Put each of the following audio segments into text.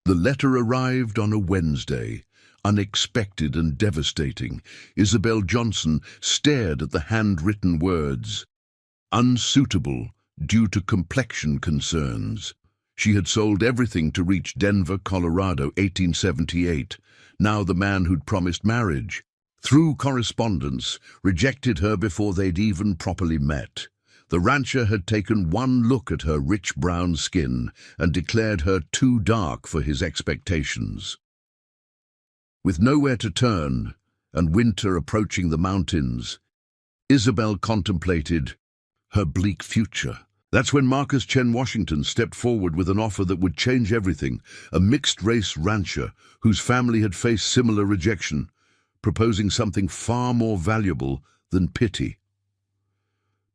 The letter arrived on a Wednesday, unexpected and devastating. Isabel Johnson stared at the handwritten words. Unsuitable due to complexion concerns. She had sold everything to reach Denver, Colorado, 1878. Now the man who'd promised marriage, through correspondence, rejected her before they'd even properly met. The rancher had taken one look at her rich brown skin and declared her too dark for his expectations. With nowhere to turn and winter approaching the mountains, Isabel contemplated her bleak future. That's when Marcus Chen Washington stepped forward with an offer that would change everything, a mixed-race rancher whose family had faced similar rejection, proposing something far more valuable than pity.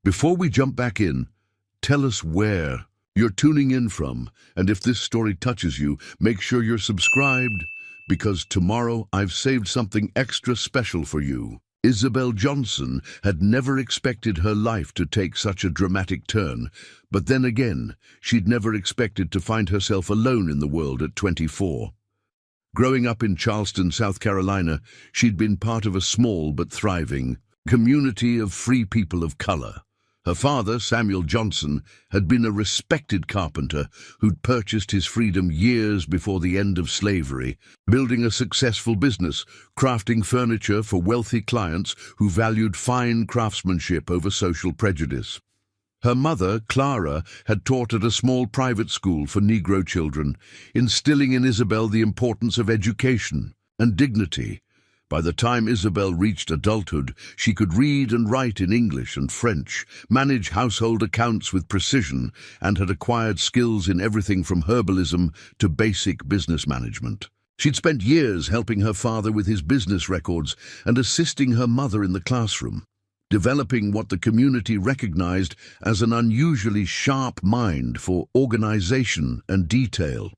Before we jump back in, tell us where you're tuning in from, and if this story touches you, make sure you're subscribed, because tomorrow I've saved something extra special for you. Isabel Johnson had never expected her life to take such a dramatic turn, but then again, she'd never expected to find herself alone in the world at 24. Growing up in Charleston, South Carolina, she'd been part of a small but thriving community of free people of color. Her father, Samuel Johnson, had been a respected carpenter who'd purchased his freedom years before the end of slavery, building a successful business, crafting furniture for wealthy clients who valued fine craftsmanship over social prejudice. Her mother, Clara, had taught at a small private school for Negro children, instilling in Isabel the importance of education and dignity. By the time Isabel reached adulthood, she could read and write in English and French, manage household accounts with precision, and had acquired skills in everything from herbalism to basic business management. She'd spent years helping her father with his business records and assisting her mother in the classroom, developing what the community recognized as an unusually sharp mind for organization and detail.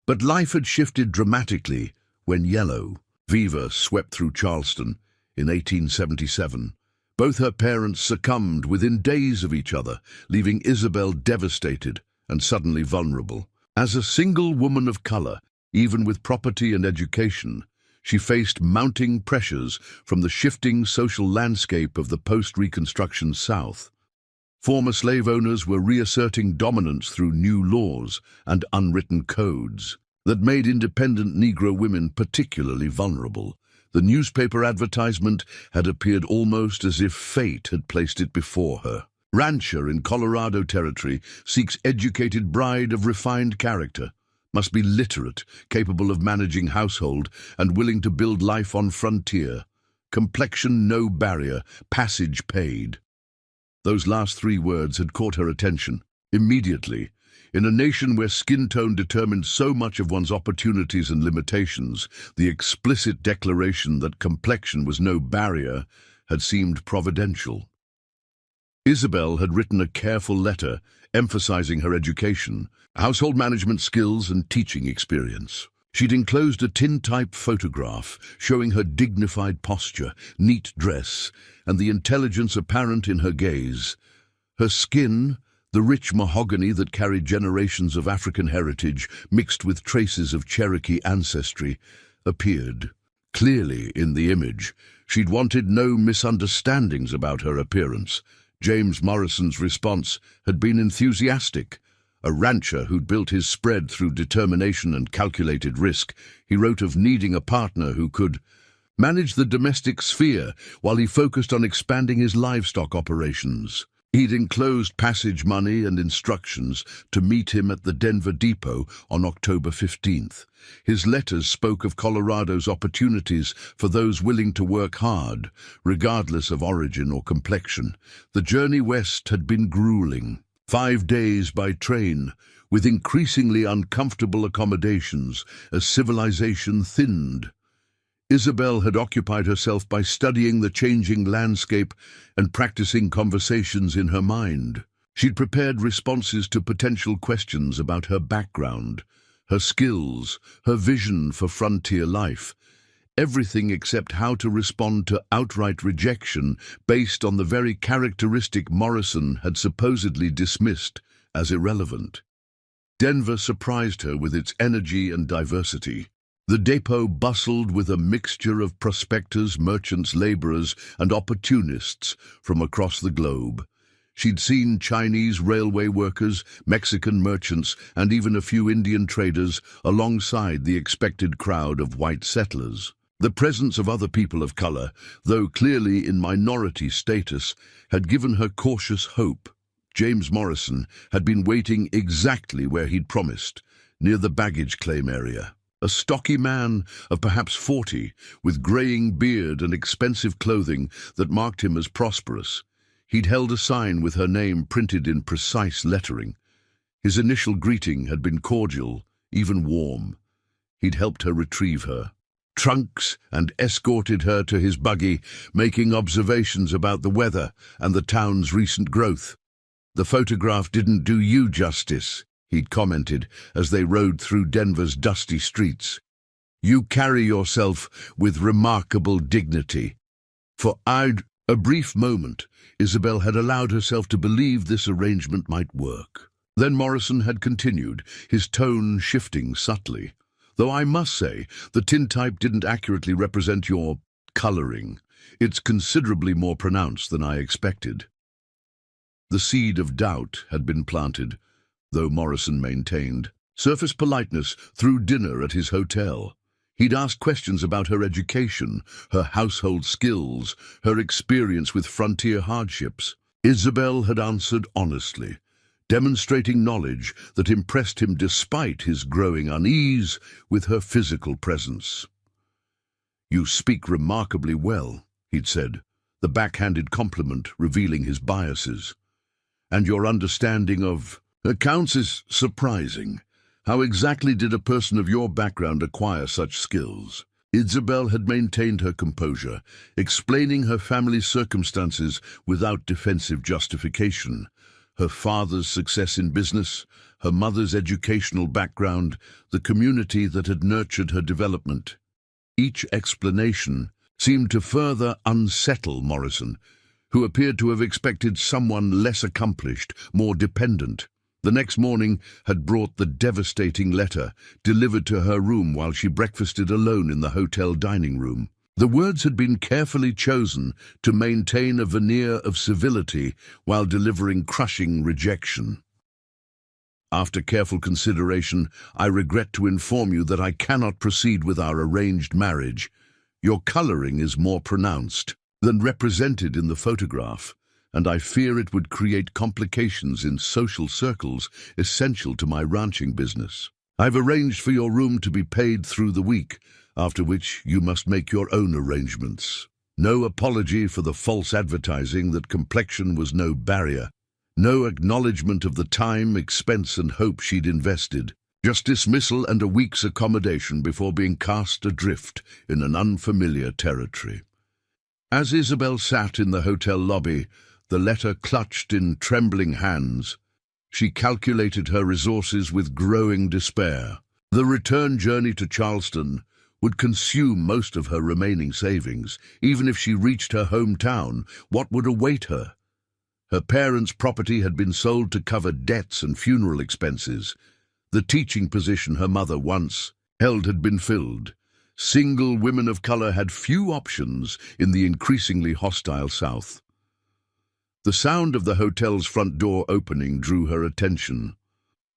But life had shifted dramatically when yellow fever swept through Charleston in 1877. Both her parents succumbed within days of each other, leaving Isabel devastated and suddenly vulnerable. As a single woman of color, even with property and education, she faced mounting pressures from the shifting social landscape of the post-Reconstruction South. Former slave owners were reasserting dominance through new laws and unwritten codes that made independent Negro women particularly vulnerable. The newspaper advertisement had appeared almost as if fate had placed it before her. Rancher in Colorado Territory seeks educated bride of refined character, must be literate, capable of managing household, and willing to build life on frontier. Complexion no barrier, passage paid. Those last three words had caught her attention. Immediately, in a nation where skin tone determined so much of one's opportunities and limitations, the explicit declaration that complexion was no barrier had seemed providential. Isabel had written a careful letter emphasizing her education, household management skills, and teaching experience. She'd enclosed a tintype photograph showing her dignified posture, neat dress, and the intelligence apparent in her gaze. Her skin, the rich mahogany that carried generations of African heritage mixed with traces of Cherokee ancestry, appeared clearly in the image. She'd wanted no misunderstandings about her appearance. James Morrison's response had been enthusiastic. A rancher who'd built his spread through determination and calculated risk, he wrote of needing a partner who could manage the domestic sphere while he focused on expanding his livestock operations. He'd enclosed passage money and instructions to meet him at the Denver depot on October 15th. His letters spoke of Colorado's opportunities for those willing to work hard, regardless of origin or complexion. The journey west had been grueling. 5 days by train, with increasingly uncomfortable accommodations as civilization thinned. Isabel had occupied herself by studying the changing landscape and practicing conversations in her mind. She'd prepared responses to potential questions about her background, her skills, her vision for frontier life, everything except how to respond to outright rejection based on the very characteristic Morrison had supposedly dismissed as irrelevant. Denver surprised her with its energy and diversity. The depot bustled with a mixture of prospectors, merchants, laborers, and opportunists from across the globe. She'd seen Chinese railway workers, Mexican merchants, and even a few Indian traders alongside the expected crowd of white settlers. The presence of other people of color, though clearly in minority status, had given her cautious hope. James Morrison had been waiting exactly where he'd promised, near the baggage claim area. A stocky man of perhaps 40, with graying beard and expensive clothing that marked him as prosperous. He'd held a sign with her name printed in precise lettering. His initial greeting had been cordial, even warm. He'd helped her retrieve her trunks and escorted her to his buggy, making observations about the weather and the town's recent growth. "The photograph didn't do you justice," he'd commented as they rode through Denver's dusty streets. "You carry yourself with remarkable dignity." For a brief moment, Isabel had allowed herself to believe this arrangement might work. Then Morrison had continued, his tone shifting subtly. "Though I must say, the tintype didn't accurately represent your coloring. It's considerably more pronounced than I expected." The seed of doubt had been planted, though Morrison maintained surface politeness through dinner at his hotel. He'd asked questions about her education, her household skills, her experience with frontier hardships. Isabel had answered honestly, demonstrating knowledge that impressed him despite his growing unease with her physical presence. "You speak remarkably well," he'd said, the backhanded compliment revealing his biases. "And your understanding of accounts is surprising. How exactly did a person of your background acquire such skills?" Isabel had maintained her composure, explaining her family's circumstances without defensive justification. Her father's success in business, her mother's educational background, the community that had nurtured her development. Each explanation seemed to further unsettle Morrison, who appeared to have expected someone less accomplished, more dependent. The next morning had brought the devastating letter, delivered to her room while she breakfasted alone in the hotel dining room. The words had been carefully chosen to maintain a veneer of civility while delivering crushing rejection. "After careful consideration, I regret to inform you that I cannot proceed with our arranged marriage. Your coloring is more pronounced than represented in the photograph, and I fear it would create complications in social circles essential to my ranching business. I've arranged for your room to be paid through the week, after which you must make your own arrangements. No apology for the false advertising that complexion was no barrier. No acknowledgement of the time, expense, and hope she'd invested. Just dismissal and a week's accommodation before being cast adrift in an unfamiliar territory." As Isabel sat in the hotel lobby, the letter clutched in trembling hands, she calculated her resources with growing despair. The return journey to Charleston would consume most of her remaining savings. Even if she reached her hometown, what would await her? Her parents' property had been sold to cover debts and funeral expenses. The teaching position her mother once held had been filled. Single women of color had few options in the increasingly hostile South. The sound of the hotel's front door opening drew her attention.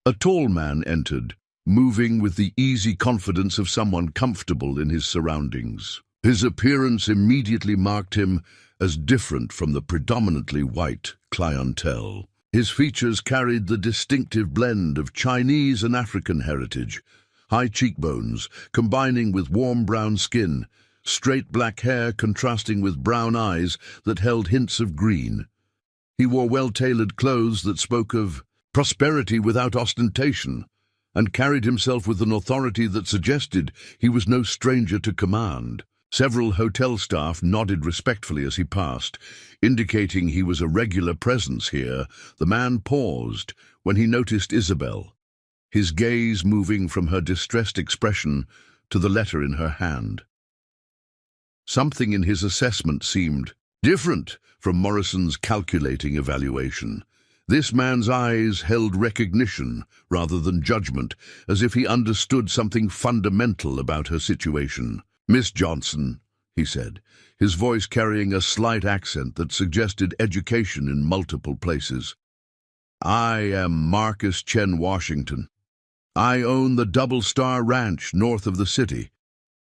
A tall man entered, moving with the easy confidence of someone comfortable in his surroundings. His appearance immediately marked him as different from the predominantly white clientele. His features carried the distinctive blend of Chinese and African heritage, high cheekbones combining with warm brown skin, straight black hair contrasting with brown eyes that held hints of green. He wore well-tailored clothes that spoke of prosperity without ostentation, and carried himself with an authority that suggested he was no stranger to command. Several hotel staff nodded respectfully as he passed, indicating he was a regular presence here. The man paused when he noticed Isabel, his gaze moving from her distressed expression to the letter in her hand. Something in his assessment seemed different from Morrison's calculating evaluation. This man's eyes held recognition rather than judgment, as if he understood something fundamental about her situation. "Miss Johnson," he said, his voice carrying a slight accent that suggested education in multiple places. "I am Marcus Chen Washington. I own the Double Star Ranch north of the city.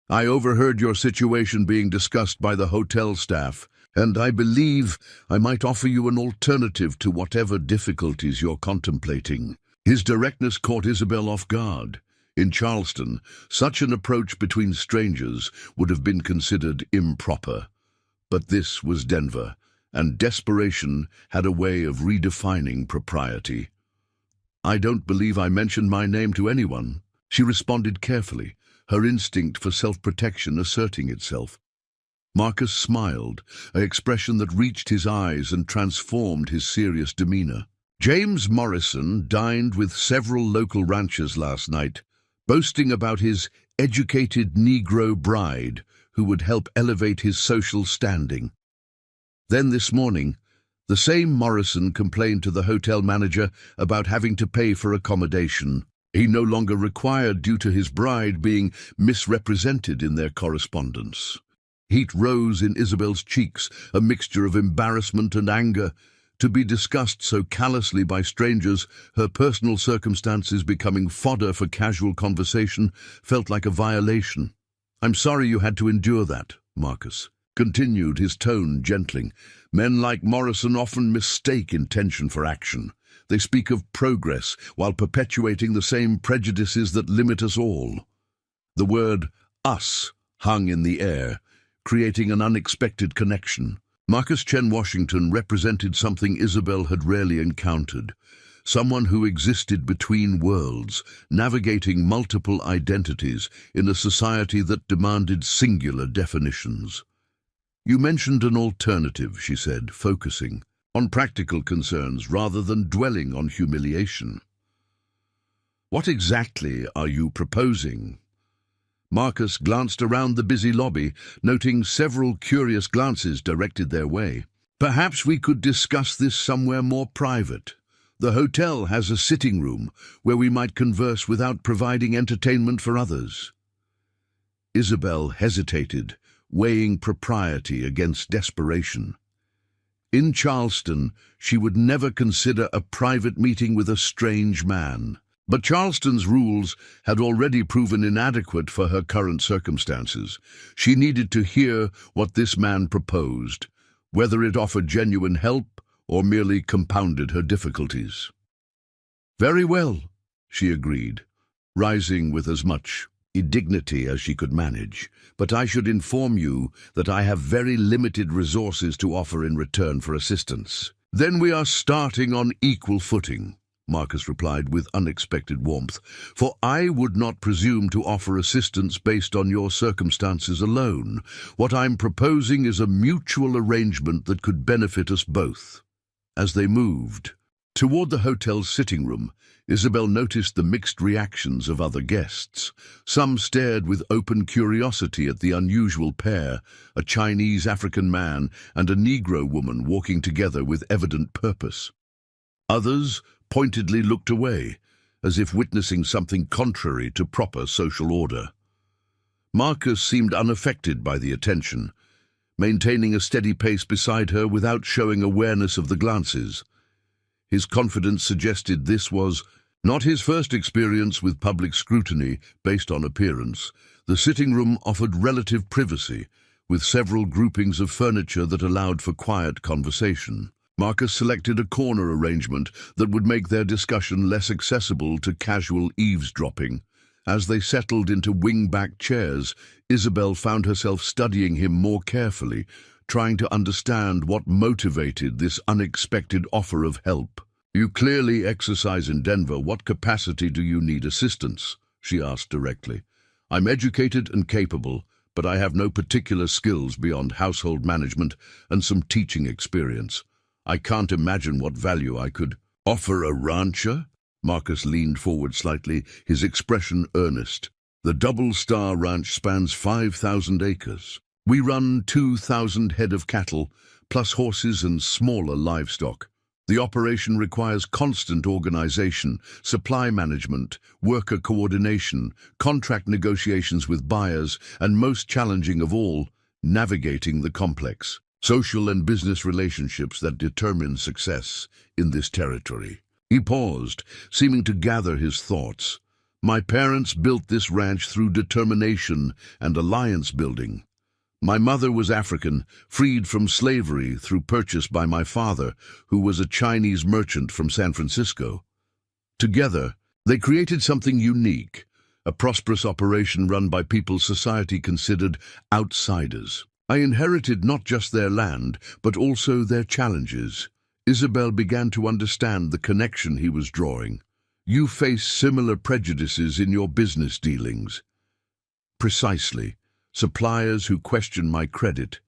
I overheard your situation being discussed by the hotel staff, and I believe I might offer you an alternative to whatever difficulties you're contemplating." His directness caught Isabel off guard. In Charleston, such an approach between strangers would have been considered improper. But this was Denver, and desperation had a way of redefining propriety. "I don't believe I mentioned my name to anyone," she responded carefully, her instinct for self-protection asserting itself. Marcus smiled, an expression that reached his eyes and transformed his serious demeanor. "James Morrison dined with several local ranchers last night, boasting about his educated Negro bride who would help elevate his social standing. Then this morning, the same Morrison complained to the hotel manager about having to pay for accommodation he no longer required due to his bride being misrepresented in their correspondence." Heat rose in Isabel's cheeks, a mixture of embarrassment and anger. To be discussed so callously by strangers, her personal circumstances becoming fodder for casual conversation, felt like a violation. "I'm sorry you had to endure that," Marcus continued, his tone gentling. "Men like Morrison often mistake intention for action. They speak of progress while perpetuating the same prejudices that limit us all." The word "us" hung in the air, creating an unexpected connection. Marcus Chen Washington represented something Isabel had rarely encountered, someone who existed between worlds, navigating multiple identities in a society that demanded singular definitions. "You mentioned an alternative," she said, focusing on practical concerns rather than dwelling on humiliation. "What exactly are you proposing?" Marcus glanced around the busy lobby, noting several curious glances directed their way. "Perhaps we could discuss this somewhere more private. The hotel has a sitting room where we might converse without providing entertainment for others." Isabel hesitated, weighing propriety against desperation. In Charleston, she would never consider a private meeting with a strange man. But Charleston's rules had already proven inadequate for her current circumstances. She needed to hear what this man proposed, whether it offered genuine help or merely compounded her difficulties. "Very well," she agreed, rising with as much dignity as she could manage. "But I should inform you that I have very limited resources to offer in return for assistance." "Then we are starting on equal footing," Marcus replied with unexpected warmth, "for I would not presume to offer assistance based on your circumstances alone. What I'm proposing is a mutual arrangement that could benefit us both." As they moved toward the hotel's sitting room, Isabel noticed the mixed reactions of other guests. Some stared with open curiosity at the unusual pair, a Chinese African man and a Negro woman walking together with evident purpose. Others pointedly looked away, as if witnessing something contrary to proper social order. Marcus seemed unaffected by the attention, maintaining a steady pace beside her without showing awareness of the glances. His confidence suggested this was not his first experience with public scrutiny based on appearance. The sitting room offered relative privacy, with several groupings of furniture that allowed for quiet conversation. Marcus selected a corner arrangement that would make their discussion less accessible to casual eavesdropping. As they settled into wing-back chairs, Isabel found herself studying him more carefully, trying to understand what motivated this unexpected offer of help. "You clearly exercise in Denver. What capacity do you need assistance?" she asked directly. "I'm educated and capable, but I have no particular skills beyond household management and some teaching experience. I can't imagine what value I could offer a rancher." Marcus leaned forward slightly, his expression earnest. "The Double Star Ranch spans 5,000 acres. We run 2,000 head of cattle, plus horses and smaller livestock. The operation requires constant organization, supply management, worker coordination, contract negotiations with buyers, and most challenging of all, navigating the complex social and business relationships that determine success in this territory. He paused, seeming to gather his thoughts. My parents built this ranch through determination and alliance building. My mother was African, freed from slavery through purchase by my father, who was a Chinese merchant from San Francisco. Together, they created something unique, a prosperous operation run by people society considered outsiders. I inherited not just their land, but also their challenges. Isabel began to understand the connection he was drawing. You face similar prejudices in your business dealings. Precisely. Suppliers who question my credit,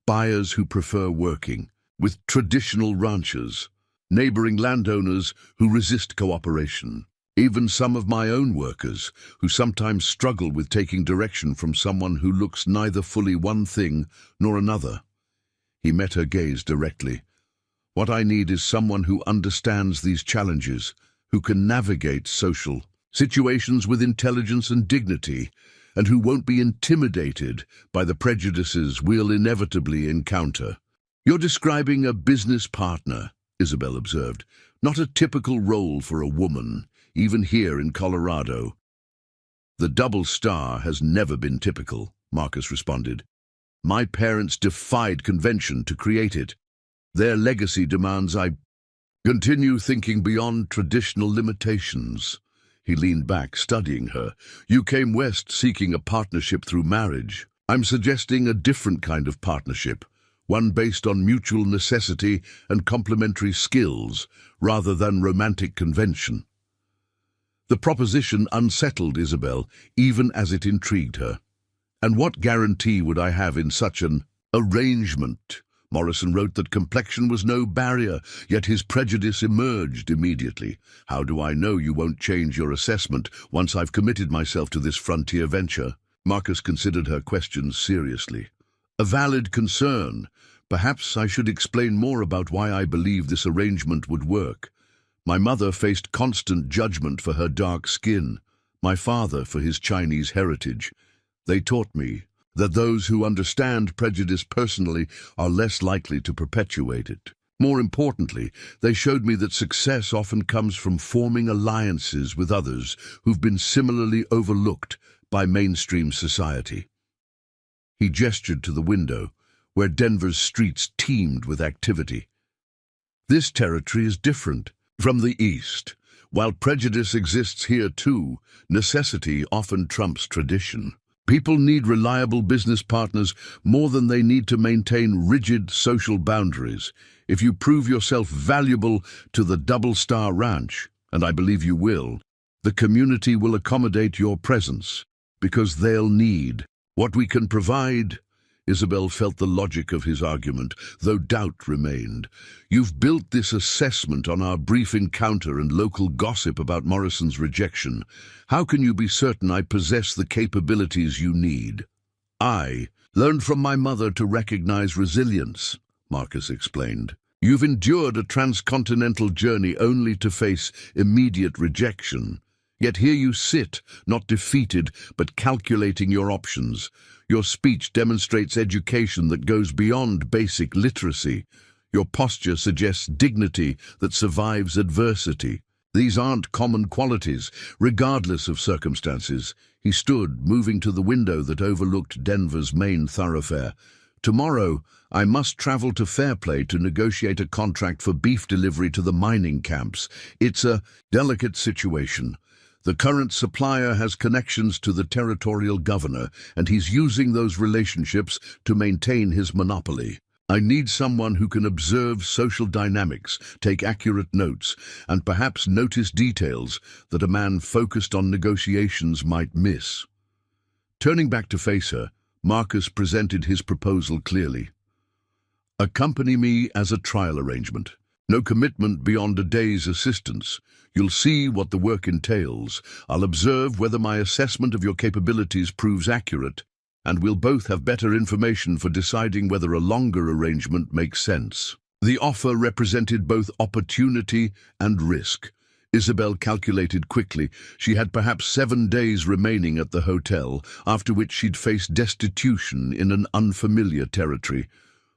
buyers who prefer working with traditional ranchers, neighboring landowners who resist cooperation, even some of my own workers who sometimes struggle with taking direction from someone who looks neither fully one thing nor another. He met her gaze directly. What I need is someone who understands these challenges, who can navigate social situations with intelligence and dignity, and who won't be intimidated by the prejudices we'll inevitably encounter. You're describing a business partner, Isabel observed, not a typical role for a woman, even here in Colorado. The double star has never been typical, Marcus responded. My parents defied convention to create it. Their legacy demands I continue thinking beyond traditional limitations. He leaned back, studying her. You came west seeking a partnership through marriage. I'm suggesting a different kind of partnership, one based on mutual necessity and complementary skills, rather than romantic convention. The proposition unsettled Isabel, even as it intrigued her. And what guarantee would I have in such an arrangement? Morrison wrote that complexion was no barrier, yet his prejudice emerged immediately. How do I know you won't change your assessment once I've committed myself to this frontier venture? Marcus considered her questions seriously. A valid concern. Perhaps I should explain more about why I believe this arrangement would work. My mother faced constant judgment for her dark skin, my father for his Chinese heritage. They taught me that those who understand prejudice personally are less likely to perpetuate it. More importantly, they showed me that success often comes from forming alliances with others who've been similarly overlooked by mainstream society. He gestured to the window, where Denver's streets teemed with activity. This territory is different from the East. While prejudice exists here too, necessity often trumps tradition. People need reliable business partners more than they need to maintain rigid social boundaries. If you prove yourself valuable to the Double Star Ranch, and I believe you will, the community will accommodate your presence, because they'll need what we can provide. Isabel felt the logic of his argument, though doubt remained. You've built this assessment on our brief encounter and local gossip about Morrison's rejection. How can you be certain I possess the capabilities you need? I learned from my mother to recognize resilience, Marcus explained. You've endured a transcontinental journey only to face immediate rejection. Yet here you sit, not defeated, but calculating your options. Your speech demonstrates education that goes beyond basic literacy. Your posture suggests dignity that survives adversity. These aren't common qualities, regardless of circumstances. He stood, moving to the window that overlooked Denver's main thoroughfare. Tomorrow, I must travel to Fairplay to negotiate a contract for beef delivery to the mining camps. It's a delicate situation. The current supplier has connections to the territorial governor, and he's using those relationships to maintain his monopoly. I need someone who can observe social dynamics, take accurate notes, and perhaps notice details that a man focused on negotiations might miss. Turning back to face her, Marcus presented his proposal clearly. Accompany me as a trial arrangement. No commitment beyond a day's assistance. You'll see what the work entails. I'll observe whether my assessment of your capabilities proves accurate, and we'll both have better information for deciding whether a longer arrangement makes sense. The offer represented both opportunity and risk. Isabel calculated quickly. She had perhaps 7 days remaining at the hotel, after which she'd face destitution in an unfamiliar territory.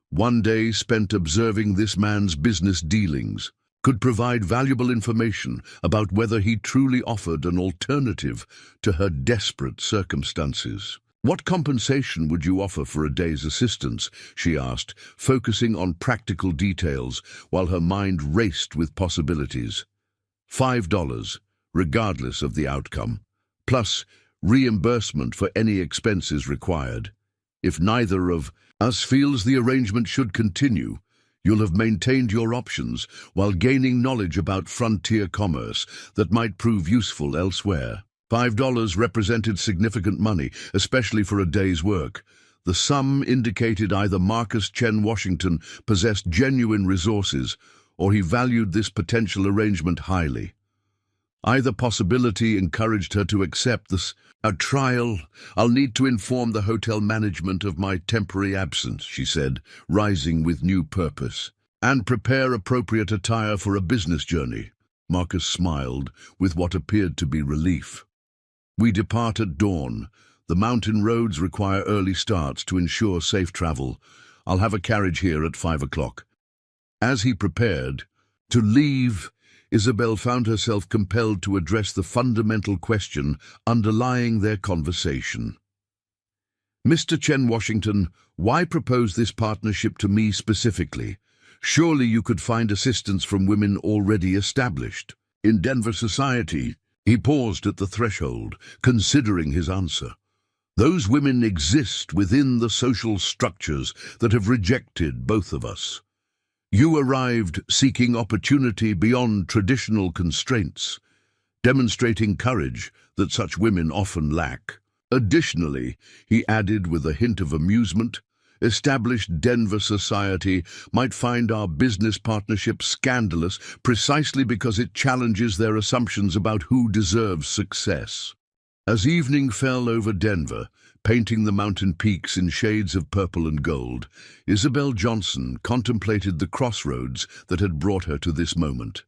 1 day spent observing this man's business dealings could provide valuable information about whether he truly offered an alternative to her desperate circumstances. "What compensation would you offer for a day's assistance?" she asked, focusing on practical details while her mind raced with possibilities. $5, regardless of the outcome, plus reimbursement for any expenses required. If neither of us feels the arrangement should continue, you'll have maintained your options while gaining knowledge about frontier commerce that might prove useful elsewhere. $5 represented significant money, especially for a day's work. The sum indicated either Marcus Chen Washington possessed genuine resources, or he valued this potential arrangement highly. Either possibility encouraged her to accept this. "A trial. I'll need to inform the hotel management of my temporary absence," she said, rising with new purpose. "And prepare appropriate attire for a business journey." Marcus smiled with what appeared to be relief. "We depart at dawn. The mountain roads require early starts to ensure safe travel. I'll have a carriage here at 5 o'clock. As he prepared to leave, Isabel found herself compelled to address the fundamental question underlying their conversation. "Mr. Chen Washington, why propose this partnership to me specifically? Surely you could find assistance from women already established in Denver society." He paused at the threshold, considering his answer. "Those women exist within the social structures that have rejected both of us. You arrived seeking opportunity beyond traditional constraints, demonstrating courage that such women often lack. Additionally," he added with a hint of amusement, "established Denver society might find our business partnership scandalous precisely because it challenges their assumptions about who deserves success." As evening fell over Denver, painting the mountain peaks in shades of purple and gold, Isabel Johnson contemplated the crossroads that had brought her to this moment.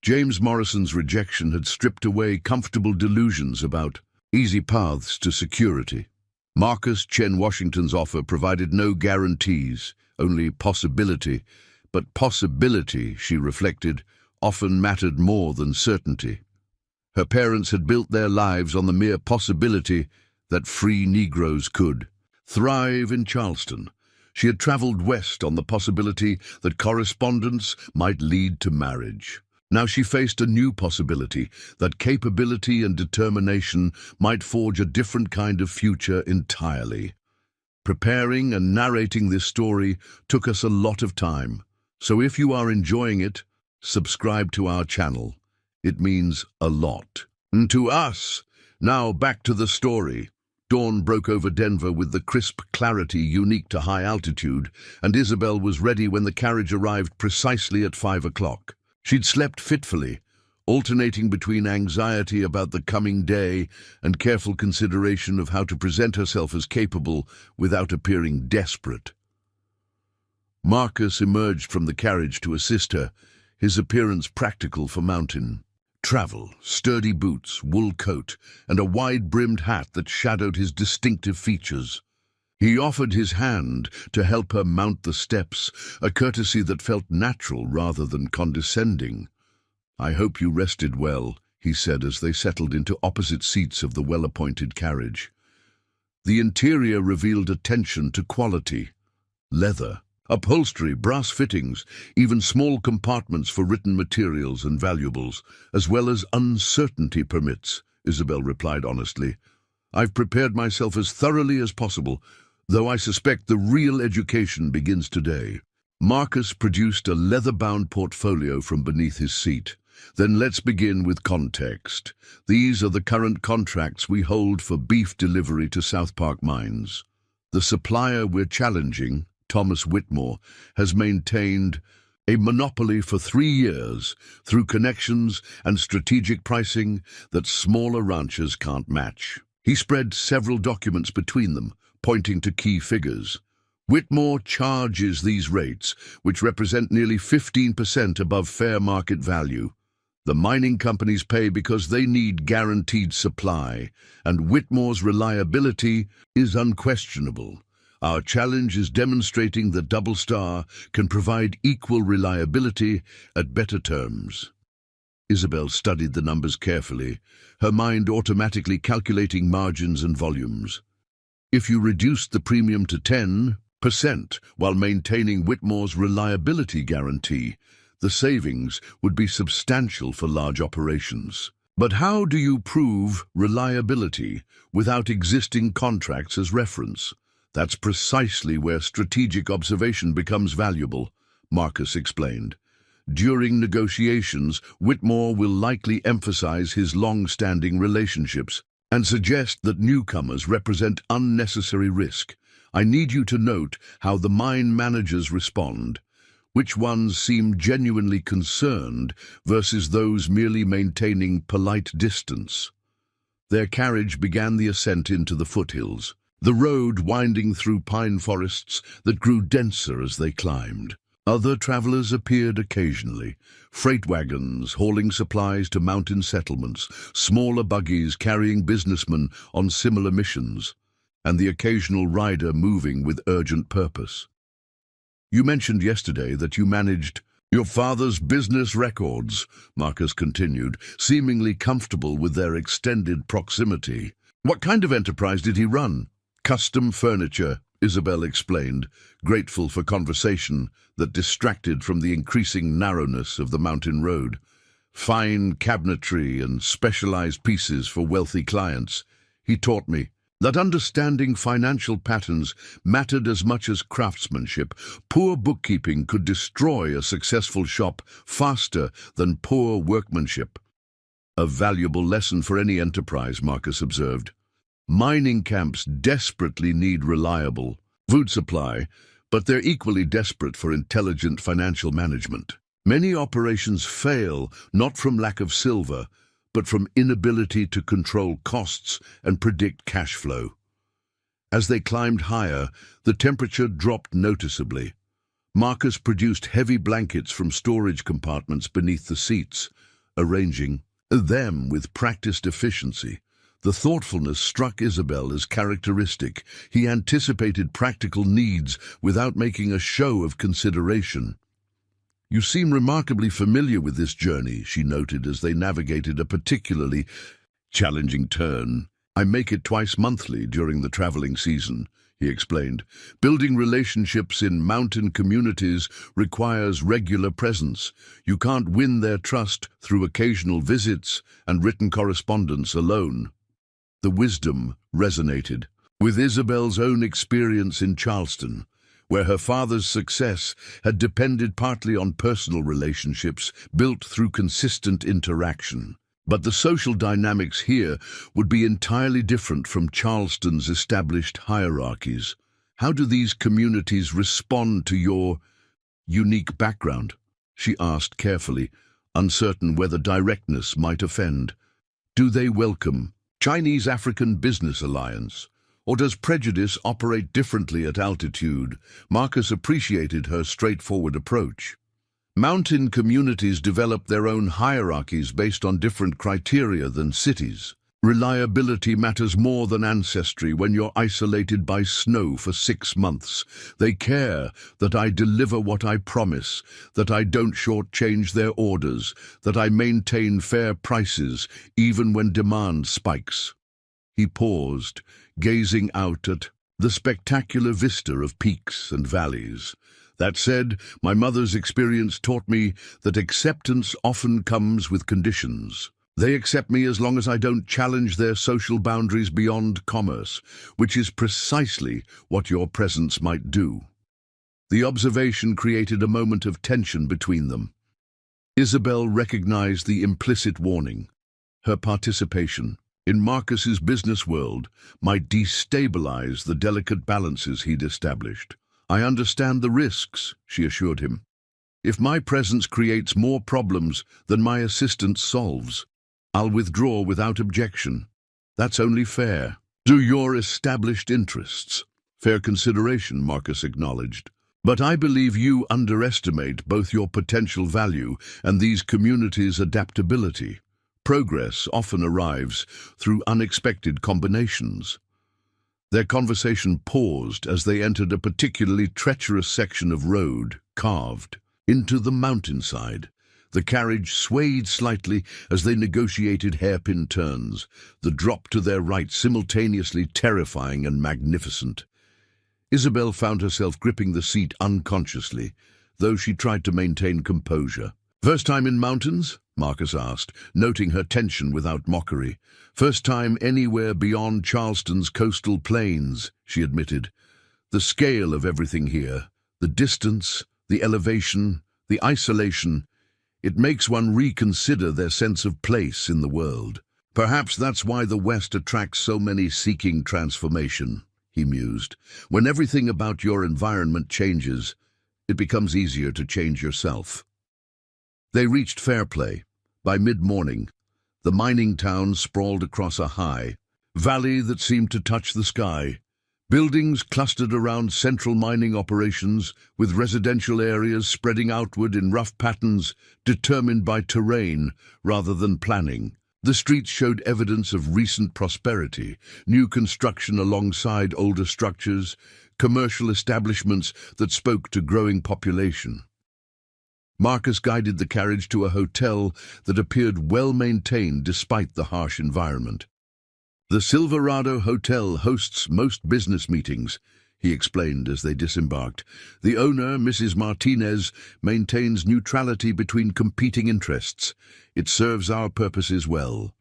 James Morrison's rejection had stripped away comfortable delusions about easy paths to security. Marcus Chen Washington's offer provided no guarantees, only possibility, but possibility, she reflected, often mattered more than certainty. Her parents had built their lives on the mere possibility that free Negroes could thrive in Charleston. She had traveled west on the possibility that correspondence might lead to marriage. Now she faced a new possibility, that capability and determination might forge a different kind of future entirely. Preparing and narrating this story took us a lot of time, so if you are enjoying it, subscribe to our channel. It means a lot. And to us, now back to the story. Dawn broke over Denver with the crisp clarity unique to high altitude, and Isabel was ready when the carriage arrived precisely at 5 o'clock. She'd slept fitfully, alternating between anxiety about the coming day and careful consideration of how to present herself as capable without appearing desperate. Marcus emerged from the carriage to assist her, his appearance practical for mountain travel, sturdy boots, wool coat, and a wide-brimmed hat that shadowed his distinctive features. He offered his hand to help her mount the steps, a courtesy that felt natural rather than condescending. "I hope you rested well," he said as they settled into opposite seats of the well-appointed carriage. The interior revealed attention to quality. Leather, upholstery, brass fittings, even small compartments for written materials and valuables, as well as uncertainty permits, Isabel replied honestly. "I've prepared myself as thoroughly as possible, though I suspect the real education begins today." Marcus produced a leather-bound portfolio from beneath his seat. "Then let's begin with context. These are the current contracts we hold for beef delivery to South Park Mines. The supplier we're challenging, Thomas Whitmore, has maintained a monopoly for 3 years through connections and strategic pricing that smaller ranchers can't match." He spread several documents between them, pointing to key figures. Whitmore charges these rates, which represent nearly 15% above fair market value. The mining companies pay because they need guaranteed supply, and Whitmore's reliability is unquestionable. Our challenge is demonstrating that Double Star can provide equal reliability at better terms. Isabel studied the numbers carefully, her mind automatically calculating margins and volumes. If you reduced the premium to 10% while maintaining Whitmore's reliability guarantee, the savings would be substantial for large operations. But how do you prove reliability without existing contracts as reference? That's precisely where strategic observation becomes valuable, Marcus explained. During negotiations, Whitmore will likely emphasize his long-standing relationships and suggest that newcomers represent unnecessary risk. I need you to note how the mine managers respond. Which ones seem genuinely concerned versus those merely maintaining polite distance. Their carriage began the ascent into the foothills, the road winding through pine forests that grew denser as they climbed. Other travelers appeared occasionally, freight wagons hauling supplies to mountain settlements, smaller buggies carrying businessmen on similar missions, and the occasional rider moving with urgent purpose. You mentioned yesterday that you managed your father's business records, Marcus continued, seemingly comfortable with their extended proximity. What kind of enterprise did he run? Custom furniture, Isabel explained, grateful for conversation that distracted from the increasing narrowness of the mountain road. Fine cabinetry and specialized pieces for wealthy clients. He taught me that understanding financial patterns mattered as much as craftsmanship. Poor bookkeeping could destroy a successful shop faster than poor workmanship. A valuable lesson for any enterprise, Marcus observed. Mining camps desperately need reliable food supply, but they're equally desperate for intelligent financial management. Many operations fail not from lack of silver, but from inability to control costs and predict cash flow. As they climbed higher, the temperature dropped noticeably. Marcus produced heavy blankets from storage compartments beneath the seats, arranging them with practiced efficiency. The thoughtfulness struck Isabel as characteristic. He anticipated practical needs without making a show of consideration. You seem remarkably familiar with this journey, she noted as they navigated a particularly challenging turn. I make it twice monthly during the traveling season, he explained. Building relationships in mountain communities requires regular presence. You can't win their trust through occasional visits and written correspondence alone. The wisdom resonated with Isabel's own experience in Charleston, where her father's success had depended partly on personal relationships built through consistent interaction. But the social dynamics here would be entirely different from Charleston's established hierarchies. How do these communities respond to your unique background? She asked carefully, uncertain whether directness might offend. Do they welcome Chinese-African Business Alliance? Or does prejudice operate differently at altitude? Marcus appreciated her straightforward approach. Mountain communities develop their own hierarchies based on different criteria than cities. Reliability matters more than ancestry when you're isolated by snow for 6 months. They care that I deliver what I promise, that I don't shortchange their orders, that I maintain fair prices even when demand spikes. He paused, gazing out at the spectacular vista of peaks and valleys. That said, my mother's experience taught me that acceptance often comes with conditions. They accept me as long as I don't challenge their social boundaries beyond commerce, which is precisely what your presence might do. The observation created a moment of tension between them. Isabel recognized the implicit warning. Her participation in Marcus's business world might destabilize the delicate balances he'd established. I understand the risks, she assured him. If my presence creates more problems than my assistance solves, I'll withdraw without objection. That's only fair. Do your established interests Fair consideration, Marcus acknowledged. But I believe you underestimate both your potential value and these communities' adaptability. Progress often arrives through unexpected combinations. Their conversation paused as they entered a particularly treacherous section of road, carved into the mountainside. The carriage swayed slightly as they negotiated hairpin turns, the drop to their right simultaneously terrifying and magnificent. Isabel found herself gripping the seat unconsciously, though she tried to maintain composure. "First time in mountains?" Marcus asked, noting her tension without mockery. "First time anywhere beyond Charleston's coastal plains," she admitted. "The scale of everything here, the distance, the elevation, the isolation, it makes one reconsider their sense of place in the world. Perhaps that's why the West attracts so many seeking transformation," he mused. "When everything about your environment changes, it becomes easier to change yourself." They reached Fairplay. By mid-morning, the mining town sprawled across a high valley that seemed to touch the sky. Buildings clustered around central mining operations, with residential areas spreading outward in rough patterns determined by terrain rather than planning. The streets showed evidence of recent prosperity, new construction alongside older structures, commercial establishments that spoke to growing population. Marcus guided the carriage to a hotel that appeared well-maintained despite the harsh environment. "The Silverado Hotel hosts most business meetings," he explained as they disembarked. "The owner, Mrs. Martinez, maintains neutrality between competing interests. It serves our purposes well."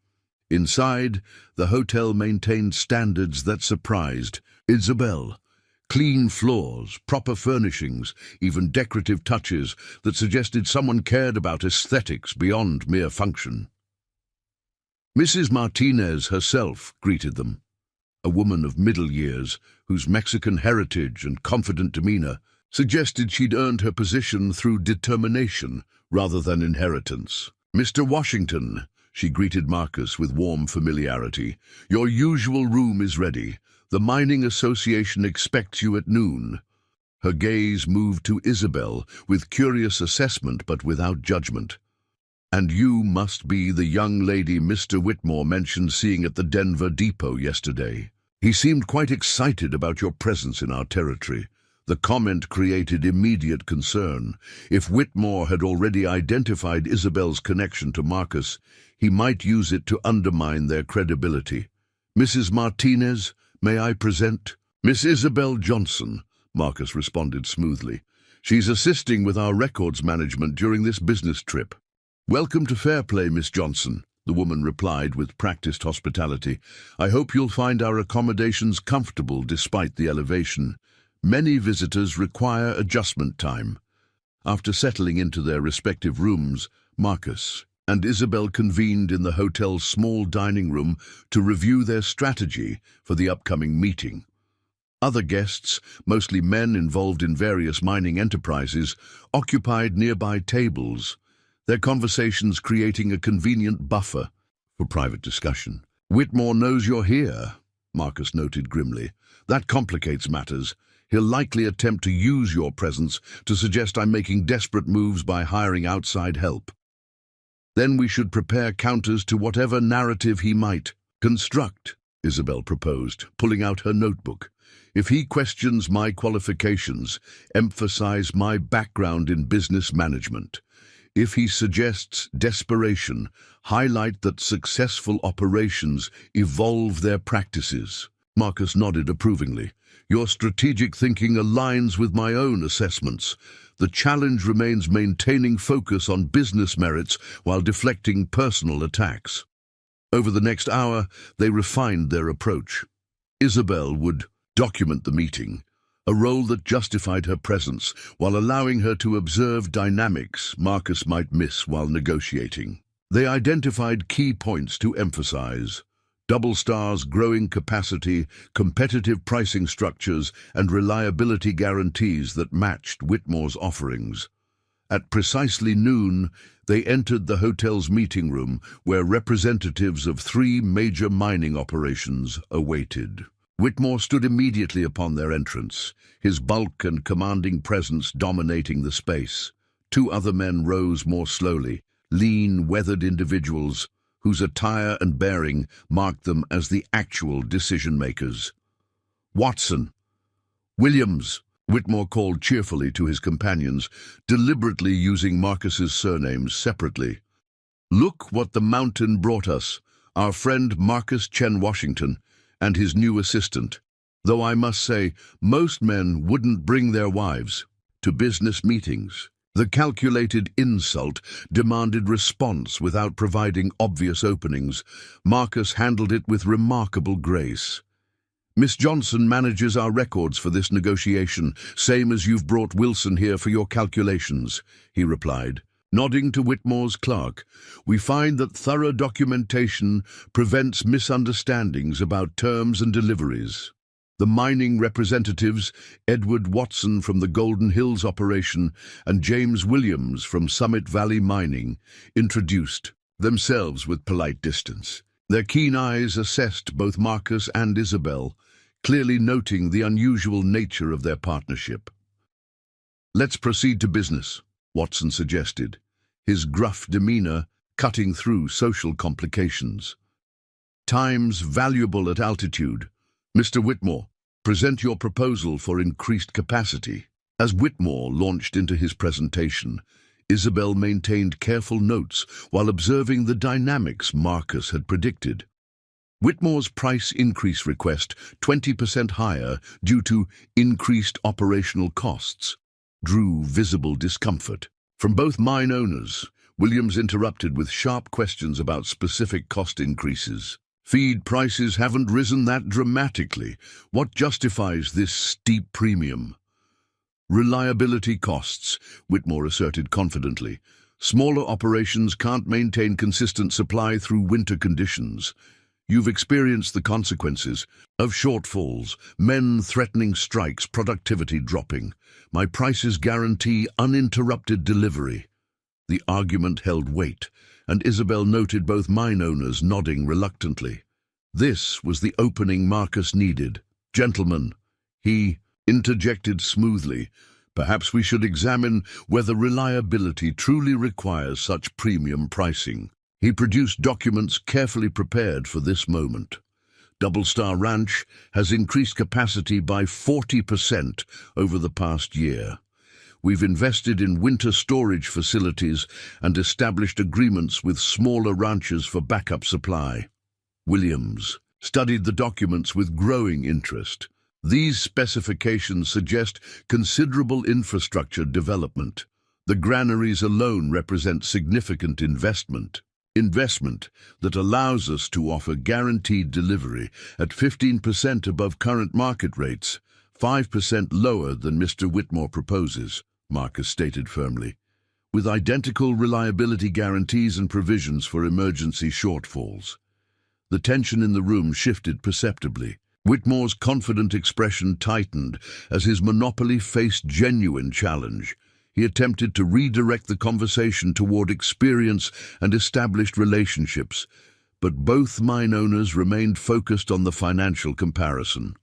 Inside, the hotel maintained standards that surprised Isabel. Clean floors, proper furnishings, even decorative touches that suggested someone cared about aesthetics beyond mere function. Mrs. Martinez herself greeted them, a woman of middle years whose Mexican heritage and confident demeanor suggested she'd earned her position through determination rather than inheritance. "Mr. Washington," she greeted Marcus with warm familiarity, "your usual room is ready. The Mining Association expects you at noon." Her gaze moved to Isabel with curious assessment but without judgment. "And you must be the young lady Mr. Whitmore mentioned seeing at the Denver depot yesterday. He seemed quite excited about your presence in our territory." The comment created immediate concern. If Whitmore had already identified Isabel's connection to Marcus, he might use it to undermine their credibility. "Mrs. Martinez, may I present?" "Miss Isabel Johnson," Marcus responded smoothly. "She's assisting with our records management during this business trip." "Welcome to Fairplay, Miss Johnson," the woman replied with practiced hospitality. "I hope you'll find our accommodations comfortable despite the elevation. Many visitors require adjustment time." After settling into their respective rooms, Marcus and Isabel convened in the hotel's small dining room to review their strategy for the upcoming meeting. Other guests, mostly men involved in various mining enterprises, occupied nearby tables, their conversations creating a convenient buffer for private discussion. "Whitmore knows you're here," Marcus noted grimly. "That complicates matters. He'll likely attempt to use your presence to suggest I'm making desperate moves by hiring outside help. Then we should prepare counters to whatever narrative he might construct," Isabel proposed, pulling out her notebook. "If he questions my qualifications, emphasize my background in business management. If he suggests desperation, highlight that successful operations evolve their practices." Marcus nodded approvingly. "Your strategic thinking aligns with my own assessments. The challenge remains maintaining focus on business merits while deflecting personal attacks." Over the next hour, they refined their approach. Isabel would document the meeting, a role that justified her presence while allowing her to observe dynamics Marcus might miss while negotiating. They identified key points to emphasize: Double Star's growing capacity, competitive pricing structures, and reliability guarantees that matched Whitmore's offerings. At precisely noon, they entered the hotel's meeting room, where representatives of 3 major mining operations awaited. Whitmore stood immediately upon their entrance, his bulk and commanding presence dominating the space. Two other men rose more slowly, lean, weathered individuals whose attire and bearing marked them as the actual decision-makers. "Watson, Williams," Whitmore called cheerfully to his companions, deliberately using Marcus's surnames separately. "Look what the mountain brought us, our friend Marcus Chen Washington and his new assistant. Though I must say, most men wouldn't bring their wives to business meetings." The calculated insult demanded response without providing obvious openings. Marcus handled it with remarkable grace. "Miss Johnson manages our records for this negotiation, same as you've brought Wilson here for your calculations," he replied. Nodding to Whitmore's clerk, "We find that thorough documentation prevents misunderstandings about terms and deliveries." The mining representatives, Edward Watson from the Golden Hills operation and James Williams from Summit Valley Mining, introduced themselves with polite distance. Their keen eyes assessed both Marcus and Isabel, clearly noting the unusual nature of their partnership. "Let's proceed to business," Watson suggested, his gruff demeanor cutting through social complications. "Time's valuable at altitude. Mr. Whitmore, present your proposal for increased capacity." As Whitmore launched into his presentation, Isabel maintained careful notes while observing the dynamics Marcus had predicted. Whitmore's price increase request, 20% higher due to increased operational costs, drew visible discomfort. From both mine owners, Williams interrupted with sharp questions about specific cost increases. "Feed prices haven't risen that dramatically. What justifies this steep premium?" "Reliability costs," Whitmore asserted confidently. "Smaller operations can't maintain consistent supply through winter conditions. You've experienced the consequences of shortfalls, men threatening strikes, productivity dropping. My prices guarantee uninterrupted delivery." The argument held weight, and Isabel noted both mine owners nodding reluctantly. This was the opening Marcus needed. "Gentlemen," he interjected smoothly, "perhaps we should examine whether reliability truly requires such premium pricing." He produced documents carefully prepared for this moment. Double Star Ranch has increased capacity by 40% over the past year. We've invested in winter storage facilities and established agreements with smaller ranches for backup supply. Williams studied the documents with growing interest. These specifications suggest considerable infrastructure development. The granaries alone represent significant investment that allows us to offer guaranteed delivery at 15% above current market rates, 5% lower than Mr. Whitmore proposes, Marcus stated firmly, with identical reliability guarantees and provisions for emergency shortfalls. The tension in the room shifted perceptibly. Whitmore's confident expression tightened as his monopoly faced genuine challenge. He attempted to redirect the conversation toward experience and established relationships, but both mine owners remained focused on the financial comparison.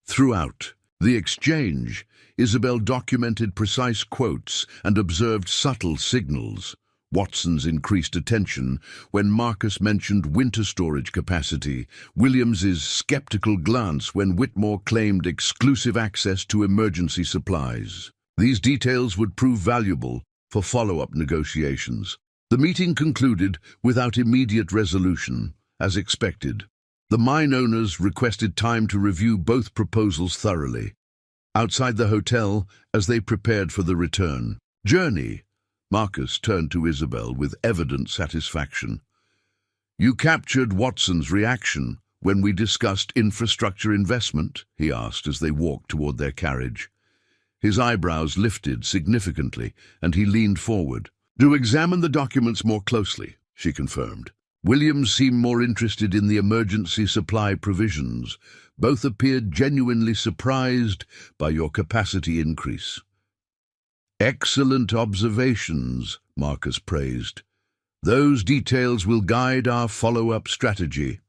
Throughout the exchange, Isabel documented precise quotes and observed subtle signals. Watson's increased attention when Marcus mentioned winter storage capacity, Williams's skeptical glance when Whitmore claimed exclusive access to emergency supplies. These details would prove valuable for follow-up negotiations. The meeting concluded without immediate resolution, as expected. The mine owners requested time to review both proposals thoroughly. Outside the hotel, as they prepared for the return journey, Marcus turned to Isabel with evident satisfaction. "You captured Watson's reaction when we discussed infrastructure investment?" he asked as they walked toward their carriage. His eyebrows lifted significantly, and he leaned forward. "To examine the documents more closely," she confirmed. Williams seemed more interested in the emergency supply provisions. Both appeared genuinely surprised by your capacity increase. "Excellent observations," Marcus praised. "Those details will guide our follow-up strategy."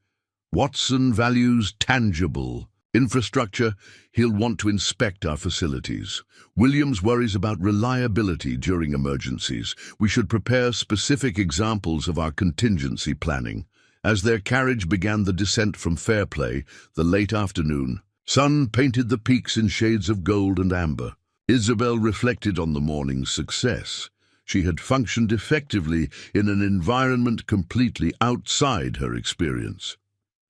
Watson values tangible infrastructure. He'll want to inspect our facilities. Williams worries about reliability during emergencies. We should prepare specific examples of our contingency planning. As their carriage began the descent from Fairplay, the late afternoon, sun painted the peaks in shades of gold and amber. Isabel reflected on the morning's success. She had functioned effectively in an environment completely outside her experience.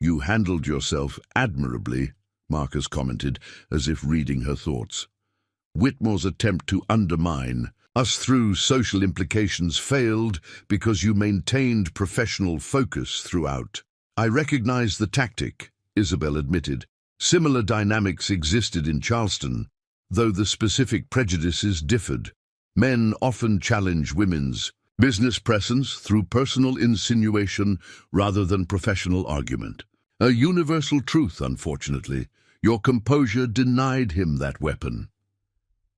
"You handled yourself admirably," Marcus commented, as if reading her thoughts. "Whitmore's attempt to undermine us through social implications failed because you maintained professional focus throughout." "I recognize the tactic," Isabel admitted. "Similar dynamics existed in Charleston, though the specific prejudices differed. Men often challenge women's business presence through personal insinuation rather than professional argument. A universal truth, unfortunately. Your composure denied him that weapon."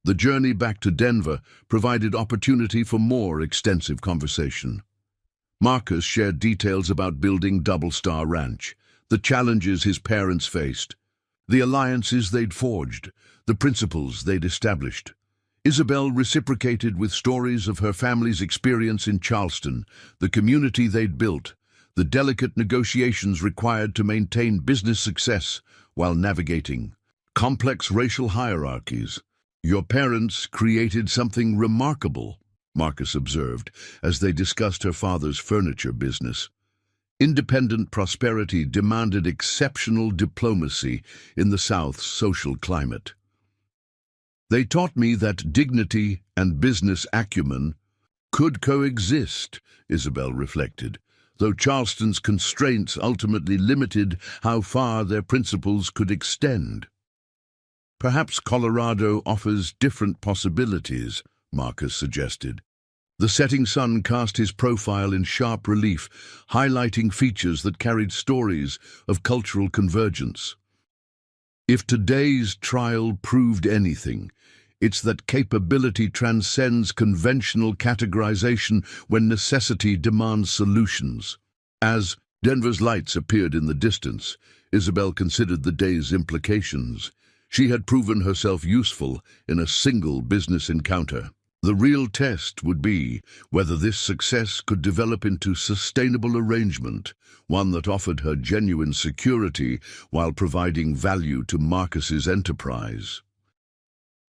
The journey back to Denver provided opportunity for more extensive conversation. Marcus shared details about building Double Star Ranch, the challenges his parents faced, the alliances they'd forged, the principles they'd established. Isabel reciprocated with stories of her family's experience in Charleston, the community they'd built, the delicate negotiations required to maintain business success while navigating complex racial hierarchies. "Your parents created something remarkable," Marcus observed, as they discussed her father's furniture business. Independent prosperity demanded exceptional diplomacy in the South's social climate. "They taught me that dignity and business acumen could coexist," Isabel reflected, though Charleston's constraints ultimately limited how far their principles could extend. "Perhaps Colorado offers different possibilities," Marcus suggested. The setting sun cast his profile in sharp relief, highlighting features that carried stories of cultural convergence. "If today's trial proved anything, it's that capability transcends conventional categorization when necessity demands solutions." As Denver's lights appeared in the distance, Isabel considered the day's implications. She had proven herself useful in a single business encounter. The real test would be whether this success could develop into sustainable arrangement, one that offered her genuine security while providing value to Marcus's enterprise.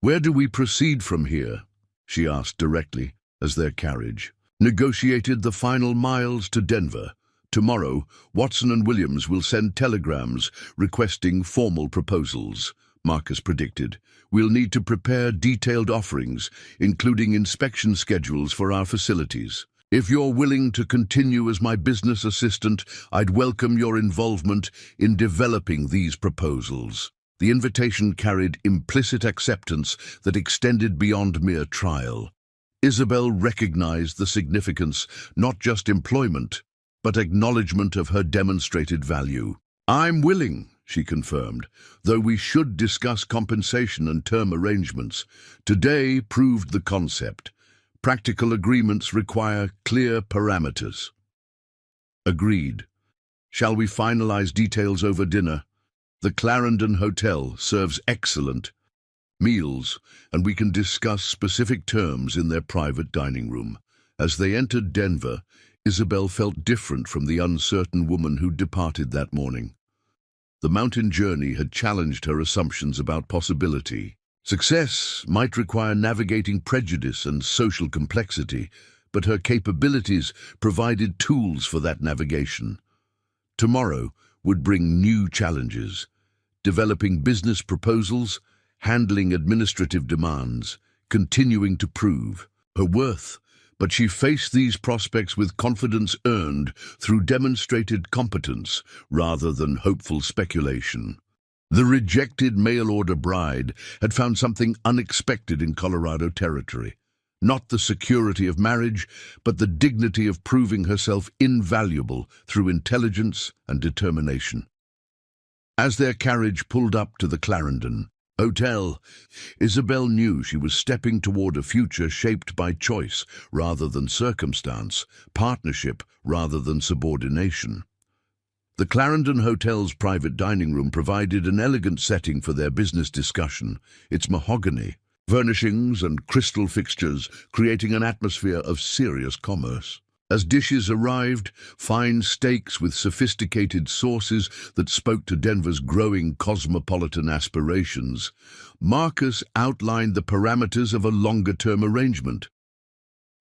"Where do we proceed from here?" she asked directly, as their carriage negotiated the final miles to Denver. "Tomorrow, Watson and Williams will send telegrams requesting formal proposals," Marcus predicted. "We'll need to prepare detailed offerings, including inspection schedules for our facilities. If you're willing to continue as my business assistant, I'd welcome your involvement in developing these proposals." The invitation carried implicit acceptance that extended beyond mere trial. Isabel recognized the significance, not just employment, but acknowledgement of her demonstrated value. "I'm willing," she confirmed, "though we should discuss compensation and term arrangements. Today proved the concept. Practical agreements require clear parameters." "Agreed. Shall we finalize details over dinner? The Clarendon Hotel serves excellent meals, and we can discuss specific terms in their private dining room." As they entered Denver, Isabel felt different from the uncertain woman who departed that morning. The mountain journey had challenged her assumptions about possibility. Success might require navigating prejudice and social complexity, but her capabilities provided tools for that navigation. Tomorrow would bring new challenges: developing business proposals, handling administrative demands, continuing to prove her worth. But she faced these prospects with confidence earned through demonstrated competence rather than hopeful speculation. The rejected mail-order bride had found something unexpected in Colorado territory. Not the security of marriage, but the dignity of proving herself invaluable through intelligence and determination. As their carriage pulled up to the Clarendon Hotel, Isabel knew she was stepping toward a future shaped by choice rather than circumstance, partnership rather than subordination. The Clarendon Hotel's private dining room provided an elegant setting for their business discussion, its mahogany, furnishings and crystal fixtures creating an atmosphere of serious commerce. As dishes arrived, fine steaks with sophisticated sauces that spoke to Denver's growing cosmopolitan aspirations, Marcus outlined the parameters of a longer-term arrangement.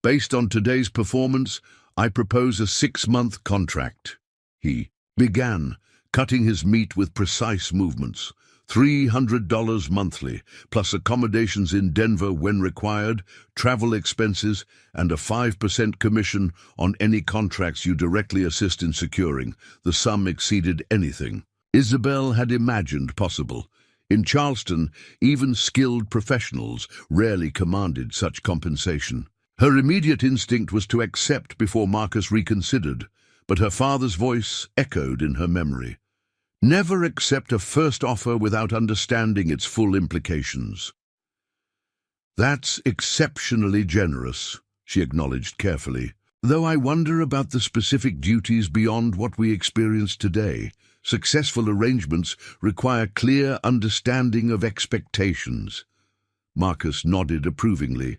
Based on today's performance, I propose a 6-month contract. He began, cutting his meat with precise movements. $300 monthly, plus accommodations in Denver when required, travel expenses, and a 5% commission on any contracts you directly assist in securing. The sum exceeded anything Isabel had imagined possible. In Charleston, even skilled professionals rarely commanded such compensation. Her immediate instinct was to accept before Marcus reconsidered, but her father's voice echoed in her memory. Never accept a first offer without understanding its full implications. That's exceptionally generous, she acknowledged carefully, though I wonder about the specific duties beyond what we experience today. Successful arrangements require clear understanding of expectations. Marcus nodded approvingly.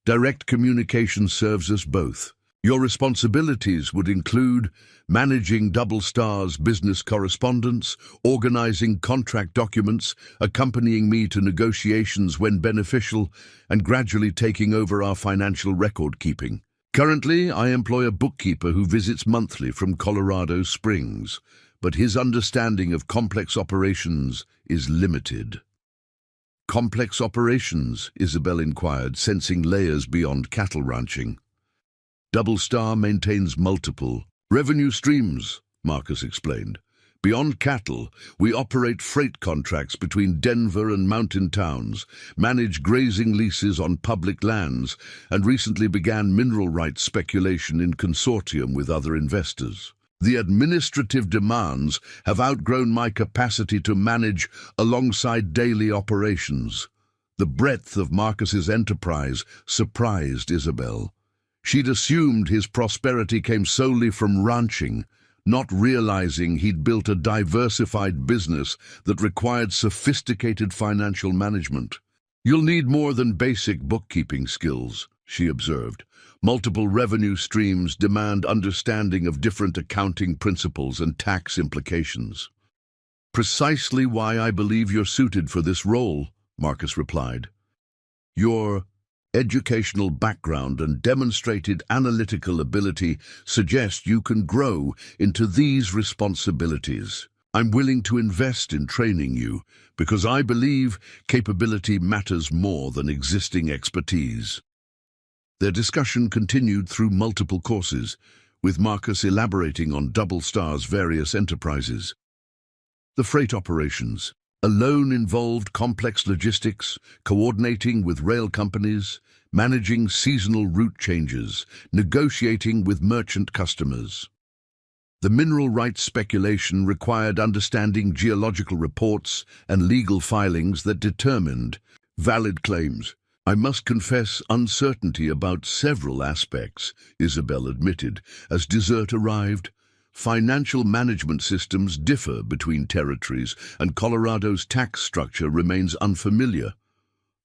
Direct communication serves us both. Your responsibilities would include managing Double Star's business correspondence, organizing contract documents, accompanying me to negotiations when beneficial, and gradually taking over our financial record-keeping. Currently, I employ a bookkeeper who visits monthly from Colorado Springs, but his understanding of complex operations is limited. Complex operations? Isabel inquired, sensing layers beyond cattle ranching. Double Star maintains multiple revenue streams, Marcus explained. Beyond cattle, we operate freight contracts between Denver and mountain towns, manage grazing leases on public lands, and recently began mineral rights speculation in consortium with other investors. The administrative demands have outgrown my capacity to manage alongside daily operations. The breadth of Marcus's enterprise surprised Isabel. She'd assumed his prosperity came solely from ranching, not realizing he'd built a diversified business that required sophisticated financial management. You'll need more than basic bookkeeping skills, she observed. Multiple revenue streams demand understanding of different accounting principles and tax implications. Precisely why I believe you're suited for this role, Marcus replied. Your educational background and demonstrated analytical ability suggest you can grow into these responsibilities. I'm willing to invest in training you because I believe capability matters more than existing expertise. Their discussion continued through multiple courses, with Marcus elaborating on Double Star's various enterprises. The freight operations alone involved complex logistics, coordinating with rail companies, managing seasonal route changes, negotiating with merchant customers. The mineral rights speculation required understanding geological reports and legal filings that determined valid claims. I must confess uncertainty about several aspects, Isabel admitted, as dessert arrived. Financial management systems differ between territories, and Colorado's tax structure remains unfamiliar.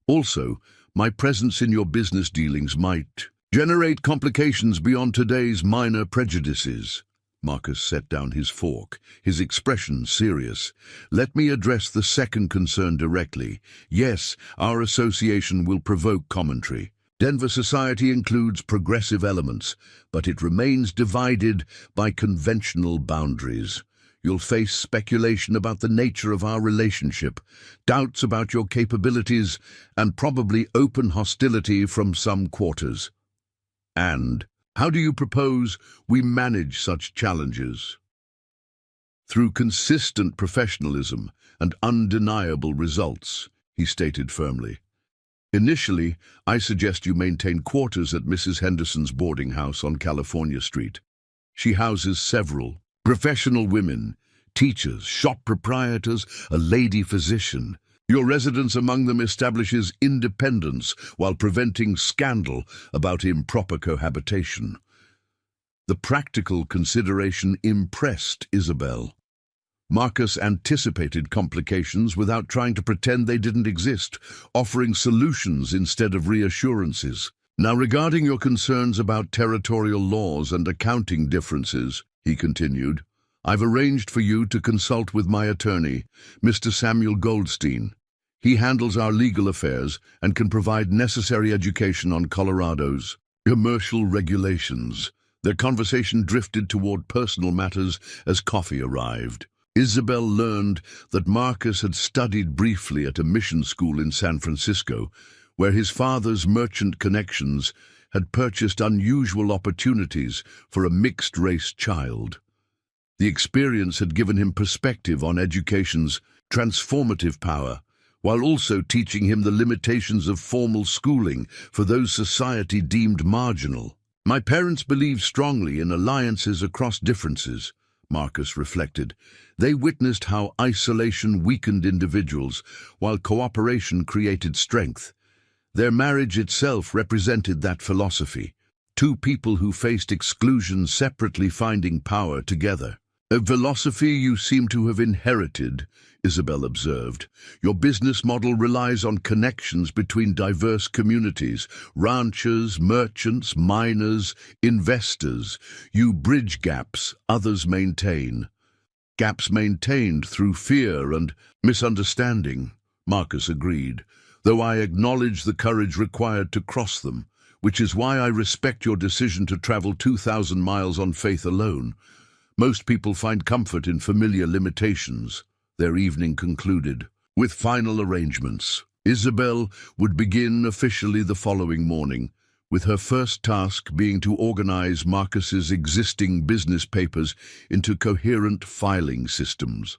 Also, my presence in your business dealings might generate complications beyond today's minor prejudices. Marcus set down his fork, his expression serious. Let me address the second concern directly. Yes, our association will provoke commentary. Denver society includes progressive elements, but it remains divided by conventional boundaries. You'll face speculation about the nature of our relationship, doubts about your capabilities, and probably open hostility from some quarters. And how do you propose we manage such challenges? Through consistent professionalism and undeniable results, he stated firmly. Initially, I suggest you maintain quarters at Mrs. Henderson's boarding house on California Street. She houses several professional women, teachers, shop proprietors, a lady physician. Your residence among them establishes independence while preventing scandal about improper cohabitation. The practical consideration impressed Isabel. Marcus anticipated complications without trying to pretend they didn't exist, offering solutions instead of reassurances. Now, regarding your concerns about territorial laws and accounting differences, he continued, I've arranged for you to consult with my attorney, Mr. Samuel Goldstein. He handles our legal affairs and can provide necessary education on Colorado's commercial regulations. Their conversation drifted toward personal matters as coffee arrived. Isabel learned that Marcus had studied briefly at a mission school in San Francisco, where his father's merchant connections had purchased unusual opportunities for a mixed-race child. The experience had given him perspective on education's transformative power, while also teaching him the limitations of formal schooling for those society deemed marginal. My parents believed strongly in alliances across differences, Marcus reflected. They witnessed how isolation weakened individuals, while cooperation created strength. Their marriage itself represented that philosophy, two people who faced exclusion separately finding power together. A philosophy you seem to have inherited, Isabel observed. Your business model relies on connections between diverse communities, ranchers, merchants, miners, investors. You bridge gaps others maintain. Gaps maintained through fear and misunderstanding, Marcus agreed, though I acknowledge the courage required to cross them, which is why I respect your decision to travel 2,000 miles on faith alone. Most people find comfort in familiar limitations. Their evening concluded with final arrangements. Isabel would begin officially the following morning, with her first task being to organize Marcus's existing business papers into coherent filing systems.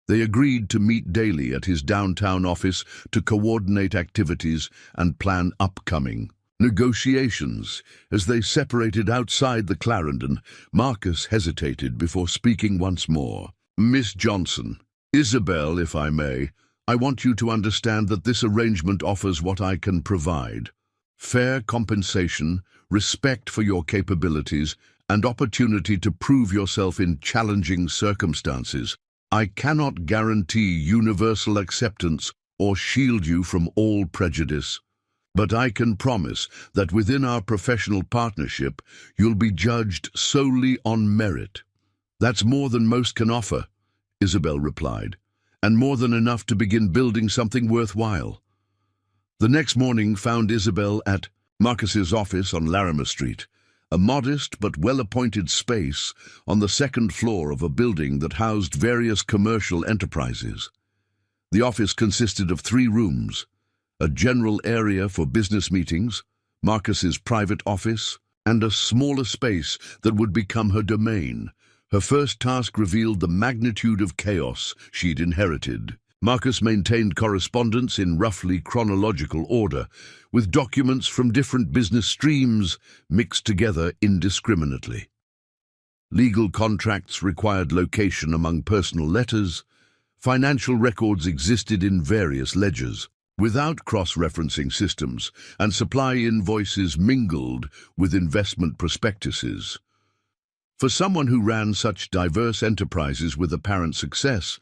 They agreed to meet daily at his downtown office to coordinate activities and plan upcoming negotiations. As they separated outside the Clarendon, Marcus hesitated before speaking once more. Miss Johnson, Isabel, if I may, I want you to understand that this arrangement offers what I can provide. Fair compensation, respect for your capabilities, and opportunity to prove yourself in challenging circumstances. I cannot guarantee universal acceptance or shield you from all prejudice. But I can promise that within our professional partnership, you'll be judged solely on merit. That's more than most can offer, Isabel replied, and more than enough to begin building something worthwhile. The next morning found Isabel at Marcus's office on Larimer Street, a modest but well-appointed space on the second floor of a building that housed various commercial enterprises. The office consisted of 3 rooms, a general area for business meetings, Marcus's private office, and a smaller space that would become her domain. Her first task revealed the magnitude of chaos she'd inherited. Marcus maintained correspondence in roughly chronological order, with documents from different business streams mixed together indiscriminately. Legal contracts required location among personal letters. Financial records existed in various ledgers, without cross-referencing systems, and supply invoices mingled with investment prospectuses. For someone who ran such diverse enterprises with apparent success,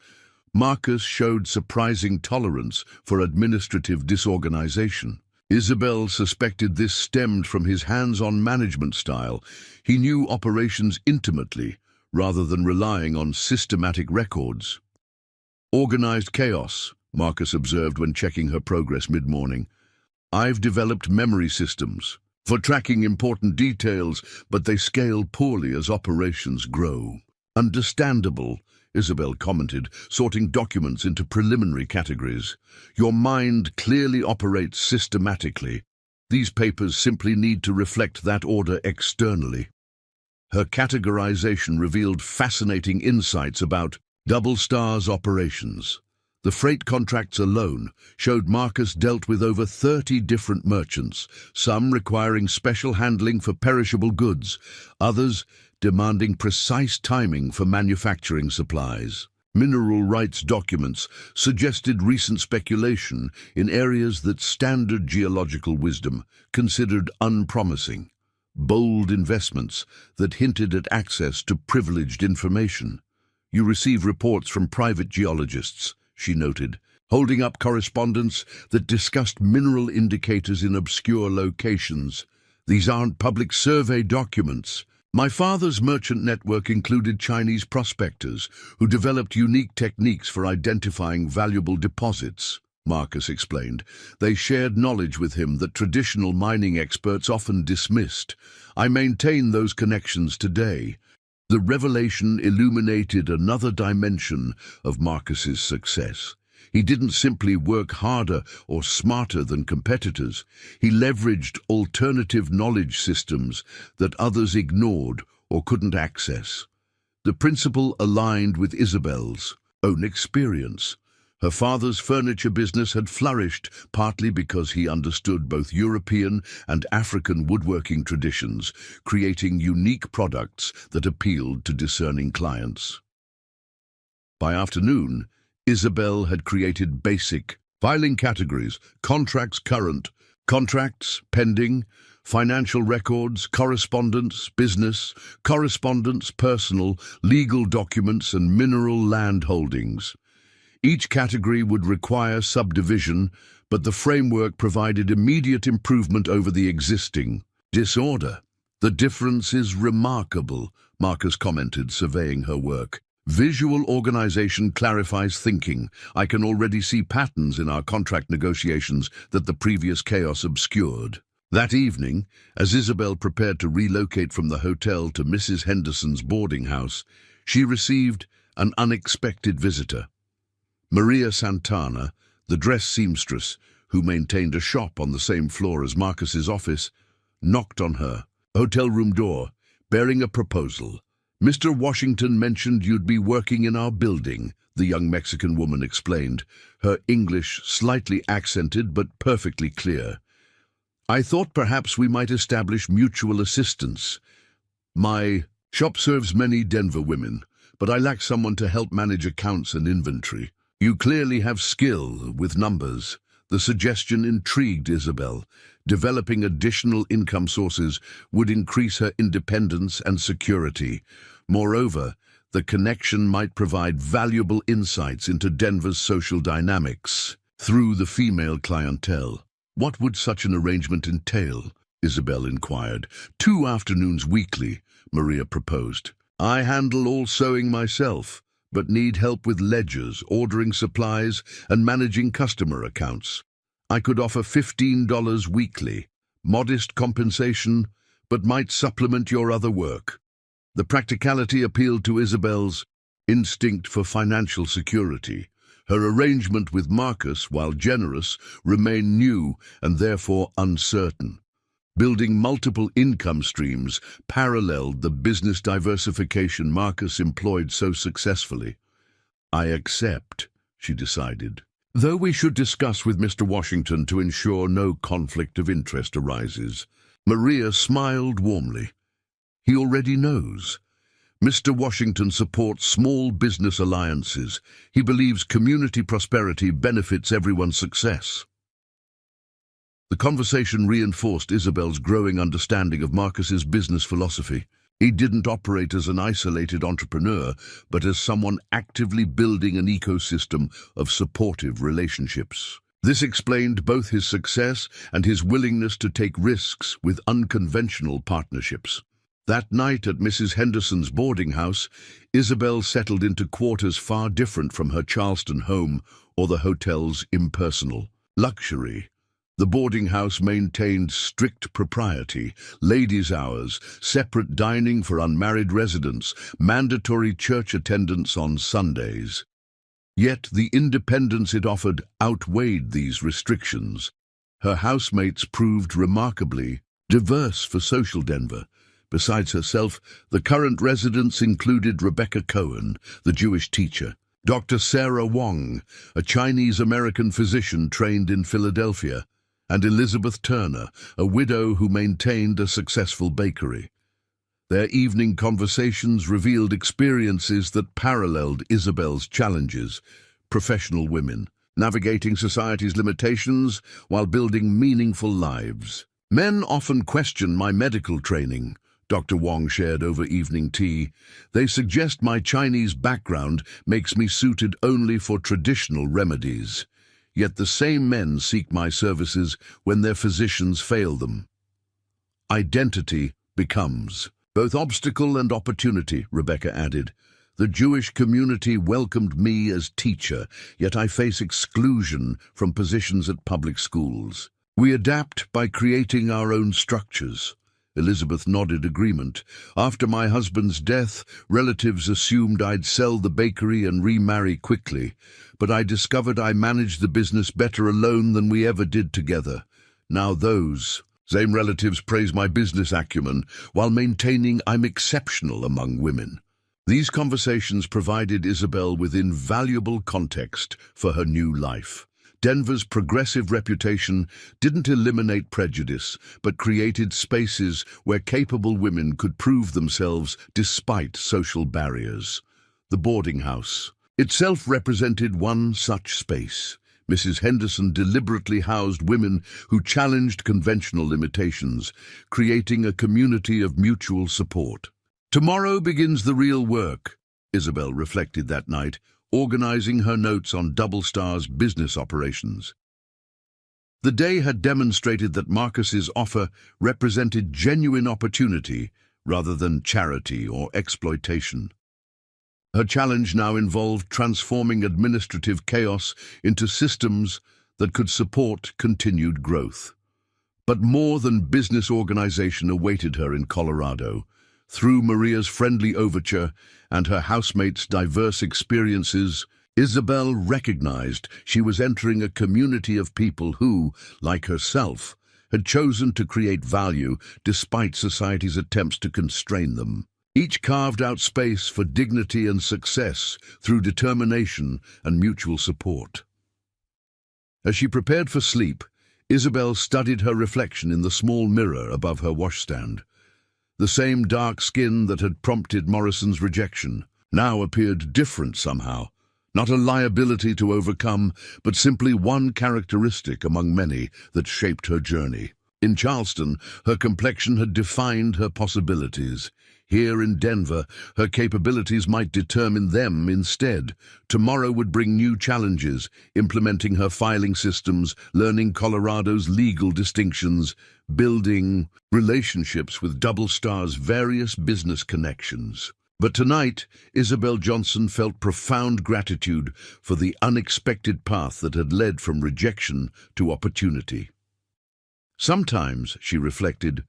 Marcus showed surprising tolerance for administrative disorganization. Isabel suspected this stemmed from his hands-on management style. He knew operations intimately, rather than relying on systematic records. Organized chaos, Marcus observed when checking her progress mid-morning. I've developed memory systems for tracking important details, but they scale poorly as operations grow. Understandable, Isabel commented, sorting documents into preliminary categories. Your mind clearly operates systematically. These papers simply need to reflect that order externally. Her categorization revealed fascinating insights about Double Star's operations. The freight contracts alone showed Marcus dealt with over 30 different merchants, some requiring special handling for perishable goods, others demanding precise timing for manufacturing supplies. Mineral rights documents suggested recent speculation in areas that standard geological wisdom considered unpromising. bold investments that hinted at access to privileged information. "You receive reports from private geologists," she noted, holding up correspondence that discussed mineral indicators in obscure locations. "These aren't public survey documents. My father's merchant network included Chinese prospectors who developed unique techniques for identifying valuable deposits," Marcus explained. "They shared knowledge with him that traditional mining experts often dismissed. I maintain those connections today." The revelation illuminated another dimension of Marcus's success. He didn't simply work harder or smarter than competitors. He leveraged alternative knowledge systems that others ignored or couldn't access. The principle aligned with Isabel's own experience. Her father's furniture business had flourished partly because he understood both European and African woodworking traditions, creating unique products that appealed to discerning clients. By afternoon, Isabel had created basic filing categories: contracts current, contracts pending, financial records, correspondence, business, correspondence, personal, legal documents, and mineral land holdings. Each category would require subdivision, but the framework provided immediate improvement over the existing disorder. "The difference is remarkable," Marcus commented, surveying her work. "Visual organization clarifies thinking. I can already see patterns in our contract negotiations that the previous chaos obscured." That evening, as Isabel prepared to relocate from the hotel to Mrs. Henderson's boarding house, she received an unexpected visitor. Maria Santana, the dress seamstress, who maintained a shop on the same floor as Marcus's office, knocked on her hotel room door, bearing a proposal. "Mr. Washington mentioned you'd be working in our building," the young Mexican woman explained, her English slightly accented but perfectly clear. "I thought perhaps we might establish mutual assistance. My shop serves many Denver women, but I lack someone to help manage accounts and inventory. You clearly have skill with numbers." The suggestion intrigued Isabel. Developing additional income sources would increase her independence and security. Moreover, the connection might provide valuable insights into Denver's social dynamics through the female clientele. "What would such an arrangement entail?" Isabel inquired. "2 afternoons weekly," Maria proposed. "I handle all sewing myself, but need help with ledgers, ordering supplies, and managing customer accounts. I could offer $15 weekly. Modest compensation, but might supplement your other work." The practicality appealed to Isabel's instinct for financial security. Her arrangement with Marcus, while generous, remained new and therefore uncertain. Building multiple income streams paralleled the business diversification Marcus employed so successfully. "I accept," she decided, "though we should discuss with Mr. Washington to ensure no conflict of interest arises." Maria smiled warmly. "He already knows. Mr. Washington supports small business alliances. He believes community prosperity benefits everyone's success." The conversation reinforced Isabel's growing understanding of Marcus's business philosophy. He didn't operate as an isolated entrepreneur, but as someone actively building an ecosystem of supportive relationships. This explained both his success and his willingness to take risks with unconventional partnerships. That night at Mrs. Henderson's boarding house, Isabel settled into quarters far different from her Charleston home or the hotel's impersonal luxury. The boarding house maintained strict propriety, ladies' hours, separate dining for unmarried residents, mandatory church attendance on Sundays. Yet the independence it offered outweighed these restrictions. Her housemates proved remarkably diverse for social Denver. Besides herself, the current residents included Rebecca Cohen, the Jewish teacher, Dr. Sarah Wong, a Chinese-American physician trained in Philadelphia, and Elizabeth Turner, a widow who maintained a successful bakery. Their evening conversations revealed experiences that paralleled Isabel's challenges: professional women, navigating society's limitations while building meaningful lives. Men often question my medical training, Dr. Wong shared over evening tea. They suggest my Chinese background makes me suited only for traditional remedies. Yet the same men seek my services when their physicians fail them. Identity becomes both obstacle and opportunity, Rebecca added. The Jewish community welcomed me as teacher, yet I face exclusion from positions at public schools. We adapt by creating our own structures. Elizabeth nodded agreement. After my husband's death, relatives assumed I'd sell the bakery and remarry quickly, but I discovered I managed the business better alone than we ever did together. Now those same relatives praise my business acumen while maintaining I'm exceptional among women. These conversations provided Isabel with invaluable context for her new life. Denver's progressive reputation didn't eliminate prejudice, but created spaces where capable women could prove themselves despite social barriers. The boarding house itself represented one such space. Mrs. Henderson deliberately housed women who challenged conventional limitations, creating a community of mutual support. Tomorrow begins the real work, Isabel reflected that night, organizing her notes on Double Star's business operations. The day had demonstrated that Marcus's offer represented genuine opportunity rather than charity or exploitation. Her challenge now involved transforming administrative chaos into systems that could support continued growth. But more than business organization awaited her in Colorado. Through Maria's friendly overture and her housemates' diverse experiences, Isabel recognized she was entering a community of people who, like herself, had chosen to create value despite society's attempts to constrain them. Each carved out space for dignity and success through determination and mutual support. As she prepared for sleep, Isabel studied her reflection in the small mirror above her washstand. The same dark skin that had prompted Morrison's rejection now appeared different somehow, not a liability to overcome, but simply one characteristic among many that shaped her journey. In Charleston, her complexion had defined her possibilities. Here in Denver, her capabilities might determine them instead. Tomorrow would bring new challenges, implementing her filing systems, learning Colorado's legal distinctions, building relationships with Double Star's various business connections. But tonight, Isabel Johnson felt profound gratitude for the unexpected path that had led from rejection to opportunity. Sometimes, she reflected,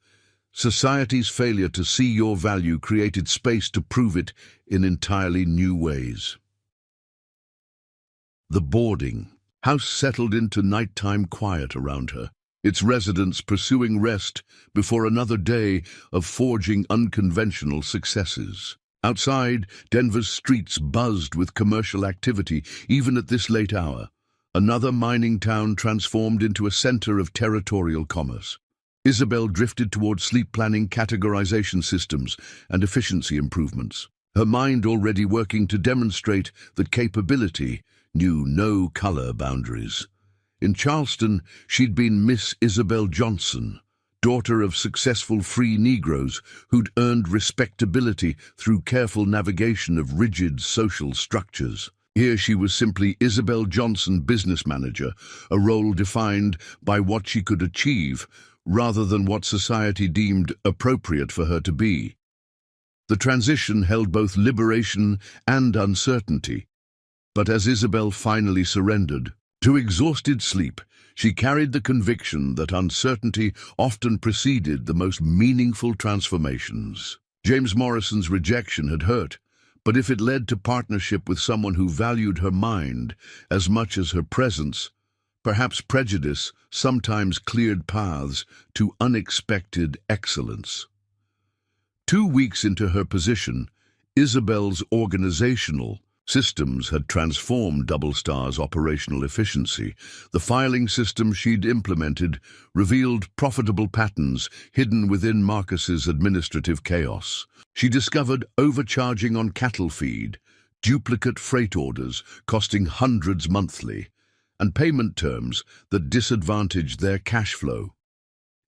society's failure to see your value created space to prove it in entirely new ways. The boarding house settled into nighttime quiet around her, its residents pursuing rest before another day of forging unconventional successes. Outside, Denver's streets buzzed with commercial activity, even at this late hour. Another mining town transformed into a center of territorial commerce. Isabel drifted toward sleep planning, categorization systems, and efficiency improvements, her mind already working to demonstrate that capability knew no color boundaries. In Charleston, she'd been Miss Isabel Johnson, daughter of successful free Negroes who'd earned respectability through careful navigation of rigid social structures. Here she was simply Isabel Johnson, business manager, a role defined by what she could achieve rather than what society deemed appropriate for her to be. The transition held both liberation and uncertainty, but as Isabel finally surrendered to exhausted sleep, she carried the conviction that uncertainty often preceded the most meaningful transformations. James Morrison's rejection had hurt, but if it led to partnership with someone who valued her mind as much as her presence, perhaps prejudice sometimes cleared paths to unexpected excellence. 2 weeks into her position, Isabel's organizational systems had transformed Double Star's operational efficiency. The filing system she'd implemented revealed profitable patterns hidden within Marcus's administrative chaos. She discovered overcharging on cattle feed, duplicate freight orders costing hundreds monthly, and payment terms that disadvantaged their cash flow.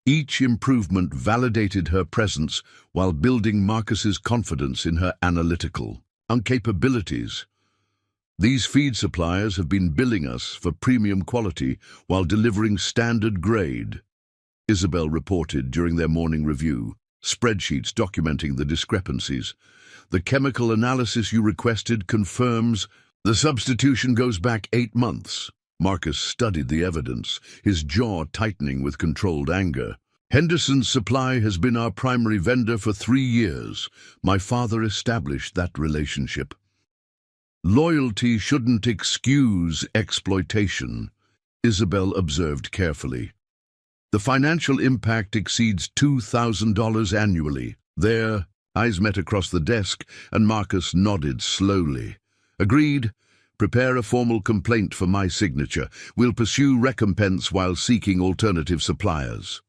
Each improvement validated her presence while building Marcus's confidence in her analytical capabilities. These feed suppliers have been billing us for premium quality while delivering standard grade, Isabel reported during their morning review, spreadsheets documenting the discrepancies. The chemical analysis you requested confirms the substitution goes back 8 months. Marcus studied the evidence, his jaw tightening with controlled anger. Henderson's Supply has been our primary vendor for 3 years. My father established that relationship. Loyalty shouldn't excuse exploitation, Isabel observed carefully. The financial impact exceeds $2,000 annually. Their eyes met across the desk, and Marcus nodded slowly. Agreed. Prepare a formal complaint for my signature. We'll pursue recompense while seeking alternative suppliers.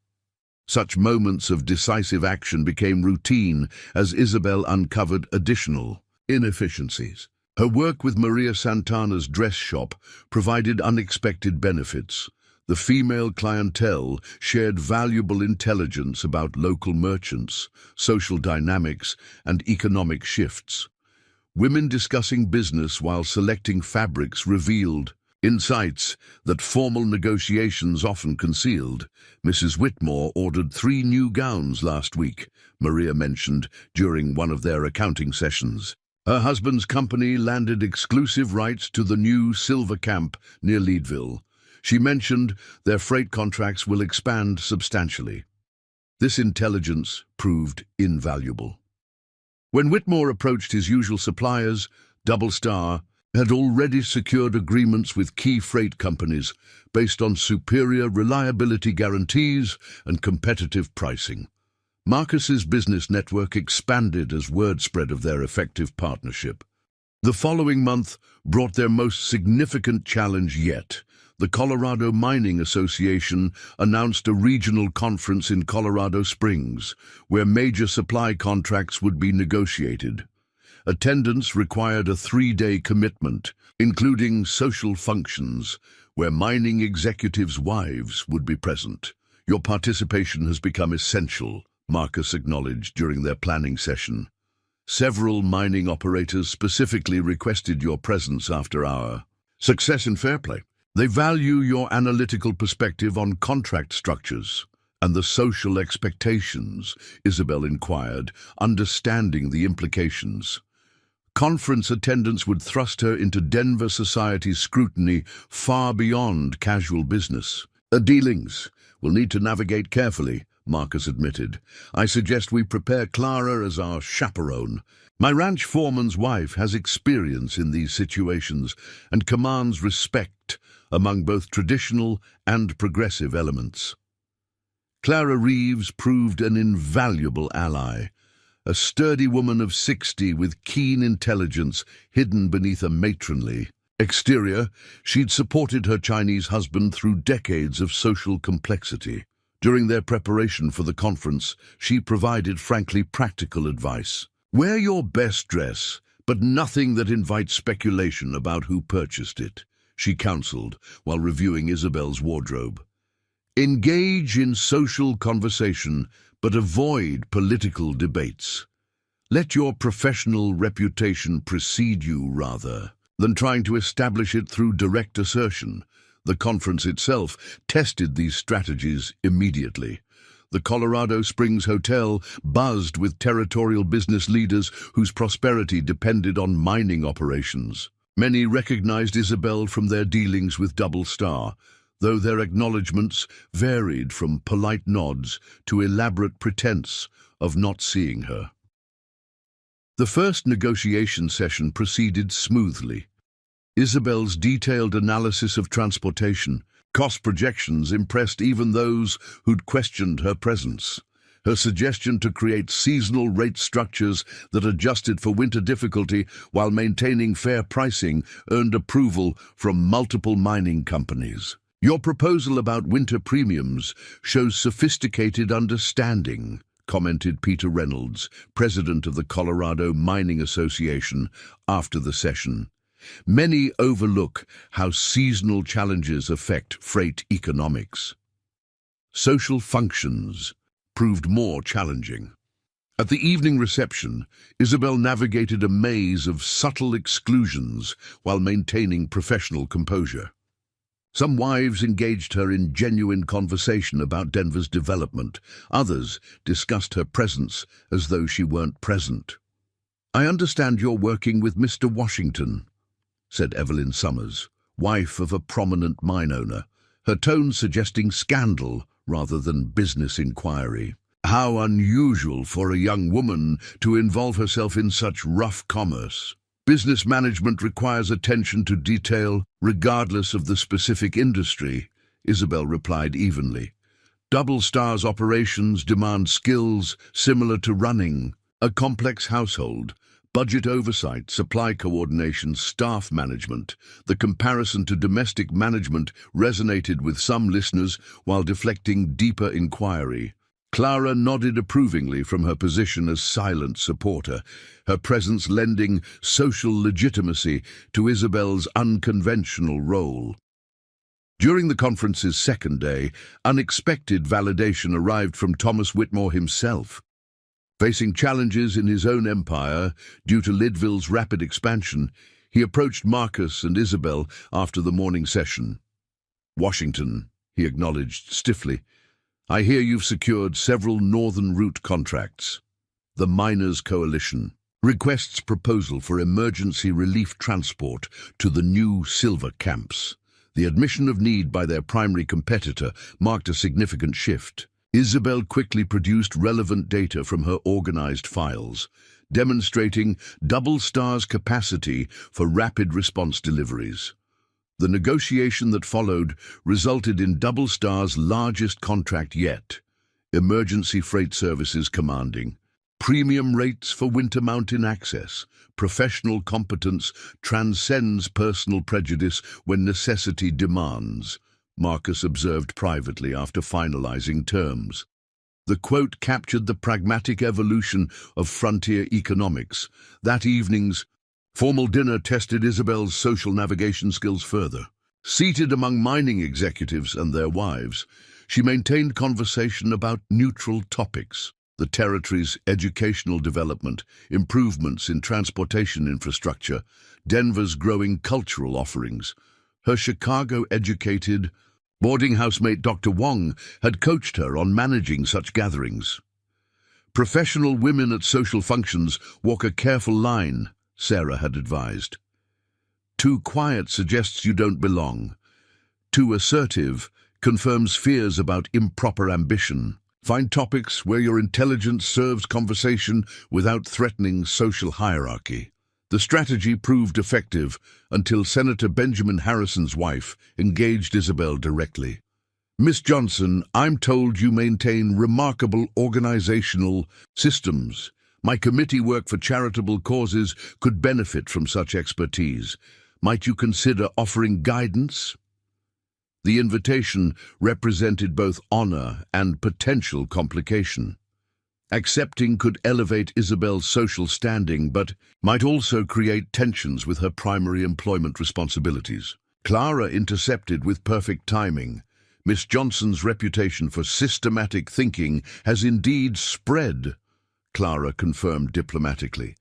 Such moments of decisive action became routine as Isabel uncovered additional inefficiencies. Her work with Maria Santana's dress shop provided unexpected benefits. The female clientele shared valuable intelligence about local merchants, social dynamics, and economic shifts. Women discussing business while selecting fabrics revealed insights that formal negotiations often concealed. Mrs. Whitmore ordered 3 new gowns last week, Maria mentioned during one of their accounting sessions. Her husband's company landed exclusive rights to the new Silver Camp near Leadville. She mentioned their freight contracts will expand substantially. This intelligence proved invaluable. When Whitmore approached his usual suppliers, Double Star had already secured agreements with key freight companies based on superior reliability guarantees and competitive pricing. Marcus's business network expanded as word spread of their effective partnership. The following month brought their most significant challenge yet. The Colorado Mining Association announced a regional conference in Colorado Springs, where major supply contracts would be negotiated. Attendance required a 3-day commitment, including social functions, where mining executives' wives would be present. Your participation has become essential, Marcus acknowledged during their planning session. Several mining operators specifically requested your presence after our success in Fairplay. They value your analytical perspective on contract structures and the social expectations, Isabel inquired, understanding the implications. Conference attendance would thrust her into Denver society's scrutiny far beyond casual business. Dealings will need to navigate carefully, Marcus admitted. I suggest we prepare Clara as our chaperone. My ranch foreman's wife has experience in these situations and commands respect among both traditional and progressive elements. Clara Reeves proved an invaluable ally, a sturdy woman of 60 with keen intelligence hidden beneath a matronly exterior. She'd supported her Chinese husband through decades of social complexity. During their preparation for the conference, she provided frankly practical advice. Wear your best dress, but nothing that invites speculation about who purchased it, she counseled while reviewing Isabel's wardrobe. Engage in social conversation, but avoid political debates. Let your professional reputation precede you rather than trying to establish it through direct assertion. The conference itself tested these strategies immediately. The Colorado Springs Hotel buzzed with territorial business leaders whose prosperity depended on mining operations. Many recognized Isabel from their dealings with Double Star, though their acknowledgments varied from polite nods to elaborate pretense of not seeing her. The first negotiation session proceeded smoothly. Isabel's detailed analysis of transportation, cost projections impressed even those who'd questioned her presence. Her suggestion to create seasonal rate structures that adjusted for winter difficulty while maintaining fair pricing earned approval from multiple mining companies. Your proposal about winter premiums shows sophisticated understanding, commented Peter Reynolds, president of the Colorado Mining Association, after the session. Many overlook how seasonal challenges affect freight economics. Social functions proved more challenging. At the evening reception, Isabel navigated a maze of subtle exclusions while maintaining professional composure. Some wives engaged her in genuine conversation about Denver's development. Others discussed her presence as though she weren't present. "I understand you're working with Mr. Washington," said Evelyn Summers, wife of a prominent mine owner, her tone suggesting scandal rather than business inquiry. How unusual for a young woman to involve herself in such rough commerce. Business management requires attention to detail, regardless of the specific industry, Isabel replied evenly. Double Star's operations demand skills similar to running a complex household, budget oversight, supply coordination, staff management. The comparison to domestic management resonated with some listeners while deflecting deeper inquiry. Clara nodded approvingly from her position as silent supporter, her presence lending social legitimacy to Isabel's unconventional role. During the conference's second day, unexpected validation arrived from Thomas Whitmore himself. Facing challenges in his own empire due to Lidville's rapid expansion, he approached Marcus and Isabel after the morning session. "Washington," he acknowledged stiffly, "I hear you've secured several Northern Route contracts. The Miners' Coalition requests proposal for emergency relief transport to the new silver camps." The admission of need by their primary competitor marked a significant shift. Isabel quickly produced relevant data from her organized files, demonstrating Double Star's capacity for rapid response deliveries. The negotiation that followed resulted in Double Star's largest contract yet, Emergency Freight Services commanding premium rates for Winter Mountain access. Professional competence transcends personal prejudice when necessity demands, Marcus observed privately after finalizing terms. The quote captured the pragmatic evolution of frontier economics. That evening's formal dinner tested Isabel's social navigation skills further. Seated among mining executives and their wives, she maintained conversation about neutral topics: the territory's educational development, improvements in transportation infrastructure, Denver's growing cultural offerings. Her Chicago-educated boarding housemate Dr. Wong had coached her on managing such gatherings. "Professional women at social functions walk a careful line," Sarah had advised. "Too quiet suggests you don't belong. Too assertive confirms fears about improper ambition. Find topics where your intelligence serves conversation without threatening social hierarchy." The strategy proved effective until Senator Benjamin Harrison's wife engaged Isabel directly. "Miss Johnson, I'm told you maintain remarkable organizational systems. My committee work for charitable causes could benefit from such expertise. Might you consider offering guidance?" The invitation represented both honor and potential complication. Accepting could elevate Isabel's social standing, but might also create tensions with her primary employment responsibilities. Clara intercepted with perfect timing. Miss Johnson's reputation for systematic thinking has indeed spread, Clara confirmed diplomatically.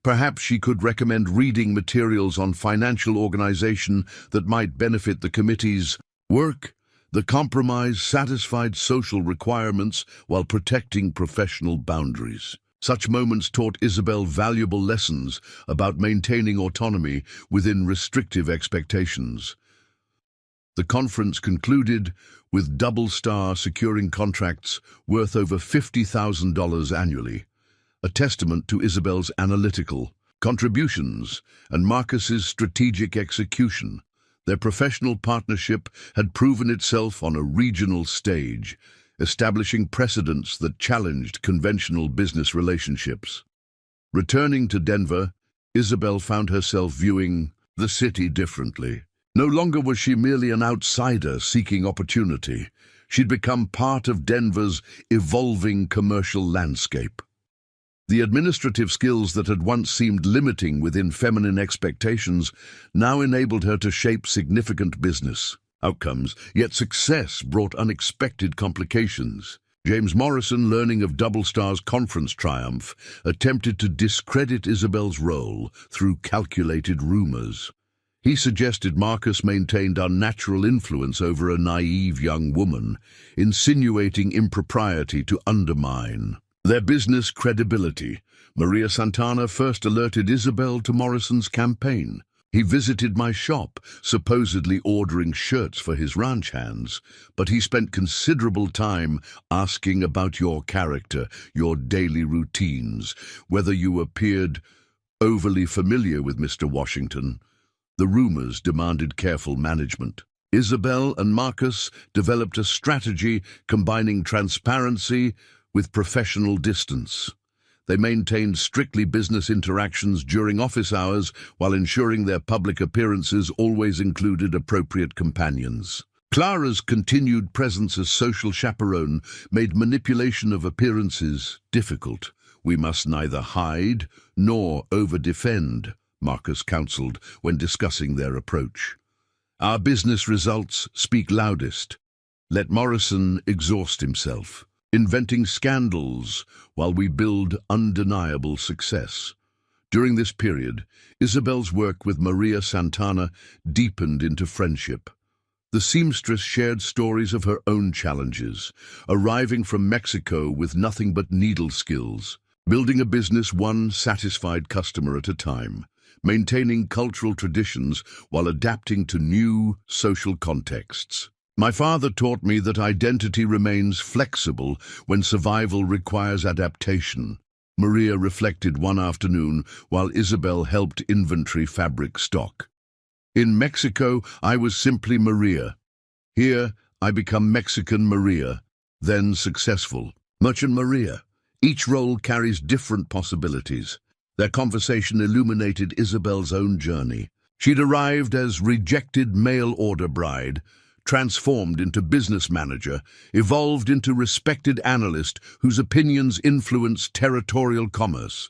Perhaps she could recommend reading materials on financial organization that might benefit the committee's work. The compromise satisfied social requirements while protecting professional boundaries. Such moments taught Isabel valuable lessons about maintaining autonomy within restrictive expectations. The conference concluded with Double Star securing contracts worth over $50,000 annually, a testament to Isabel's analytical contributions and Marcus's strategic execution. Their professional partnership had proven itself on a regional stage, establishing precedents that challenged conventional business relationships. Returning to Denver, Isabel found herself viewing the city differently. No longer was she merely an outsider seeking opportunity. She'd become part of Denver's evolving commercial landscape. The administrative skills that had once seemed limiting within feminine expectations now enabled her to shape significant business outcomes, yet success brought unexpected complications. James Morrison, learning of Double Star's conference triumph, attempted to discredit Isabel's role through calculated rumors. He suggested Marcus maintained unnatural influence over a naive young woman, insinuating impropriety to undermine their business credibility. Maria Santana first alerted Isabel to Morrison's campaign. He visited my shop, supposedly ordering shirts for his ranch hands, but he spent considerable time asking about your character, your daily routines, whether you appeared overly familiar with Mr. Washington. The rumors demanded careful management. Isabel and Marcus developed a strategy combining transparency with professional distance. They maintained strictly business interactions during office hours while ensuring their public appearances always included appropriate companions. Clara's continued presence as social chaperone made manipulation of appearances difficult. "We must neither hide nor over-defend," Marcus counseled when discussing their approach. "Our business results speak loudest. Let Morrison exhaust himself, inventing scandals while we build undeniable success." During this period, Isabel's work with Maria Santana deepened into friendship. The seamstress shared stories of her own challenges, arriving from Mexico with nothing but needle skills, building a business one satisfied customer at a time, maintaining cultural traditions while adapting to new social contexts. "My father taught me that identity remains flexible when survival requires adaptation," Maria reflected one afternoon while Isabel helped inventory fabric stock. "In Mexico, I was simply Maria. Here, I become Mexican Maria, then successful Merchant Maria. Each role carries different possibilities." Their conversation illuminated Isabel's own journey. She'd arrived as rejected mail-order bride, transformed into business manager, evolved into respected analyst whose opinions influenced territorial commerce.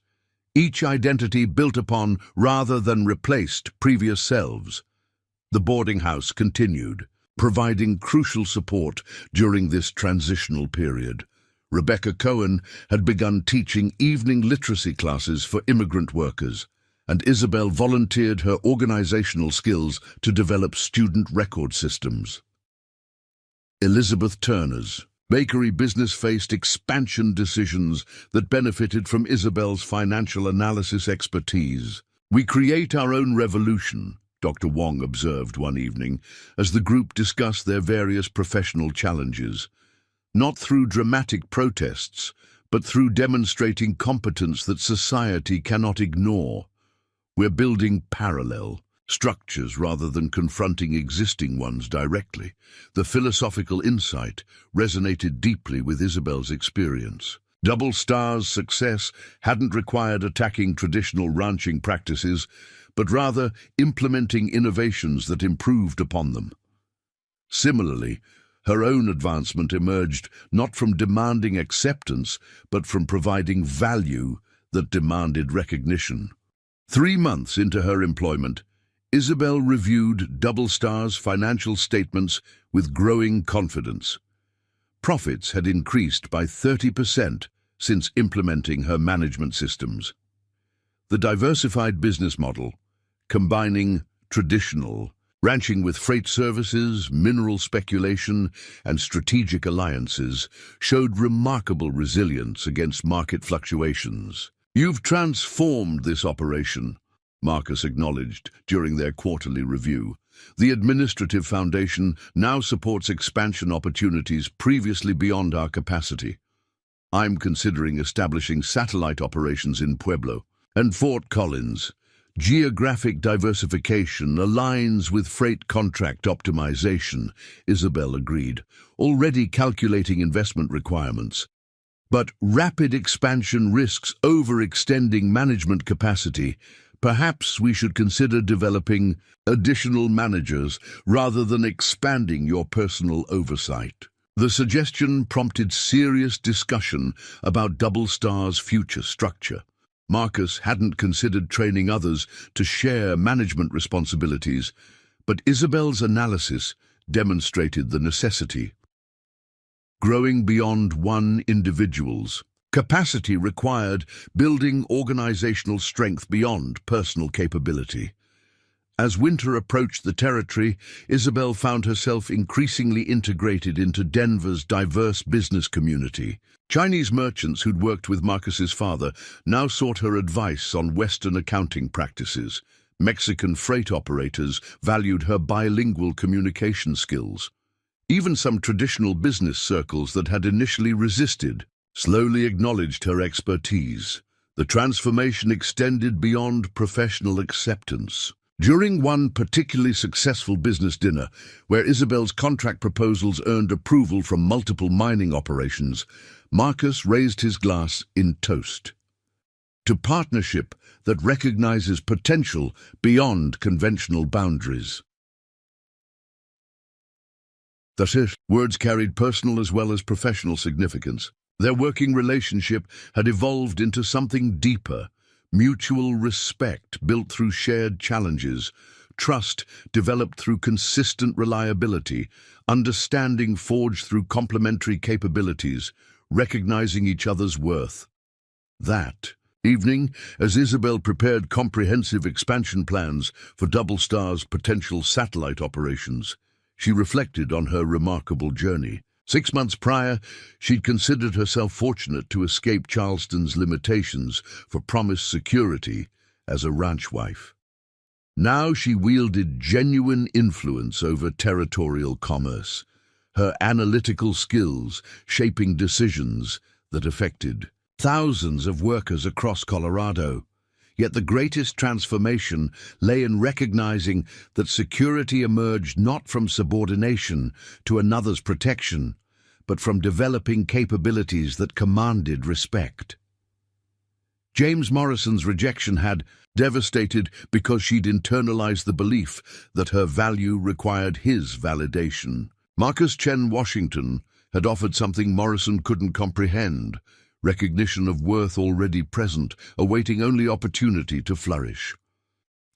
Each identity built upon rather than replaced previous selves. The boarding house continued, providing crucial support during this transitional period. Rebecca Cohen had begun teaching evening literacy classes for immigrant workers, and Isabel volunteered her organizational skills to develop student record systems. Elizabeth Turner's bakery business faced expansion decisions that benefited from Isabel's financial analysis expertise. "We create our own revolution," Dr. Wong observed one evening as the group discussed their various professional challenges. "Not through dramatic protests, but through demonstrating competence that society cannot ignore. We're building parallel structures rather than confronting existing ones directly." The philosophical insight resonated deeply with Isabel's experience. Double Star's success hadn't required attacking traditional ranching practices, but rather implementing innovations that improved upon them. Similarly, her own advancement emerged not from demanding acceptance, but from providing value that demanded recognition. 3 months into her employment, Isabel reviewed Double Star's financial statements with growing confidence. Profits had increased by 30% since implementing her management systems. The diversified business model, combining traditional ranching with freight services, mineral speculation, and strategic alliances, showed remarkable resilience against market fluctuations. "You've transformed this operation," Marcus acknowledged during their quarterly review. "The administrative foundation now supports expansion opportunities previously beyond our capacity. I'm considering establishing satellite operations in Pueblo and Fort Collins. Geographic diversification aligns with freight contract optimization," Isabel agreed, already calculating investment requirements. "But rapid expansion risks overextending management capacity. Perhaps we should consider developing additional managers rather than expanding your personal oversight." The suggestion prompted serious discussion about Double Star's future structure. Marcus hadn't considered training others to share management responsibilities, but Isabel's analysis demonstrated the necessity. Growing beyond one individual's capacity required building organizational strength beyond personal capability. As winter approached the territory, Isabel found herself increasingly integrated into Denver's diverse business community. Chinese merchants who'd worked with Marcus's father now sought her advice on Western accounting practices. Mexican freight operators valued her bilingual communication skills. Even some traditional business circles that had initially resisted slowly acknowledged her expertise. The transformation extended beyond professional acceptance. During one particularly successful business dinner, where Isabel's contract proposals earned approval from multiple mining operations, Marcus raised his glass in toast to partnership that recognizes potential beyond conventional boundaries. That's it. Words carried personal as well as professional significance. Their working relationship had evolved into something deeper. Mutual respect built through shared challenges, trust developed through consistent reliability, understanding forged through complementary capabilities, recognizing each other's worth. That evening, as Isabel prepared comprehensive expansion plans for Double Star's potential satellite operations, she reflected on her remarkable journey. 6 months prior, she'd considered herself fortunate to escape Charleston's limitations for promised security as a ranch wife. Now she wielded genuine influence over territorial commerce, her analytical skills shaping decisions that affected thousands of workers across Colorado. Yet the greatest transformation lay in recognizing that security emerged not from subordination to another's protection, but from developing capabilities that commanded respect. James Morrison's rejection had devastated because she'd internalized the belief that her value required his validation. Marcus Chen Washington had offered something Morrison couldn't comprehend, recognition of worth already present, awaiting only opportunity to flourish.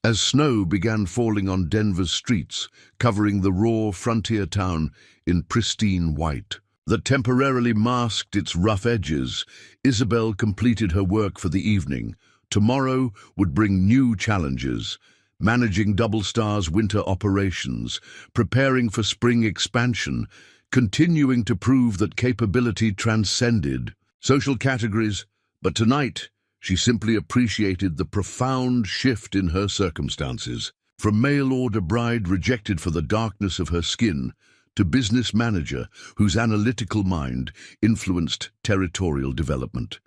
As snow began falling on Denver's streets, covering the raw frontier town in pristine white that temporarily masked its rough edges, Isabel completed her work for the evening. Tomorrow would bring new challenges, managing Double Star's winter operations, preparing for spring expansion, continuing to prove that capability transcended social categories, but tonight she simply appreciated the profound shift in her circumstances. From mail-order bride rejected for the darkness of her skin, to business manager whose analytical mind influenced territorial development.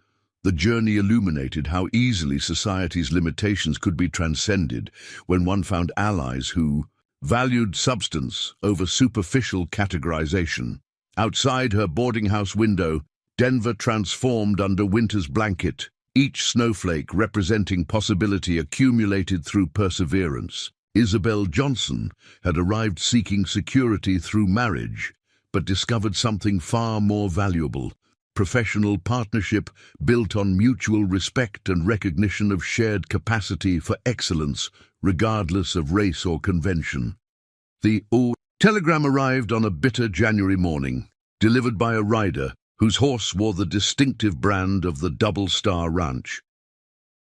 The journey illuminated how easily society's limitations could be transcended when one found allies who valued substance over superficial categorization. Outside her boarding house window, Denver transformed under winter's blanket, each snowflake representing possibility accumulated through perseverance. Isabel Johnson had arrived seeking security through marriage, but discovered something far more valuable: professional partnership built on mutual respect and recognition of shared capacity for excellence, regardless of race or convention. The telegram arrived on a bitter January morning, delivered by a rider whose horse wore the distinctive brand of the Double Star Ranch.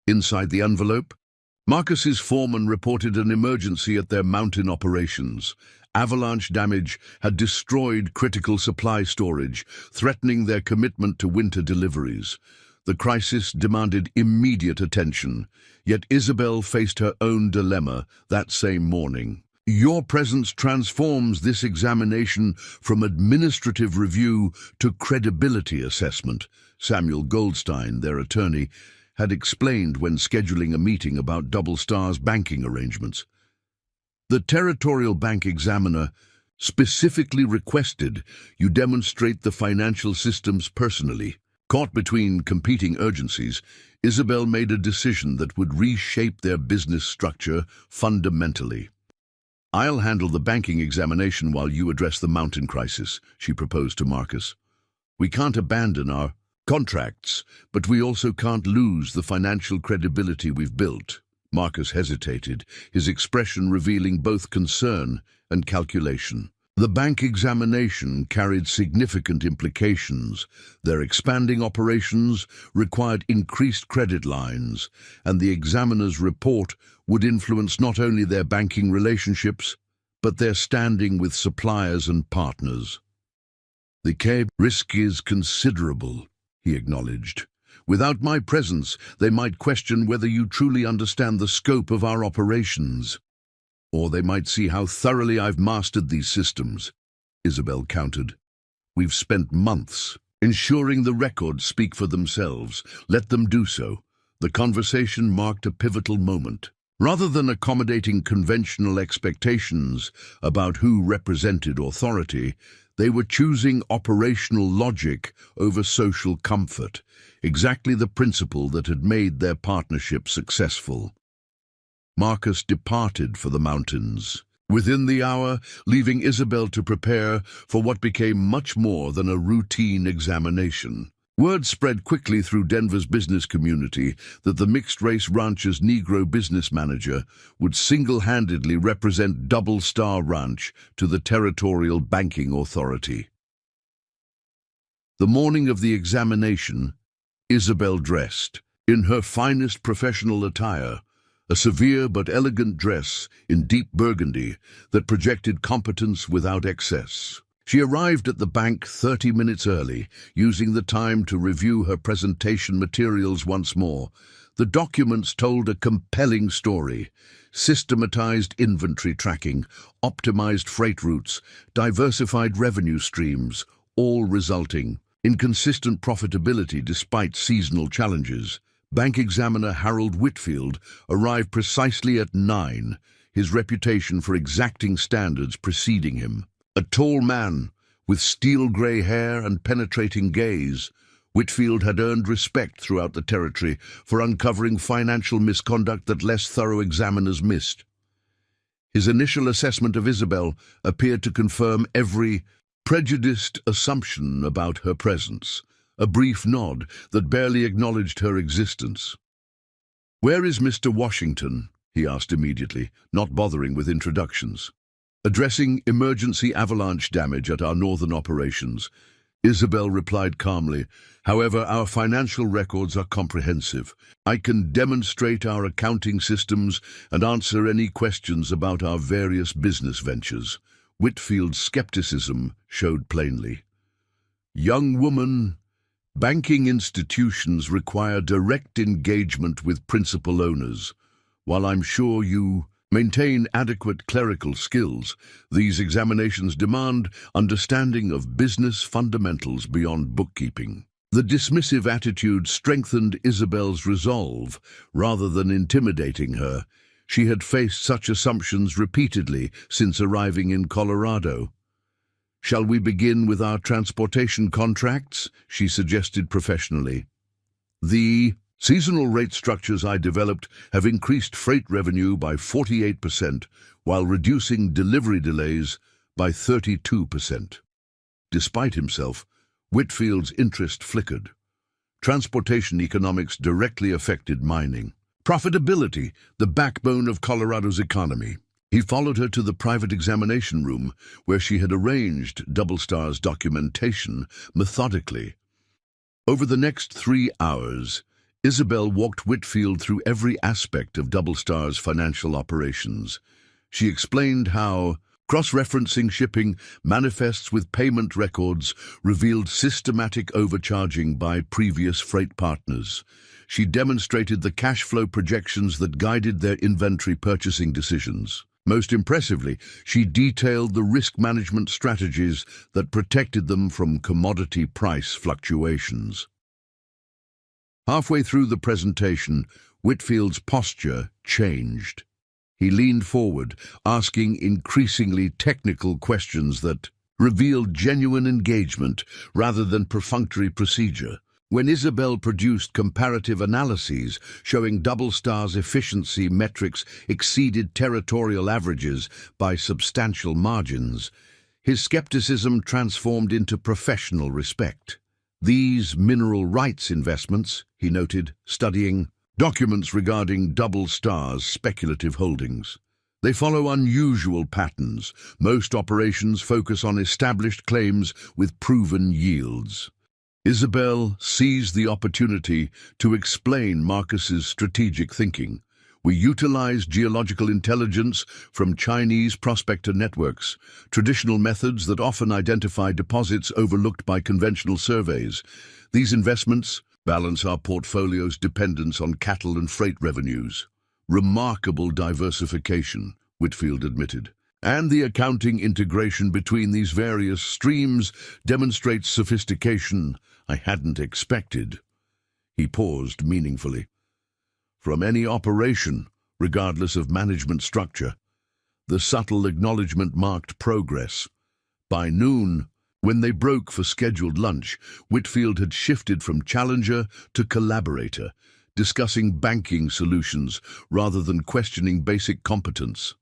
Inside the envelope, Marcus's foreman reported an emergency at their mountain operations. Avalanche damage had destroyed critical supply storage, threatening their commitment to winter deliveries. The crisis demanded immediate attention, yet Isabel faced her own dilemma that same morning. Your presence transforms this examination from administrative review to credibility assessment, Samuel Goldstein, their attorney, had explained when scheduling a meeting about Double Star's banking arrangements. The Territorial Bank Examiner specifically requested you demonstrate the financial systems personally. Caught between competing urgencies, Isabel made a decision that would reshape their business structure fundamentally. I'll handle the banking examination while you address the mountain crisis, she proposed to Marcus. We can't abandon our contracts, but we also can't lose the financial credibility we've built. Marcus hesitated, his expression revealing both concern and calculation. The bank examination carried significant implications. Their expanding operations required increased credit lines, and the examiner's report would influence not only their banking relationships, but their standing with suppliers and partners. "The risk is considerable," he acknowledged. "Without my presence, they might question whether you truly understand the scope of our operations. Or they might see how thoroughly I've mastered these systems," Isabel countered. "We've spent months ensuring the records speak for themselves. Let them do so." The conversation marked a pivotal moment. Rather than accommodating conventional expectations about who represented authority, they were choosing operational logic over social comfort, exactly the principle that had made their partnership successful. Marcus departed for the mountains within the hour, leaving Isabel to prepare for what became much more than a routine examination. Word spread quickly through Denver's business community that the mixed-race rancher's Negro business manager would single-handedly represent Double Star Ranch to the Territorial Banking Authority. The morning of the examination, Isabel dressed in her finest professional attire, a severe but elegant dress in deep burgundy that projected competence without excess. She arrived at the bank 30 minutes early, using the time to review her presentation materials once more. The documents told a compelling story: systematized inventory tracking, optimized freight routes, diversified revenue streams, all resulting in consistent profitability despite seasonal challenges. Bank examiner Harold Whitfield arrived precisely at 9, his reputation for exacting standards preceding him. A tall man with steel-grey hair and penetrating gaze, Whitfield had earned respect throughout the territory for uncovering financial misconduct that less thorough examiners missed. His initial assessment of Isabel appeared to confirm every prejudiced assumption about her presence, a brief nod that barely acknowledged her existence. "Where is Mr. Washington?" he asked immediately, not bothering with introductions. "Addressing emergency avalanche damage at our northern operations," Isabel replied calmly. "However, our financial records are comprehensive. I can demonstrate our accounting systems and answer any questions about our various business ventures." Whitfield's skepticism showed plainly. "Young woman, banking institutions require direct engagement with principal owners. While I'm sure you maintain adequate clerical skills, these examinations demand understanding of business fundamentals beyond bookkeeping." The dismissive attitude strengthened Isabel's resolve rather than intimidating her. She had faced such assumptions repeatedly since arriving in Colorado. "Shall we begin with our transportation contracts?" she suggested professionally. "The seasonal rate structures I developed have increased freight revenue by 48%, while reducing delivery delays by 32%. Despite himself, Whitfield's interest flickered. Transportation economics directly affected mining. Profitability, the backbone of Colorado's economy. He followed her to the private examination room, where she had arranged Double Star's documentation methodically. Over the next 3 hours, Isabel walked Whitfield through every aspect of Double Star's financial operations. She explained how cross-referencing shipping manifests with payment records revealed systematic overcharging by previous freight partners. She demonstrated the cash flow projections that guided their inventory purchasing decisions. Most impressively, she detailed the risk management strategies that protected them from commodity price fluctuations. Halfway through the presentation, Whitfield's posture changed. He leaned forward, asking increasingly technical questions that revealed genuine engagement rather than perfunctory procedure. When Isabel produced comparative analyses showing Double Star's efficiency metrics exceeded territorial averages by substantial margins, his skepticism transformed into professional respect. "These mineral rights investments," he noted, studying documents regarding Double Star's speculative holdings. They follow unusual patterns. Most operations focus on established claims with proven yields. Isabel seized the opportunity to explain Marcus's strategic thinking. We utilize geological intelligence from Chinese prospector networks, traditional methods that often identify deposits overlooked by conventional surveys. These investments balance our portfolio's dependence on cattle and freight revenues. Remarkable diversification, Whitfield admitted. And the accounting integration between these various streams demonstrates sophistication I hadn't expected. He paused meaningfully. From any operation, regardless of management structure, the subtle acknowledgement marked progress. By noon, when they broke for scheduled lunch, Whitfield had shifted from challenger to collaborator, discussing banking solutions rather than questioning basic competence.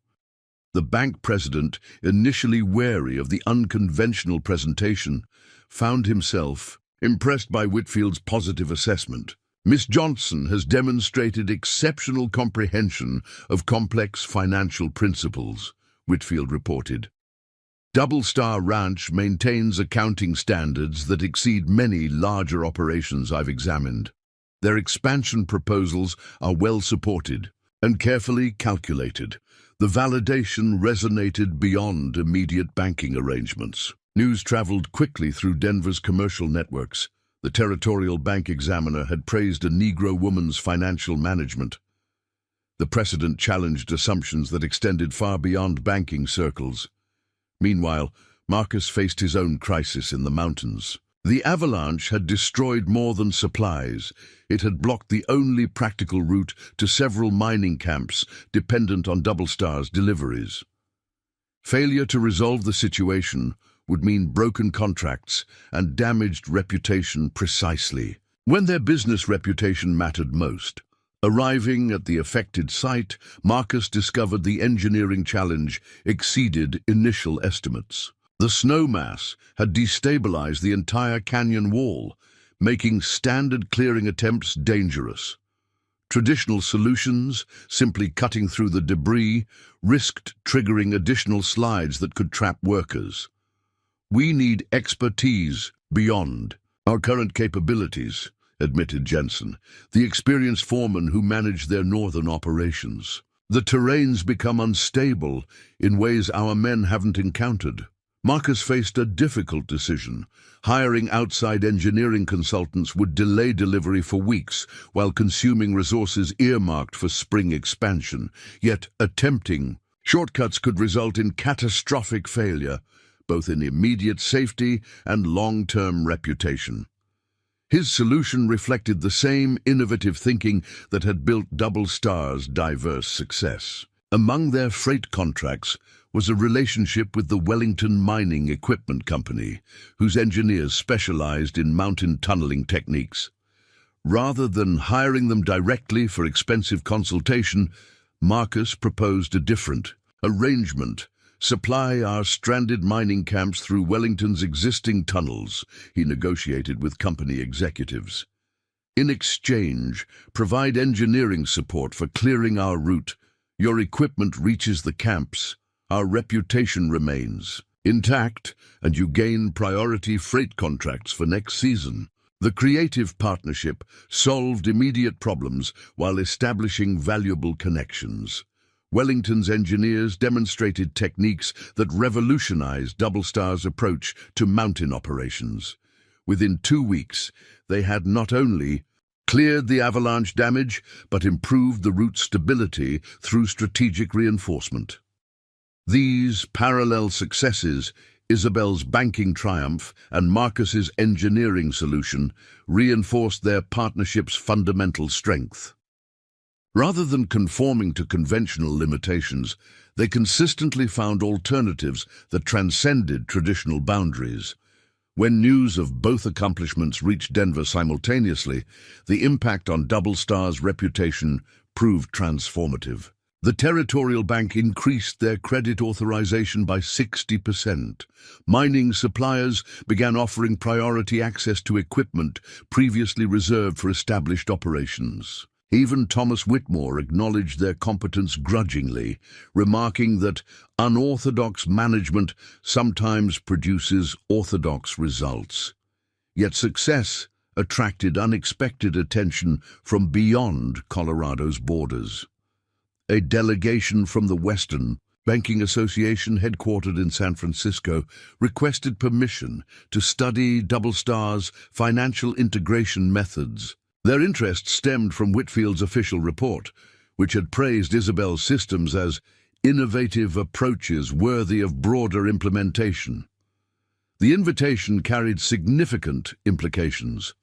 The bank president, initially wary of the unconventional presentation, found himself impressed by Whitfield's positive assessment. Miss Johnson has demonstrated exceptional comprehension of complex financial principles, Whitfield reported. Double Star Ranch maintains accounting standards that exceed many larger operations I've examined. Their expansion proposals are well supported and carefully calculated. The validation resonated beyond immediate banking arrangements. News traveled quickly through Denver's commercial networks. The Territorial Bank Examiner had praised a Negro woman's financial management. The precedent challenged assumptions that extended far beyond banking circles. Meanwhile, Marcus faced his own crisis in the mountains. The avalanche had destroyed more than supplies. It had blocked the only practical route to several mining camps dependent on Double Star's deliveries. Failure to resolve the situation would mean broken contracts and damaged reputation precisely, when their business reputation mattered most. Arriving at the affected site, Marcus discovered the engineering challenge exceeded initial estimates. The snow mass had destabilized the entire canyon wall, making standard clearing attempts dangerous. Traditional solutions, simply cutting through the debris, risked triggering additional slides that could trap workers. We need expertise beyond our current capabilities, admitted Jensen, the experienced foreman who managed their northern operations. The terrains become unstable in ways our men haven't encountered. Marcus faced a difficult decision. Hiring outside engineering consultants would delay delivery for weeks while consuming resources earmarked for spring expansion. Yet attempting shortcuts could result in catastrophic failure, both in immediate safety and long-term reputation. His solution reflected the same innovative thinking that had built Double Star's diverse success. Among their freight contracts was a relationship with the Wellington Mining Equipment Company, whose engineers specialized in mountain tunneling techniques. Rather than hiring them directly for expensive consultation, Marcus proposed a different arrangement. Supply our stranded mining camps through Wellington's existing tunnels, he negotiated with company executives. In exchange, provide engineering support for clearing our route. Your equipment reaches the camps. Our reputation remains intact, and you gain priority freight contracts for next season. The creative partnership solved immediate problems while establishing valuable connections. Wellington's engineers demonstrated techniques that revolutionized Double Star's approach to mountain operations. Within 2 weeks, they had not only cleared the avalanche damage, but improved the route's stability through strategic reinforcement. These parallel successes, Isabel's banking triumph and Marcus's engineering solution, reinforced their partnership's fundamental strength. Rather than conforming to conventional limitations, they consistently found alternatives that transcended traditional boundaries. When news of both accomplishments reached Denver simultaneously, the impact on Double Star's reputation proved transformative. The Territorial Bank increased their credit authorization by 60%. Mining suppliers began offering priority access to equipment previously reserved for established operations. Even Thomas Whitmore acknowledged their competence grudgingly, remarking that unorthodox management sometimes produces orthodox results. Yet success attracted unexpected attention from beyond Colorado's borders. A delegation from the Western Banking Association, headquartered in San Francisco, requested permission to study DoubleStar's financial integration methods. Their interest stemmed from Whitfield's official report, which had praised Isabel's systems as innovative approaches worthy of broader implementation. The invitation carried significant implications.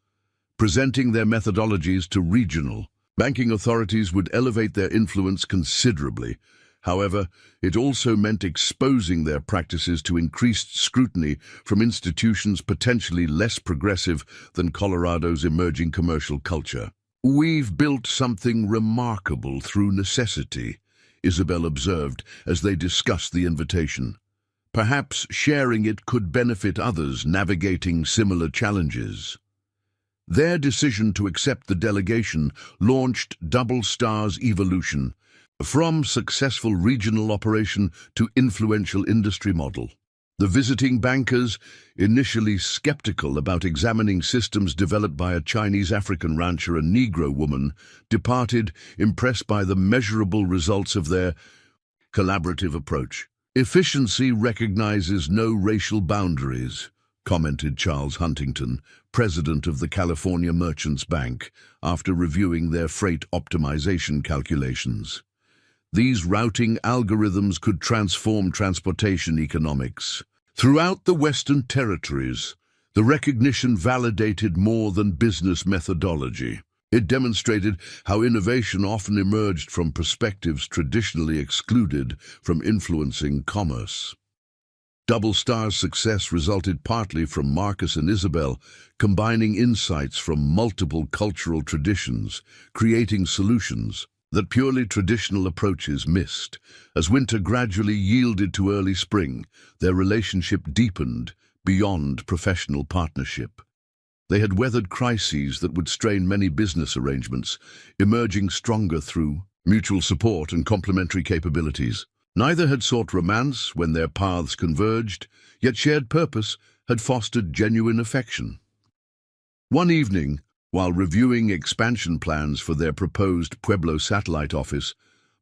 Presenting their methodologies to regional banking authorities would elevate their influence considerably. However, it also meant exposing their practices to increased scrutiny from institutions potentially less progressive than Colorado's emerging commercial culture. "We've built something remarkable through necessity," Isabel observed as they discussed the invitation. "Perhaps sharing it could benefit others navigating similar challenges." Their decision to accept the delegation launched DoubleStar's evolution, from successful regional operation to influential industry model. The visiting bankers, initially skeptical about examining systems developed by a Chinese African rancher and Negro woman, departed impressed by the measurable results of their collaborative approach. "Efficiency recognizes no racial boundaries," commented Charles Huntington, president of the California Merchants Bank, after reviewing their freight optimization calculations. These routing algorithms could transform transportation economics. Throughout the Western Territories, the recognition validated more than business methodology. It demonstrated how innovation often emerged from perspectives traditionally excluded from influencing commerce. DoubleStar's success resulted partly from Marcus and Isabel combining insights from multiple cultural traditions, creating solutions that purely traditional approaches missed. As winter gradually yielded to early spring, their relationship deepened beyond professional partnership. They had weathered crises that would strain many business arrangements, emerging stronger through mutual support and complementary capabilities. Neither had sought romance when their paths converged, yet shared purpose had fostered genuine affection. One evening, while reviewing expansion plans for their proposed Pueblo satellite office,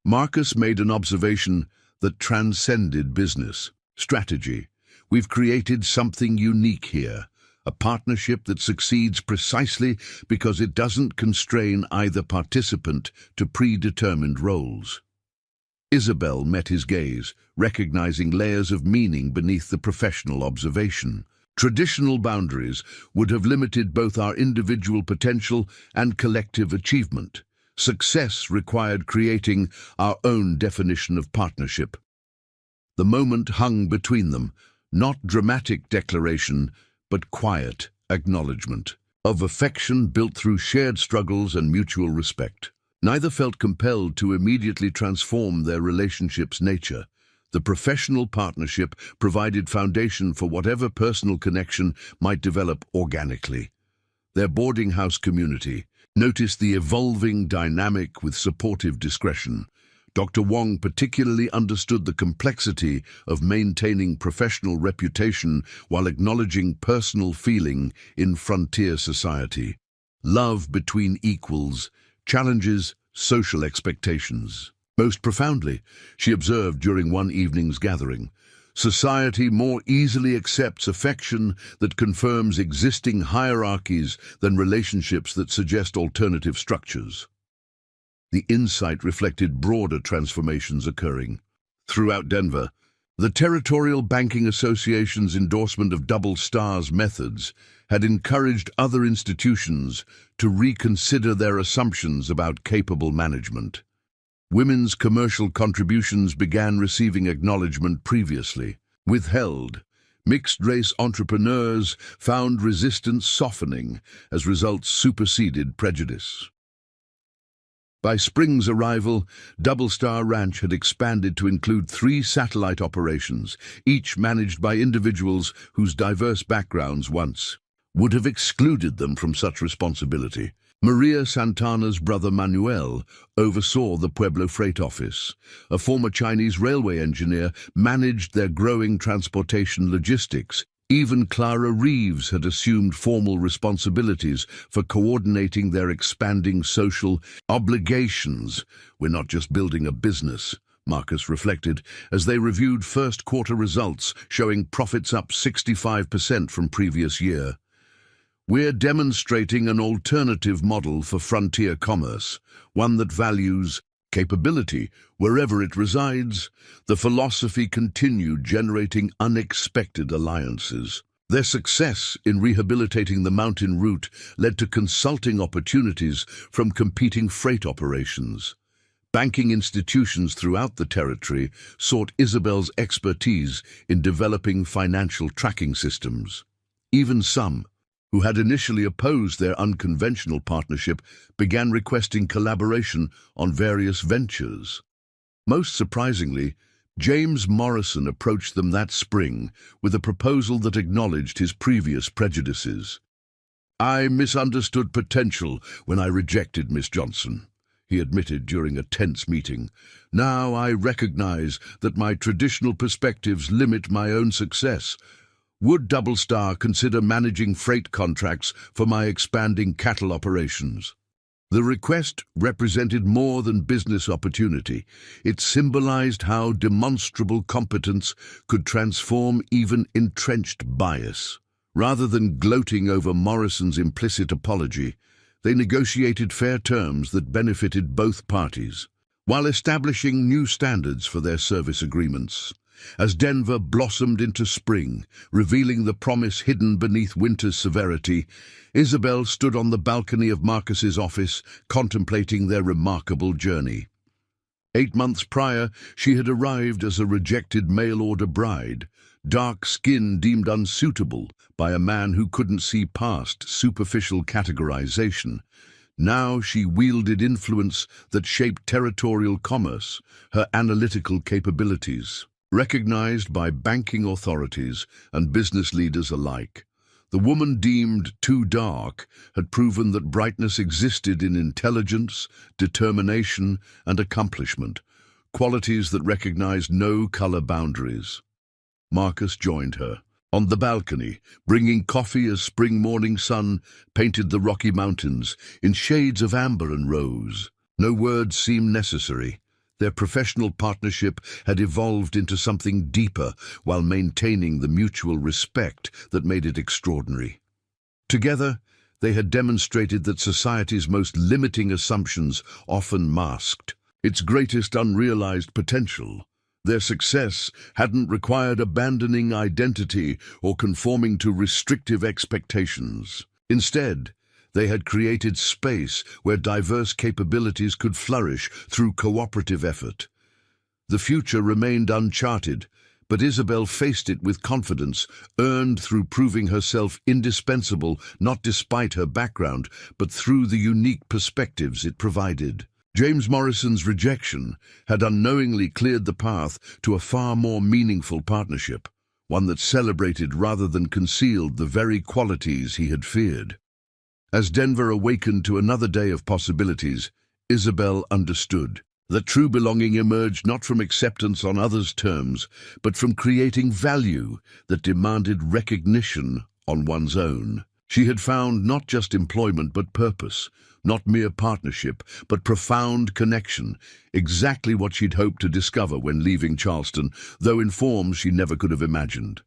Marcus made an observation that transcended business strategy. "We've created something unique here, a partnership that succeeds precisely because it doesn't constrain either participant to predetermined roles." Isabel met his gaze, recognizing layers of meaning beneath the professional observation. Traditional boundaries would have limited both our individual potential and collective achievement. Success required creating our own definition of partnership. The moment hung between them, not dramatic declaration, but quiet acknowledgement of affection built through shared struggles and mutual respect. Neither felt compelled to immediately transform their relationship's nature. The professional partnership provided foundation for whatever personal connection might develop organically. Their boarding house community noticed the evolving dynamic with supportive discretion. Dr. Wong particularly understood the complexity of maintaining professional reputation while acknowledging personal feeling in frontier society. Love between equals challenges social expectations. Most profoundly, she observed during one evening's gathering, society more easily accepts affection that confirms existing hierarchies than relationships that suggest alternative structures. The insight reflected broader transformations occurring. Throughout Denver, the Territorial Banking Association's endorsement of DoubleStar's methods had encouraged other institutions to reconsider their assumptions about capable management. Women's commercial contributions began receiving acknowledgement previously withheld. Mixed-race entrepreneurs found resistance softening as results superseded prejudice. By spring's arrival, DoubleStar Ranch had expanded to include 3 satellite operations, each managed by individuals whose diverse backgrounds once would have excluded them from such responsibility. Maria Santana's brother Manuel oversaw the Pueblo Freight Office. A former Chinese railway engineer managed their growing transportation logistics. Even Clara Reeves had assumed formal responsibilities for coordinating their expanding social obligations. "We're not just building a business," Marcus reflected, as they reviewed first-quarter results showing profits up 65% from previous year. "We're demonstrating an alternative model for frontier commerce, one that values capability wherever it resides." The philosophy continued, generating unexpected alliances. Their success in rehabilitating the mountain route led to consulting opportunities from competing freight operations. Banking institutions throughout the territory sought Isabel's expertise in developing financial tracking systems. Even some, who had initially opposed their unconventional partnership, began requesting collaboration on various ventures. Most surprisingly, James Morrison approached them that spring with a proposal that acknowledged his previous prejudices. "I misunderstood potential when I rejected Miss Johnson," he admitted during a tense meeting. "Now I recognize that my traditional perspectives limit my own success. Would Double Star consider managing freight contracts for my expanding cattle operations?" The request represented more than business opportunity. It symbolized how demonstrable competence could transform even entrenched bias. Rather than gloating over Morrison's implicit apology, they negotiated fair terms that benefited both parties, while establishing new standards for their service agreements. As Denver blossomed into spring, revealing the promise hidden beneath winter's severity, Isabel stood on the balcony of Marcus's office, contemplating their remarkable journey. 8 months prior, she had arrived as a rejected mail-order bride, dark skin deemed unsuitable by a man who couldn't see past superficial categorization. Now she wielded influence that shaped territorial commerce, her analytical capabilities, recognized by banking authorities and business leaders alike. The woman deemed too dark had proven that brightness existed in intelligence, determination, and accomplishment, qualities that recognized no color boundaries. Marcus joined her on the balcony, bringing coffee as spring morning sun painted the Rocky Mountains in shades of amber and rose. No words seemed necessary. Their professional partnership had evolved into something deeper while maintaining the mutual respect that made it extraordinary. Together, they had demonstrated that society's most limiting assumptions often masked its greatest unrealized potential. Their success hadn't required abandoning identity or conforming to restrictive expectations. Instead, they had created space where diverse capabilities could flourish through cooperative effort. The future remained uncharted, but Isabel faced it with confidence, earned through proving herself indispensable not despite her background, but through the unique perspectives it provided. James Morrison's rejection had unknowingly cleared the path to a far more meaningful partnership, one that celebrated rather than concealed the very qualities he had feared. As Denver awakened to another day of possibilities, Isabel understood that true belonging emerged not from acceptance on others' terms, but from creating value that demanded recognition on one's own. She had found not just employment but purpose, not mere partnership, but profound connection, exactly what she'd hoped to discover when leaving Charleston, though in forms she never could have imagined.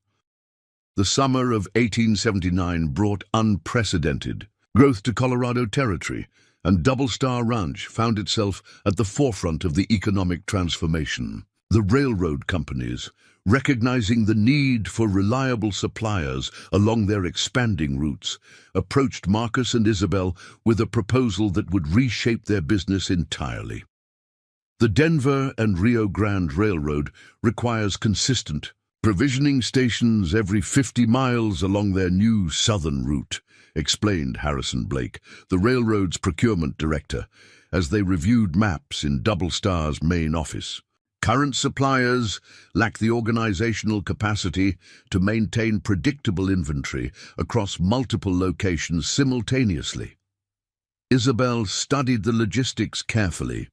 The summer of 1879 brought unprecedented growth to Colorado Territory, and Double Star Ranch found itself at the forefront of the economic transformation. The railroad companies, recognizing the need for reliable suppliers along their expanding routes, approached Marcus and Isabel with a proposal that would reshape their business entirely. The Denver and Rio Grande Railroad requires consistent provisioning stations every 50 miles along their new southern route, explained Harrison Blake, the railroad's procurement director, as they reviewed maps in Double Star's main office. Current suppliers lack the organizational capacity to maintain predictable inventory across multiple locations simultaneously. Isabel studied the logistics carefully,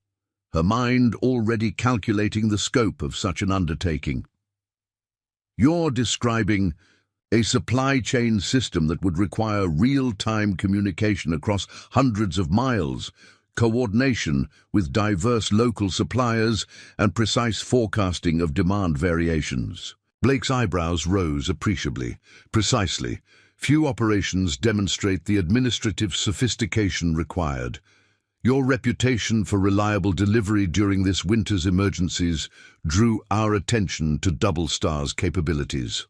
her mind already calculating the scope of such an undertaking. "You're describing a supply chain system that would require real-time communication across hundreds of miles, coordination with diverse local suppliers, and precise forecasting of demand variations." Blake's eyebrows rose appreciably. "Precisely. Few operations demonstrate the administrative sophistication required. Your reputation for reliable delivery during this winter's emergencies drew our attention to Double Star's capabilities."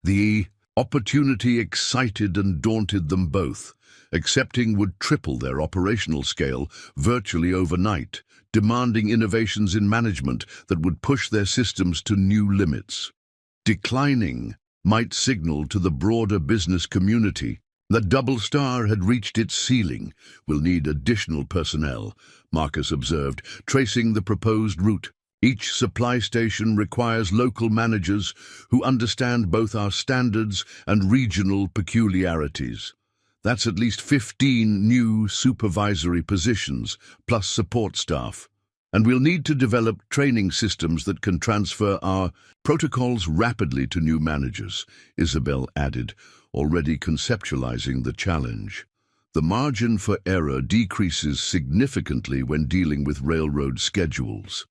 The opportunity excited and daunted them both. Accepting would triple their operational scale virtually overnight, demanding innovations in management that would push their systems to new limits. Declining might signal to the broader business community that Double Star had reached its ceiling. "Will need additional personnel," Marcus observed, tracing the proposed route. "Each supply station requires local managers who understand both our standards and regional peculiarities. That's at least 15 new supervisory positions, plus support staff. And we'll need to develop training systems that can transfer our protocols rapidly to new managers," Isabel added, already conceptualizing the challenge. "The margin for error decreases significantly when dealing with railroad schedules."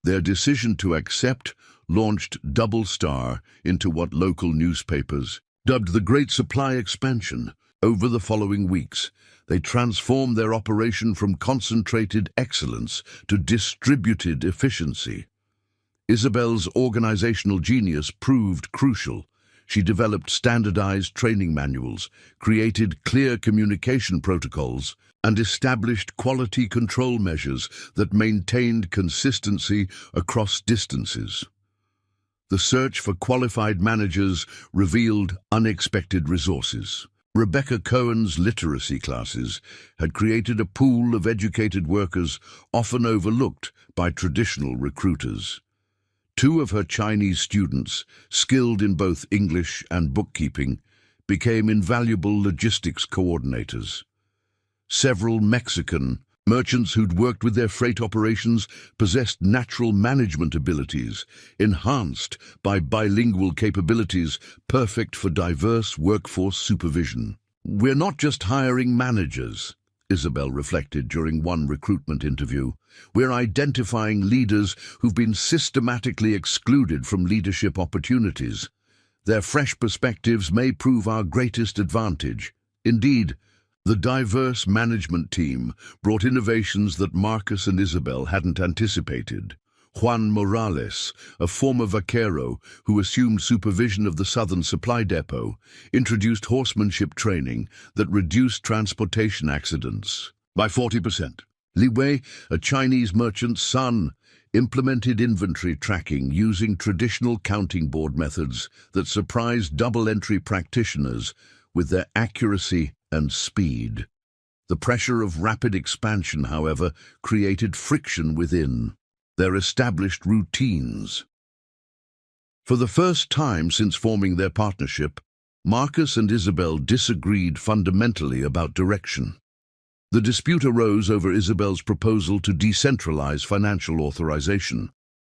Their decision to accept launched Double Star into what local newspapers dubbed the Great Supply Expansion. Over the following weeks, they transformed their operation from concentrated excellence to distributed efficiency. Isabel's organizational genius proved crucial. She developed standardized training manuals, created clear communication protocols, and established quality control measures that maintained consistency across distances. The search for qualified managers revealed unexpected resources. Rebecca Cohen's literacy classes had created a pool of educated workers often overlooked by traditional recruiters. 2 of her Chinese students, skilled in both English and bookkeeping, became invaluable logistics coordinators. Several Mexican merchants who'd worked with their freight operations possessed natural management abilities, enhanced by bilingual capabilities perfect for diverse workforce supervision. "We're not just hiring managers," Isabel reflected during one recruitment interview. "We're identifying leaders who've been systematically excluded from leadership opportunities. Their fresh perspectives may prove our greatest advantage. Indeed, the diverse management team brought innovations that Marcus and Isabel hadn't anticipated. Juan Morales, a former vaquero who assumed supervision of the Southern Supply Depot, introduced horsemanship training that reduced transportation accidents by 40%. Li Wei, a Chinese merchant's son, implemented inventory tracking using traditional counting board methods that surprised double-entry practitioners with their accuracy and speed. The pressure of rapid expansion, however, created friction within their established routines. For the first time since forming their partnership, Marcus and Isabel disagreed fundamentally about direction. The dispute arose over Isabel's proposal to decentralize financial authorization,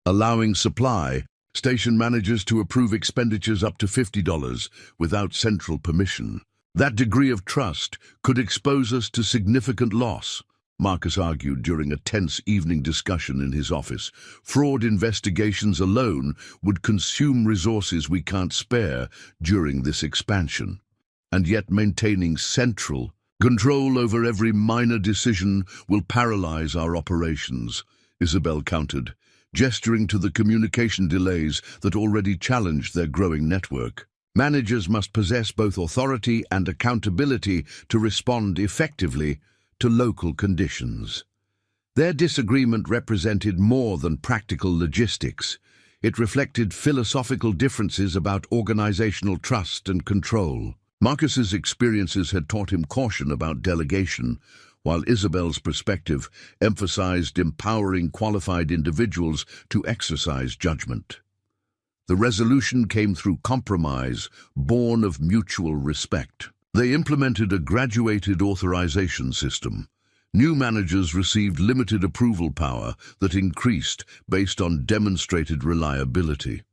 allowing supply station managers to approve expenditures up to $50 without central permission. "That degree of trust could expose us to significant loss," Marcus argued during a tense evening discussion in his office. "Fraud investigations alone would consume resources we can't spare during this expansion. And yet maintaining central control over every minor decision will paralyze our operations," Isabel countered, gesturing to the communication delays that already challenged their growing network. "Managers must possess both authority and accountability to respond effectively to local conditions." Their disagreement represented more than practical logistics. It reflected philosophical differences about organizational trust and control. Marcus's experiences had taught him caution about delegation, while Isabel's perspective emphasized empowering qualified individuals to exercise judgment. The resolution came through compromise, born of mutual respect. They implemented a graduated authorization system. New managers received limited approval power that increased based on demonstrated reliability.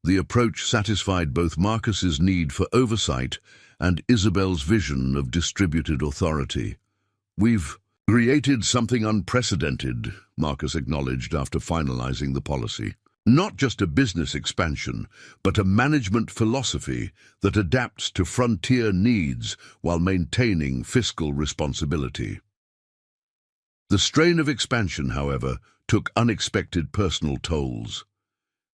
The approach satisfied both Marcus's need for oversight and Isabel's vision of distributed authority. "We've created something unprecedented," Marcus acknowledged after finalizing the policy. "Not just a business expansion, but a management philosophy that adapts to frontier needs while maintaining fiscal responsibility." The strain of expansion, however, took unexpected personal tolls.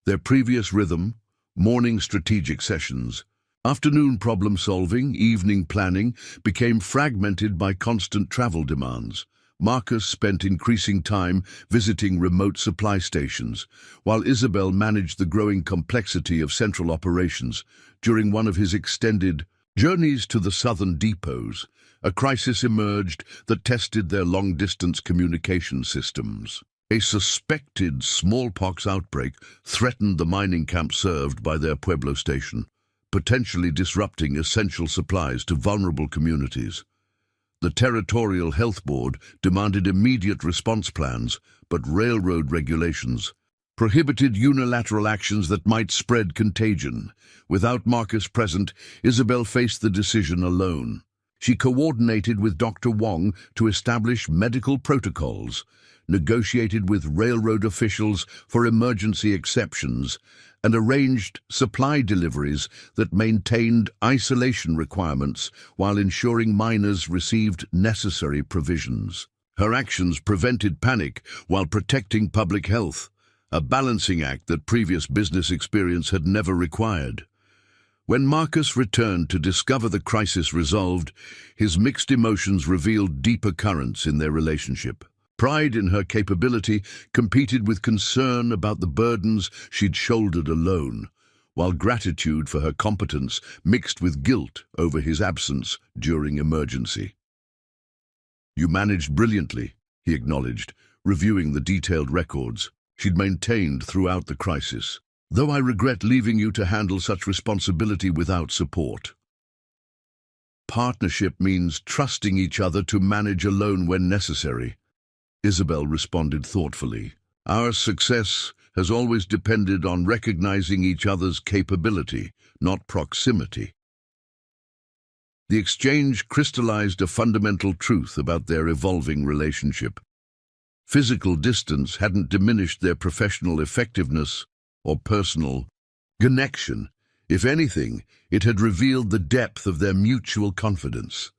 Their previous rhythm, morning strategic sessions, afternoon problem-solving, evening planning, became fragmented by constant travel demands. Marcus spent increasing time visiting remote supply stations, while Isabel managed the growing complexity of central operations. During one of his extended journeys to the southern depots, a crisis emerged that tested their long-distance communication systems. A suspected smallpox outbreak threatened the mining camp served by their Pueblo station, potentially disrupting essential supplies to vulnerable communities. The Territorial Health Board demanded immediate response plans, but railroad regulations prohibited unilateral actions that might spread contagion. Without Marcus present, Isabel faced the decision alone. She coordinated with Dr. Wong to establish medical protocols, negotiated with railroad officials for emergency exceptions, and arranged supply deliveries that maintained isolation requirements while ensuring miners received necessary provisions. Her actions prevented panic while protecting public health, a balancing act that previous business experience had never required. When Marcus returned to discover the crisis resolved, his mixed emotions revealed deeper currents in their relationship. Pride in her capability competed with concern about the burdens she'd shouldered alone, while gratitude for her competence mixed with guilt over his absence during emergency. "You managed brilliantly," he acknowledged, reviewing the detailed records she'd maintained throughout the crisis. "Though I regret leaving you to handle such responsibility without support." "Partnership means trusting each other to manage alone when necessary," Isabel responded thoughtfully. "Our success has always depended on recognizing each other's capability, not proximity." The exchange crystallized a fundamental truth about their evolving relationship. Physical distance hadn't diminished their professional effectiveness or personal connection. If anything, it had revealed the depth of their mutual confidence.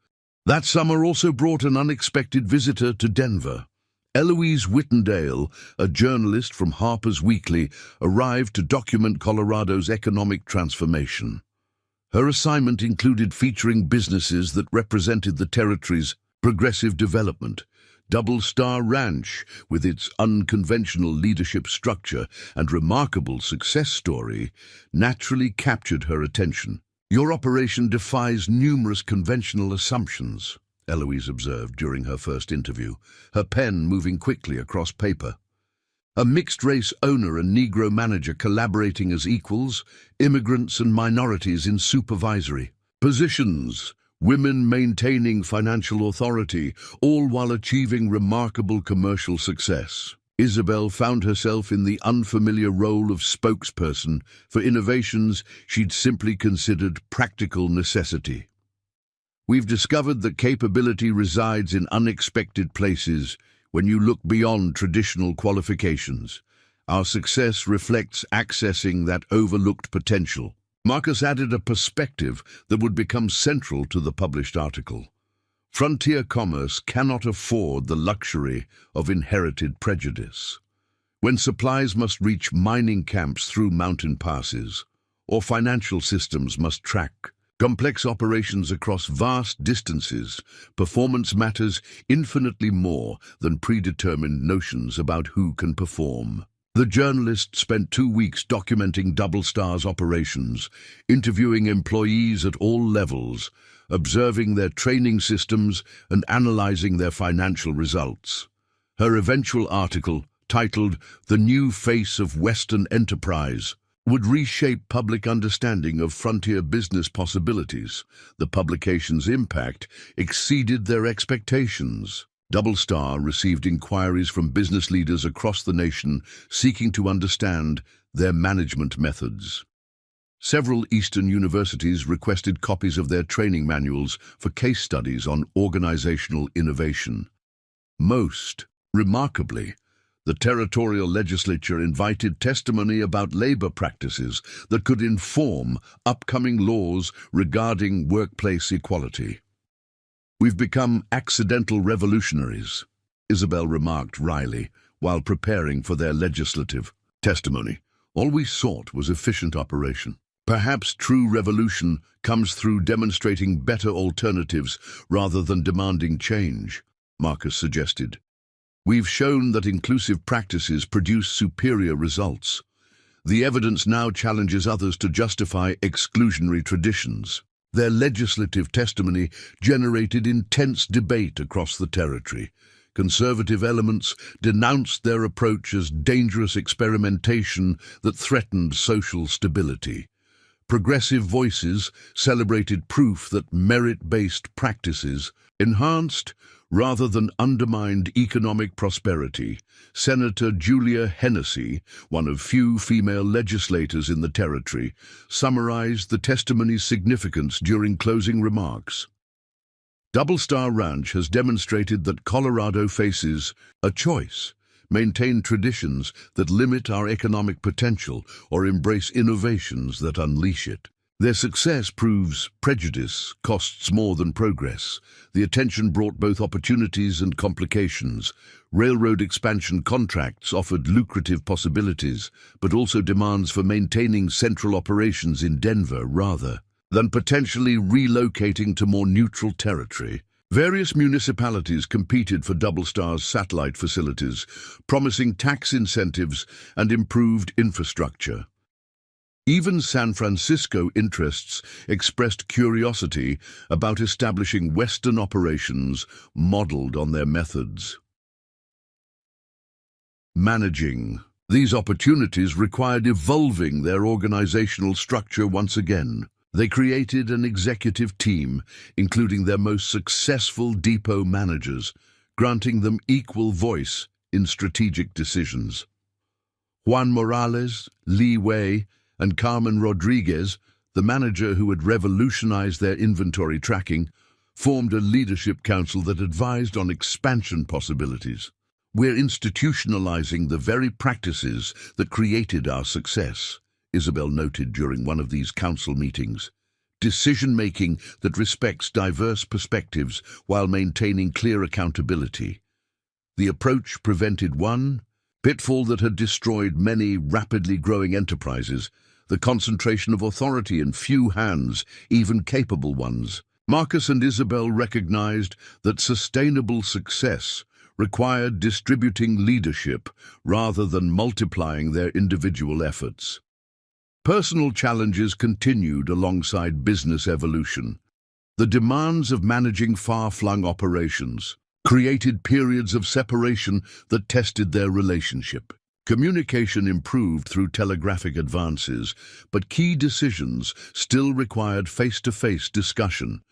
That summer also brought an unexpected visitor to Denver. Eloise Whittendale, a journalist from Harper's Weekly, arrived to document Colorado's economic transformation. Her assignment included featuring businesses that represented the territory's progressive development. Double Star Ranch, with its unconventional leadership structure and remarkable success story, naturally captured her attention. "Your operation defies numerous conventional assumptions," Eloise observed during her first interview, her pen moving quickly across paper. "A mixed-race owner and Negro manager collaborating as equals, immigrants and minorities in supervisory positions, women maintaining financial authority, all while achieving remarkable commercial success." Isabel found herself in the unfamiliar role of spokesperson for innovations she'd simply considered practical necessity. "We've discovered that capability resides in unexpected places when you look beyond traditional qualifications. Our success reflects accessing that overlooked potential." Marcus added a perspective that would become central to the published article. Frontier commerce cannot afford the luxury of inherited prejudice. When supplies must reach mining camps through mountain passes, or financial systems must track complex operations across vast distances, performance matters infinitely more than predetermined notions about who can perform. The journalist spent 2 weeks documenting Double Star's operations, interviewing employees at all levels, observing their training systems and analyzing their financial results. Her eventual article, titled "The New Face of Western Enterprise," would reshape public understanding of frontier business possibilities. The publication's impact exceeded their expectations. Double Star received inquiries from business leaders across the nation seeking to understand their management methods. Several Eastern universities requested copies of their training manuals for case studies on organizational innovation. Most remarkably, the territorial legislature invited testimony about labor practices that could inform upcoming laws regarding workplace equality. "We've become accidental revolutionaries," Isabel remarked wryly while preparing for their legislative testimony. "All we sought was efficient operation." "Perhaps true revolution comes through demonstrating better alternatives rather than demanding change," Marcus suggested. "We've shown that inclusive practices produce superior results. The evidence now challenges others to justify exclusionary traditions." Their legislative testimony generated intense debate across the territory. Conservative elements denounced their approach as dangerous experimentation that threatened social stability. Progressive voices celebrated proof that merit-based practices enhanced rather than undermined economic prosperity. Senator Julia Hennessy, one of few female legislators in the territory, summarized the testimony's significance during closing remarks. Double Star Ranch has demonstrated that Colorado faces a choice: maintain traditions that limit our economic potential or embrace innovations that unleash it. Their success proves prejudice costs more than progress. The attention brought both opportunities and complications. Railroad expansion contracts offered lucrative possibilities, but also demands for maintaining central operations in Denver rather than potentially relocating to more neutral territory. Various municipalities competed for Double Star's satellite facilities, promising tax incentives and improved infrastructure. Even San Francisco interests expressed curiosity about establishing Western operations modeled on their methods. Managing these opportunities required evolving their organizational structure once again. They created an executive team, including their most successful depot managers, granting them equal voice in strategic decisions. Juan Morales, Lee Wei, and Carmen Rodriguez, the manager who had revolutionized their inventory tracking, formed a leadership council that advised on expansion possibilities. "We're institutionalizing the very practices that created our success," Isabel noted during one of these council meetings. "Decision-making that respects diverse perspectives while maintaining clear accountability." The approach prevented one pitfall that had destroyed many rapidly growing enterprises: the concentration of authority in few hands, even capable ones. Marcus and Isabel recognized that sustainable success required distributing leadership rather than multiplying their individual efforts. Personal challenges continued alongside business evolution. The demands of managing far-flung operations created periods of separation that tested their relationship. Communication improved through telegraphic advances, but key decisions still required face-to-face discussion.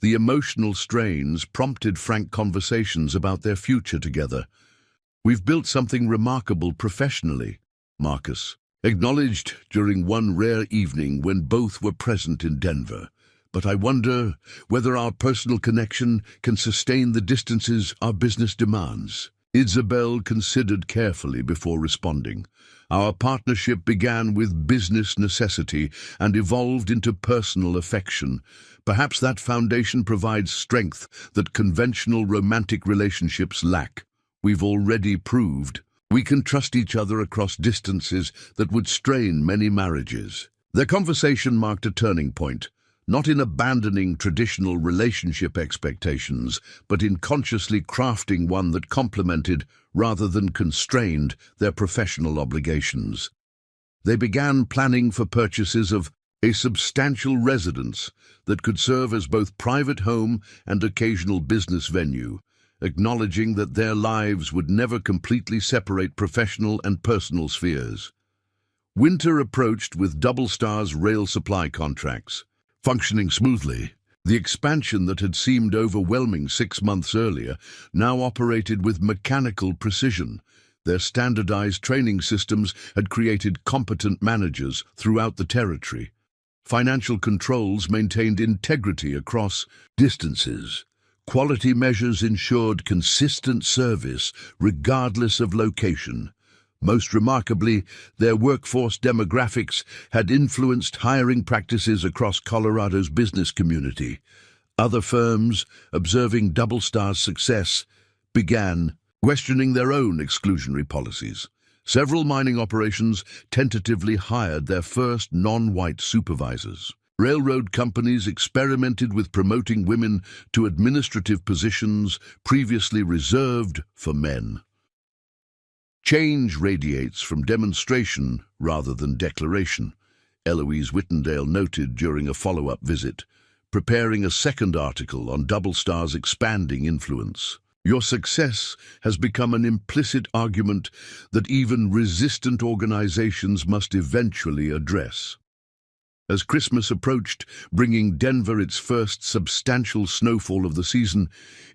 The emotional strains prompted frank conversations about their future together. "We've built something remarkable professionally," Marcus acknowledged during one rare evening when both were present in Denver. "But I wonder whether our personal connection can sustain the distances our business demands." Isabel considered carefully before responding. "Our partnership began with business necessity and evolved into personal affection. Perhaps that foundation provides strength that conventional romantic relationships lack. We've already proved we can trust each other across distances that would strain many marriages." Their conversation marked a turning point, not in abandoning traditional relationship expectations, but in consciously crafting one that complemented rather than constrained their professional obligations. They began planning for purchases of a substantial residence that could serve as both private home and occasional business venue, acknowledging that their lives would never completely separate professional and personal spheres. Winter approached with Double Star's rail supply contracts. Functioning smoothly, the expansion that had seemed overwhelming 6 months earlier now operated with mechanical precision. Their standardized training systems had created competent managers throughout the territory. Financial controls maintained integrity across distances. Quality measures ensured consistent service regardless of location. Most remarkably, their workforce demographics had influenced hiring practices across Colorado's business community. Other firms, observing Double Star's success, began questioning their own exclusionary policies. Several mining operations tentatively hired their first non-white supervisors. Railroad companies experimented with promoting women to administrative positions previously reserved for men. Change radiates from demonstration rather than declaration, Eloise Whittendale noted during a follow-up visit, preparing a second article on Double Star's expanding influence. Your success has become an implicit argument that even resistant organizations must eventually address. As Christmas approached, bringing Denver its first substantial snowfall of the season,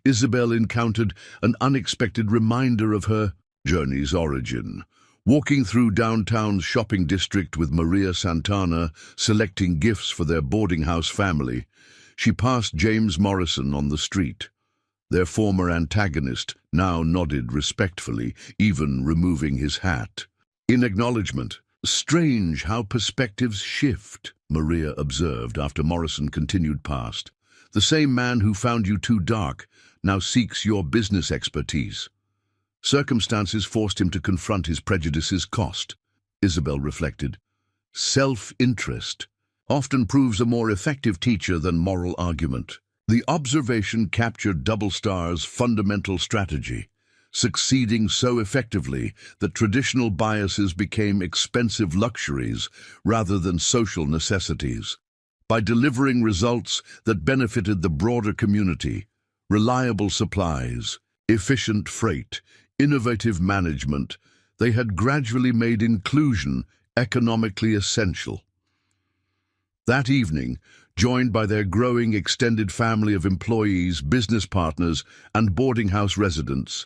Isabel encountered an unexpected reminder of her journey's origin. Walking through downtown's shopping district with Maria Santana, selecting gifts for their boarding house family, she passed James Morrison on the street. Their former antagonist now nodded respectfully, even removing his hat. In acknowledgement, "Strange how perspectives shift," Maria observed after Morrison continued past. "The same man who found you too dark now seeks your business expertise." Circumstances forced him to confront his prejudices cost, Isabel reflected. Self-interest often proves a more effective teacher than moral argument. The observation captured Double Star's fundamental strategy, succeeding so effectively that traditional biases became expensive luxuries rather than social necessities. By delivering results that benefited the broader community, reliable supplies, efficient freight, innovative management, they had gradually made inclusion economically essential. That evening, joined by their growing extended family of employees, business partners, and boarding house residents,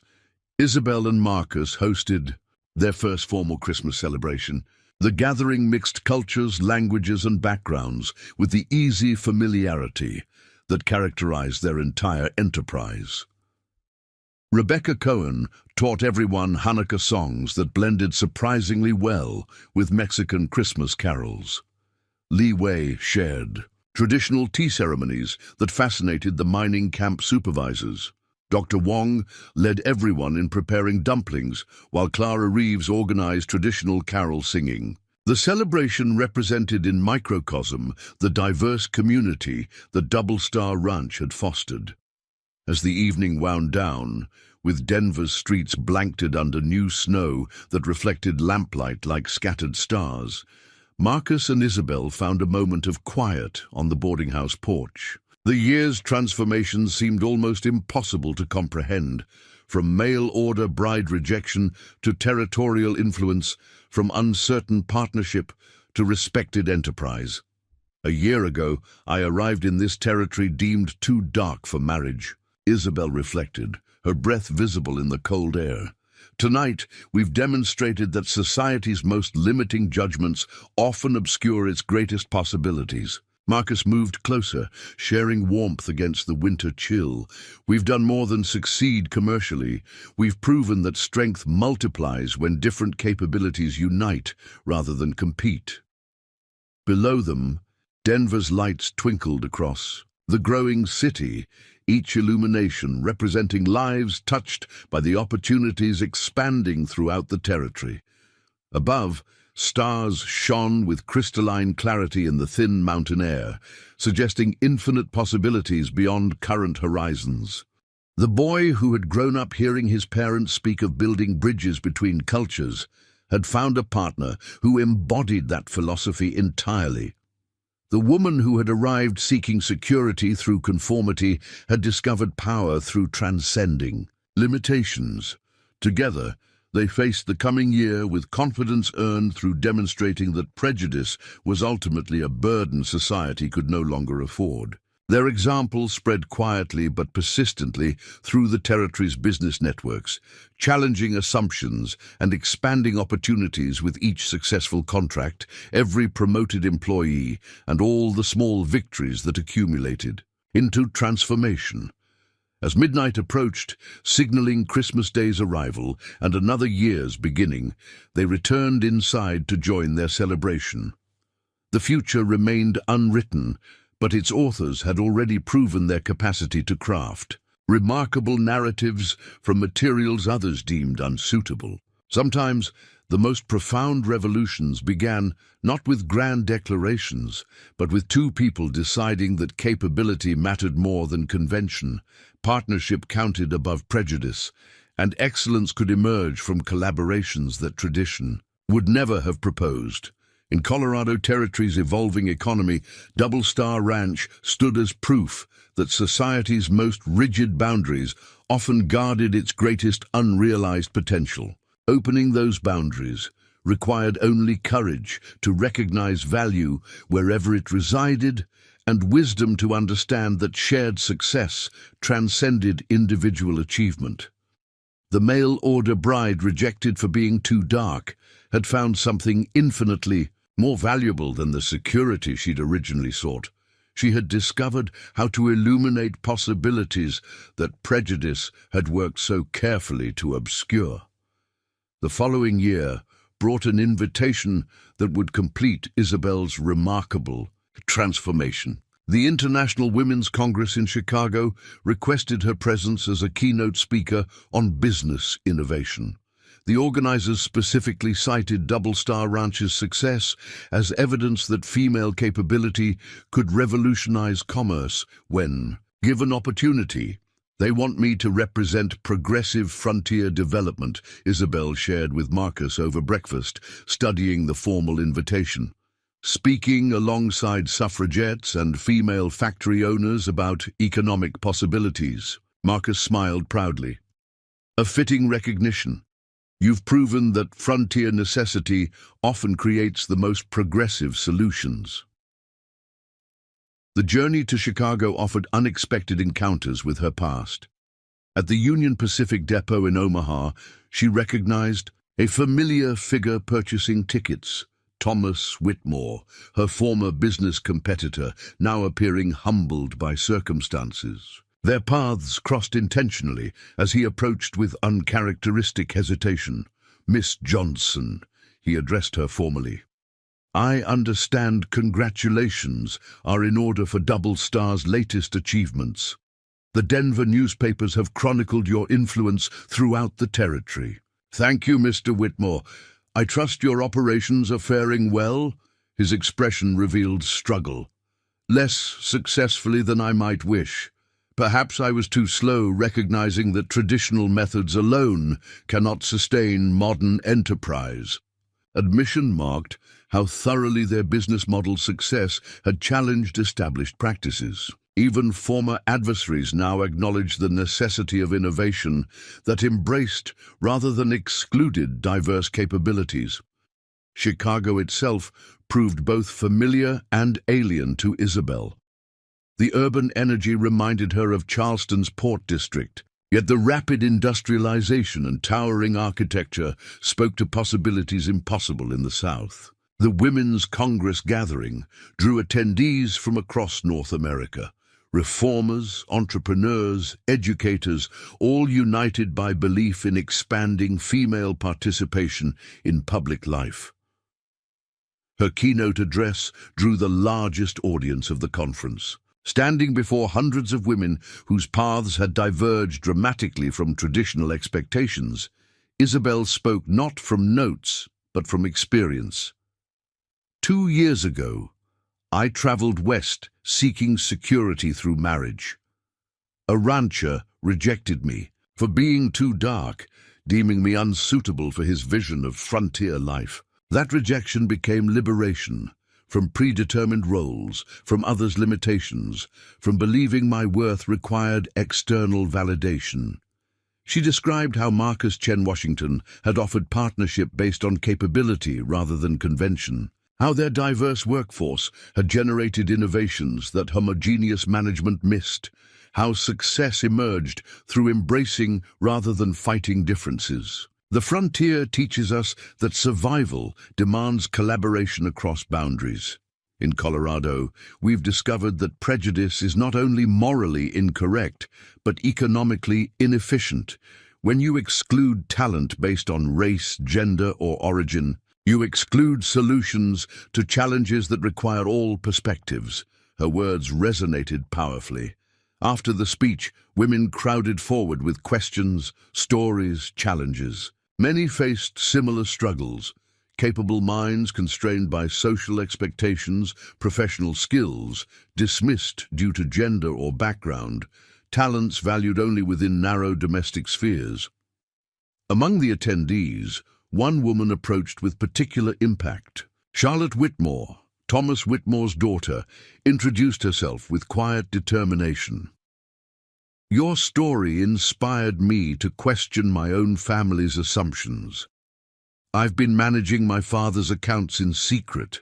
Isabel and Marcus hosted their first formal Christmas celebration. The gathering mixed cultures, languages, and backgrounds with the easy familiarity that characterized their entire enterprise. Rebecca Cohen taught everyone Hanukkah songs that blended surprisingly well with Mexican Christmas carols. Li Wei shared traditional tea ceremonies that fascinated the mining camp supervisors. Dr. Wong led everyone in preparing dumplings, while Clara Reeves organized traditional carol singing. The celebration represented in microcosm the diverse community that Double Star Ranch had fostered. As the evening wound down, with Denver's streets blanketed under new snow that reflected lamplight like scattered stars, Marcus and Isabel found a moment of quiet on the boarding house porch. The year's transformation seemed almost impossible to comprehend, from mail-order bride rejection to territorial influence, from uncertain partnership to respected enterprise. A year ago, I arrived in this territory deemed too dark for marriage, Isabel reflected, her breath visible in the cold air. Tonight, we've demonstrated that society's most limiting judgments often obscure its greatest possibilities. Marcus moved closer, sharing warmth against the winter chill. We've done more than succeed commercially. We've proven that strength multiplies when different capabilities unite rather than compete. Below them, Denver's lights twinkled across the growing city, each illumination representing lives touched by the opportunities expanding throughout the territory. Above, stars shone with crystalline clarity in the thin mountain air, suggesting infinite possibilities beyond current horizons. The boy who had grown up hearing his parents speak of building bridges between cultures had found a partner who embodied that philosophy entirely. The woman who had arrived seeking security through conformity had discovered power through transcending limitations. Together, They faced the coming year with confidence earned through demonstrating that prejudice was ultimately a burden society could no longer afford. Their example spread quietly but persistently through the territory's business networks, challenging assumptions and expanding opportunities with each successful contract, every promoted employee, and all the small victories that accumulated into transformation. As midnight approached, signaling Christmas Day's arrival and another year's beginning, they returned inside to join their celebration. The future remained unwritten, but its authors had already proven their capacity to craft remarkable narratives from materials others deemed unsuitable. Sometimes the most profound revolutions began not with grand declarations, but with two people deciding that capability mattered more than convention, partnership counted above prejudice, and excellence could emerge from collaborations that tradition would never have proposed. In Colorado Territory's evolving economy, Double Star Ranch stood as proof that society's most rigid boundaries often guarded its greatest unrealized potential. Opening those boundaries required only courage to recognize value wherever it resided and wisdom to understand that shared success transcended individual achievement. The mail-order bride rejected for being too dark had found something infinitely more valuable than the security she'd originally sought. She had discovered how to illuminate possibilities that prejudice had worked so carefully to obscure. The following year brought an invitation that would complete Isabel's remarkable transformation. The International Women's Congress in Chicago requested her presence as a keynote speaker on business innovation. The organizers specifically cited Double Star Ranch's success as evidence that female capability could revolutionize commerce when, given opportunity. "They want me to represent progressive frontier development," Isabel shared with Marcus over breakfast, studying the formal invitation. Speaking alongside suffragettes and female factory owners about economic possibilities, Marcus smiled proudly. "A fitting recognition. You've proven that frontier necessity often creates the most progressive solutions." The journey to Chicago offered unexpected encounters with her past. At the Union Pacific Depot in Omaha, she recognized a familiar figure purchasing tickets, Thomas Whitmore, her former business competitor, now appearing humbled by circumstances. Their paths crossed intentionally as he approached with uncharacteristic hesitation. "Miss Johnson," he addressed her formally. "I understand congratulations are in order for Double Star's latest achievements. The Denver newspapers have chronicled your influence throughout the territory." "Thank you, Mr. Whitmore. I trust your operations are faring well?" His expression revealed struggle. "Less successfully than I might wish. Perhaps I was too slow recognizing that traditional methods alone cannot sustain modern enterprise." Admission marked how thoroughly their business model's success had challenged established practices. Even former adversaries now acknowledged the necessity of innovation that embraced rather than excluded diverse capabilities. Chicago itself proved both familiar and alien to Isabel. The urban energy reminded her of Charleston's Port District, yet the rapid industrialization and towering architecture spoke to possibilities impossible in the South. The Women's Congress gathering drew attendees from across North America, reformers, entrepreneurs, educators, all united by belief in expanding female participation in public life. Her keynote address drew the largest audience of the conference. Standing before hundreds of women whose paths had diverged dramatically from traditional expectations, Isabel spoke not from notes, but from experience. 2 years ago, I traveled west seeking security through marriage. A rancher rejected me for being too dark, deeming me unsuitable for his vision of frontier life. That rejection became liberation. From predetermined roles, from others' limitations, from believing my worth required external validation. She described how Marcus Chen Washington had offered partnership based on capability rather than convention, how their diverse workforce had generated innovations that homogeneous management missed, how success emerged through embracing rather than fighting differences. The frontier teaches us that survival demands collaboration across boundaries. In Colorado, we've discovered that prejudice is not only morally incorrect, but economically inefficient. When you exclude talent based on race, gender, or origin, you exclude solutions to challenges that require all perspectives. Her words resonated powerfully. After the speech, women crowded forward with questions, stories, challenges. Many faced similar struggles. Capable minds constrained by social expectations, professional skills, dismissed due to gender or background, talents valued only within narrow domestic spheres. Among the attendees, one woman approached with particular impact. Charlotte Whitmore, Thomas Whitmore's daughter, introduced herself with quiet determination. "Your story inspired me to question my own family's assumptions. I've been managing my father's accounts in secret,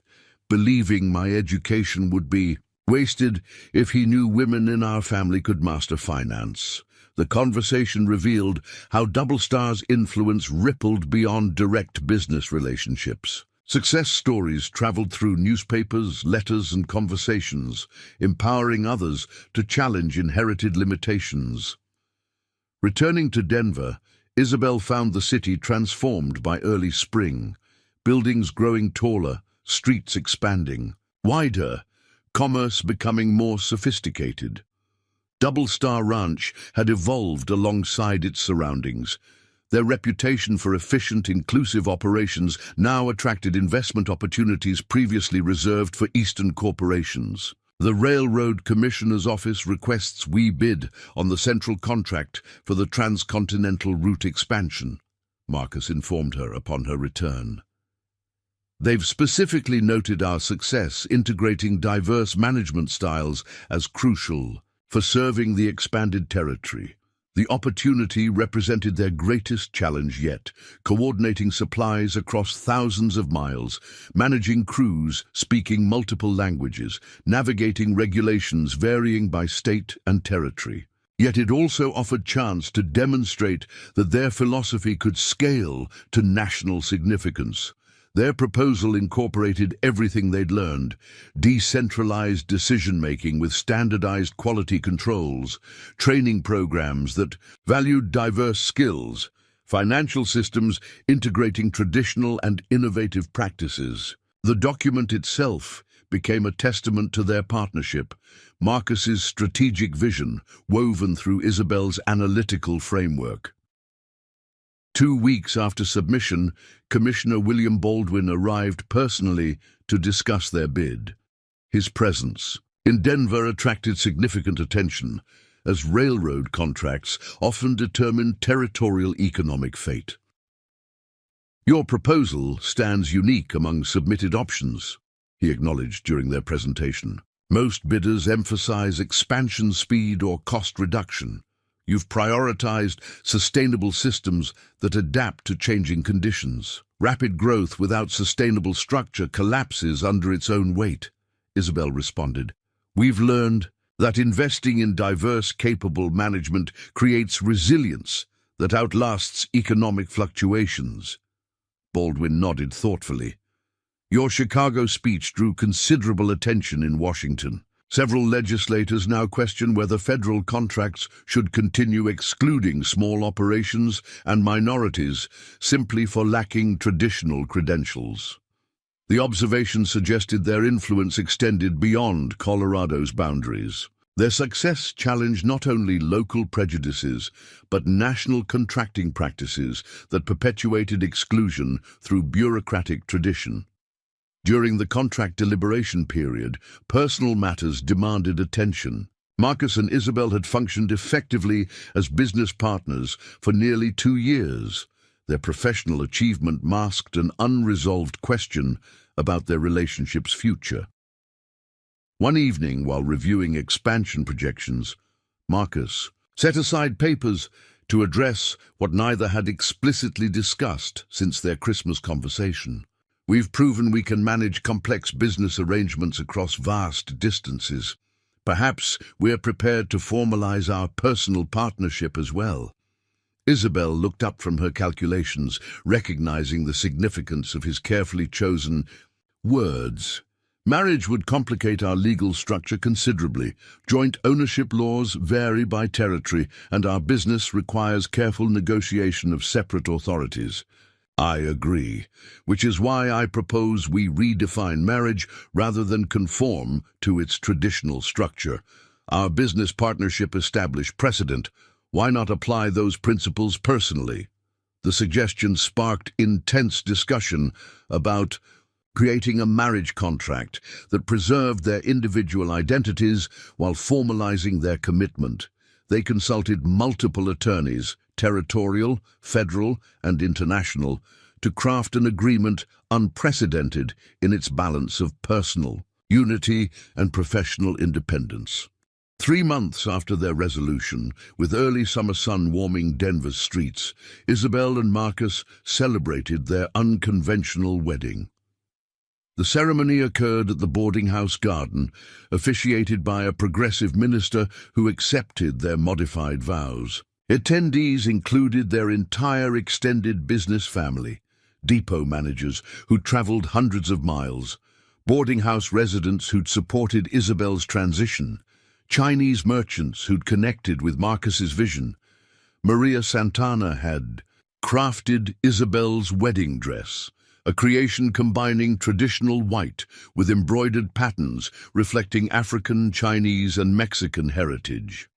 believing my education would be wasted if he knew women in our family could master finance." The conversation revealed how Doublestar's influence rippled beyond direct business relationships. Success stories traveled through newspapers, letters, and conversations, empowering others to challenge inherited limitations. Returning to Denver, Isabel found the city transformed by early spring, buildings growing taller, streets expanding, wider, commerce becoming more sophisticated. Doublestar Ranch had evolved alongside its surroundings. Their reputation for efficient, inclusive operations now attracted investment opportunities previously reserved for Eastern corporations. The Railroad Commissioner's Office requests we bid on the central contract for the transcontinental route expansion, Marcus informed her upon her return. "They've specifically noted our success integrating diverse management styles as crucial for serving the expanded territory. The opportunity represented their greatest challenge yet, coordinating supplies across thousands of miles, managing crews speaking multiple languages, navigating regulations varying by state and territory. Yet it also offered chance to demonstrate that their philosophy could scale to national significance. Their proposal incorporated everything they'd learned: decentralized decision-making with standardized quality controls, training programs that valued diverse skills, financial systems integrating traditional and innovative practices. The document itself became a testament to their partnership, Marcus's strategic vision woven through Isabel's analytical framework. 2 weeks after submission, Commissioner William Baldwin arrived personally to discuss their bid. His presence in Denver attracted significant attention, as railroad contracts often determine territorial economic fate. "Your proposal stands unique among submitted options," he acknowledged during their presentation. "Most bidders emphasize expansion speed or cost reduction. You've prioritized sustainable systems that adapt to changing conditions. Rapid growth without sustainable structure collapses under its own weight," Isabel responded. "We've learned that investing in diverse, capable management creates resilience that outlasts economic fluctuations." Baldwin nodded thoughtfully. "Your Chicago speech drew considerable attention in Washington. Several legislators now question whether federal contracts should continue excluding small operations and minorities simply for lacking traditional credentials." The observation suggested their influence extended beyond Colorado's boundaries. Their success challenged not only local prejudices, but national contracting practices that perpetuated exclusion through bureaucratic tradition. During the contract deliberation period, personal matters demanded attention. Marcus and Isabel had functioned effectively as business partners for nearly 2 years. Their professional achievement masked an unresolved question about their relationship's future. One evening, while reviewing expansion projections, Marcus set aside papers to address what neither had explicitly discussed since their Christmas conversation. We've proven we can manage complex business arrangements across vast distances. Perhaps we're prepared to formalize our personal partnership as well. Isabel looked up from her calculations, recognizing the significance of his carefully chosen words. Marriage would complicate our legal structure considerably. Joint ownership laws vary by territory, and our business requires careful negotiation of separate authorities. I agree, which is why I propose we redefine marriage rather than conform to its traditional structure. Our business partnership established precedent. Why not apply those principles personally? The suggestion sparked intense discussion about creating a marriage contract that preserved their individual identities while formalizing their commitment. They consulted multiple attorneys, territorial, federal, and international, to craft an agreement unprecedented in its balance of personal unity and professional independence. 3 months after their resolution, with early summer sun warming Denver's streets, Isabel and Marcus celebrated their unconventional wedding. The ceremony occurred at the boarding house garden, officiated by a progressive minister who accepted their modified vows. Attendees included their entire extended business family, depot managers who'd traveled hundreds of miles, boarding house residents who'd supported Isabel's transition, Chinese merchants who'd connected with Marcus's vision. Maria Santana had crafted Isabel's wedding dress, a creation combining traditional white with embroidered patterns reflecting African, Chinese, and Mexican heritage.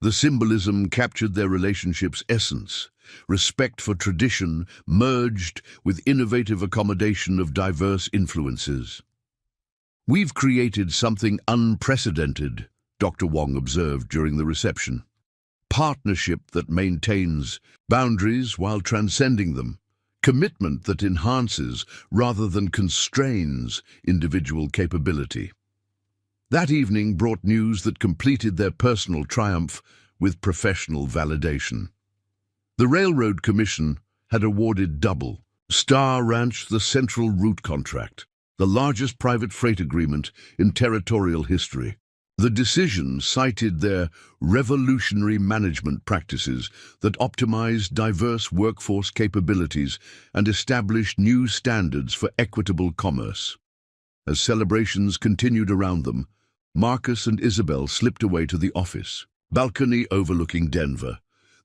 The symbolism captured their relationship's essence, respect for tradition merged with innovative accommodation of diverse influences. "We've created something unprecedented," Dr. Wong observed during the reception. "Partnership that maintains boundaries while transcending them. Commitment that enhances rather than constrains individual capability." That evening brought news that completed their personal triumph with professional validation. The Railroad Commission had awarded double Star Ranch the Central Route contract, the largest private freight agreement in territorial history. The decision cited their revolutionary management practices that optimized diverse workforce capabilities and established new standards for equitable commerce. As celebrations continued around them, Marcus and Isabel slipped away to the office, balcony overlooking Denver.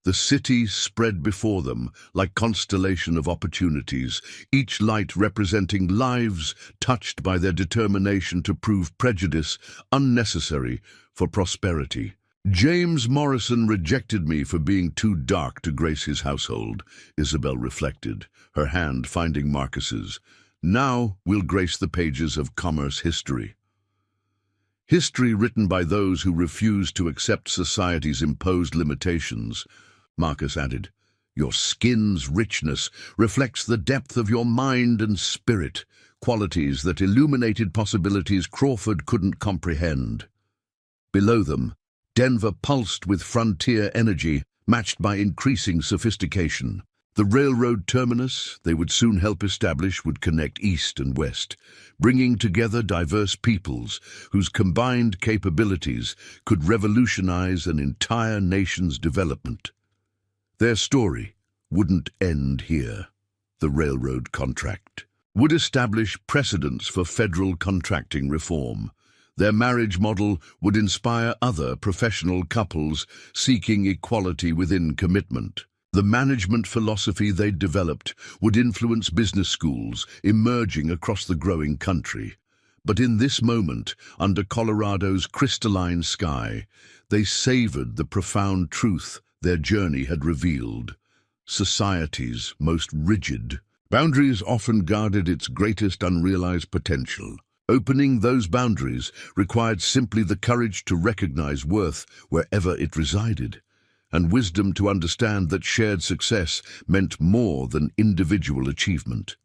The city spread before them like constellation of opportunities, each light representing lives touched by their determination to prove prejudice unnecessary for prosperity. "James Morrison rejected me for being too dark to grace his household," Isabel reflected, her hand finding Marcus's. "Now we'll grace the pages of commerce history." History written by those who refuse to accept society's imposed limitations. Marcus added, "Your skin's richness reflects the depth of your mind and spirit, qualities that illuminated possibilities Crawford couldn't comprehend." Below them, Denver pulsed with frontier energy, matched by increasing sophistication. The railroad terminus they would soon help establish would connect east and west, bringing together diverse peoples whose combined capabilities could revolutionize an entire nation's development. Their story wouldn't end here. The railroad contract would establish precedents for federal contracting reform. Their marriage model would inspire other professional couples seeking equality within commitment. The management philosophy they'd developed would influence business schools emerging across the growing country. But in this moment, under Colorado's crystalline sky, they savored the profound truth their journey had revealed. Society's most rigid boundaries often guarded its greatest unrealized potential. Opening those boundaries required simply the courage to recognize worth wherever it resided, and wisdom to understand that shared success meant more than individual achievement.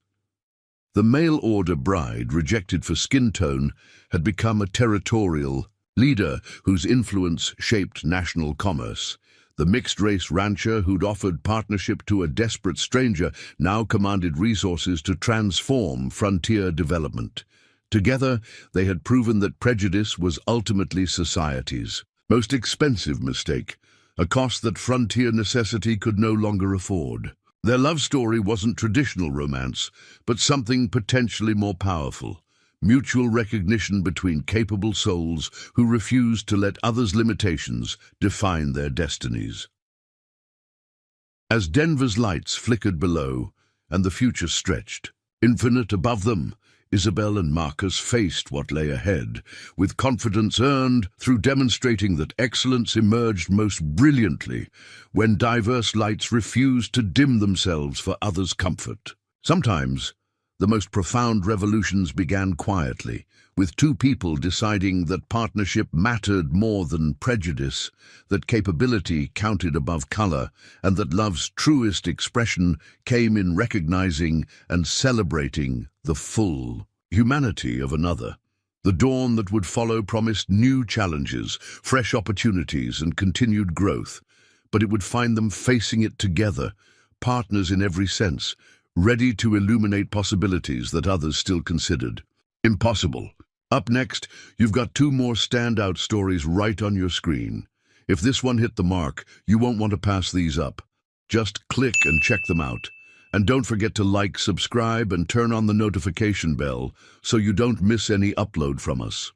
The mail-order bride, rejected for skin tone, had become a territorial leader whose influence shaped national commerce. The mixed-race rancher who'd offered partnership to a desperate stranger now commanded resources to transform frontier development. Together, they had proven that prejudice was ultimately society's most expensive mistake, a cost that frontier necessity could no longer afford. Their love story wasn't traditional romance, but something potentially more powerful. Mutual recognition between capable souls who refused to let others' limitations define their destinies. As Denver's lights flickered below and the future stretched, infinite above them, Isabel and Marcus faced what lay ahead, with confidence earned through demonstrating that excellence emerged most brilliantly when diverse lights refused to dim themselves for others' comfort. Sometimes, the most profound revolutions began quietly, with two people deciding that partnership mattered more than prejudice, that capability counted above color, and that love's truest expression came in recognizing and celebrating the full humanity of another. The dawn that would follow promised new challenges, fresh opportunities, and continued growth, but it would find them facing it together, partners in every sense, ready to illuminate possibilities that others still considered impossible. Up next, you've got two more standout stories right on your screen. If this one hit the mark, you won't want to pass these up. Just click and check them out. And don't forget to like, subscribe, and turn on the notification bell so you don't miss any upload from us.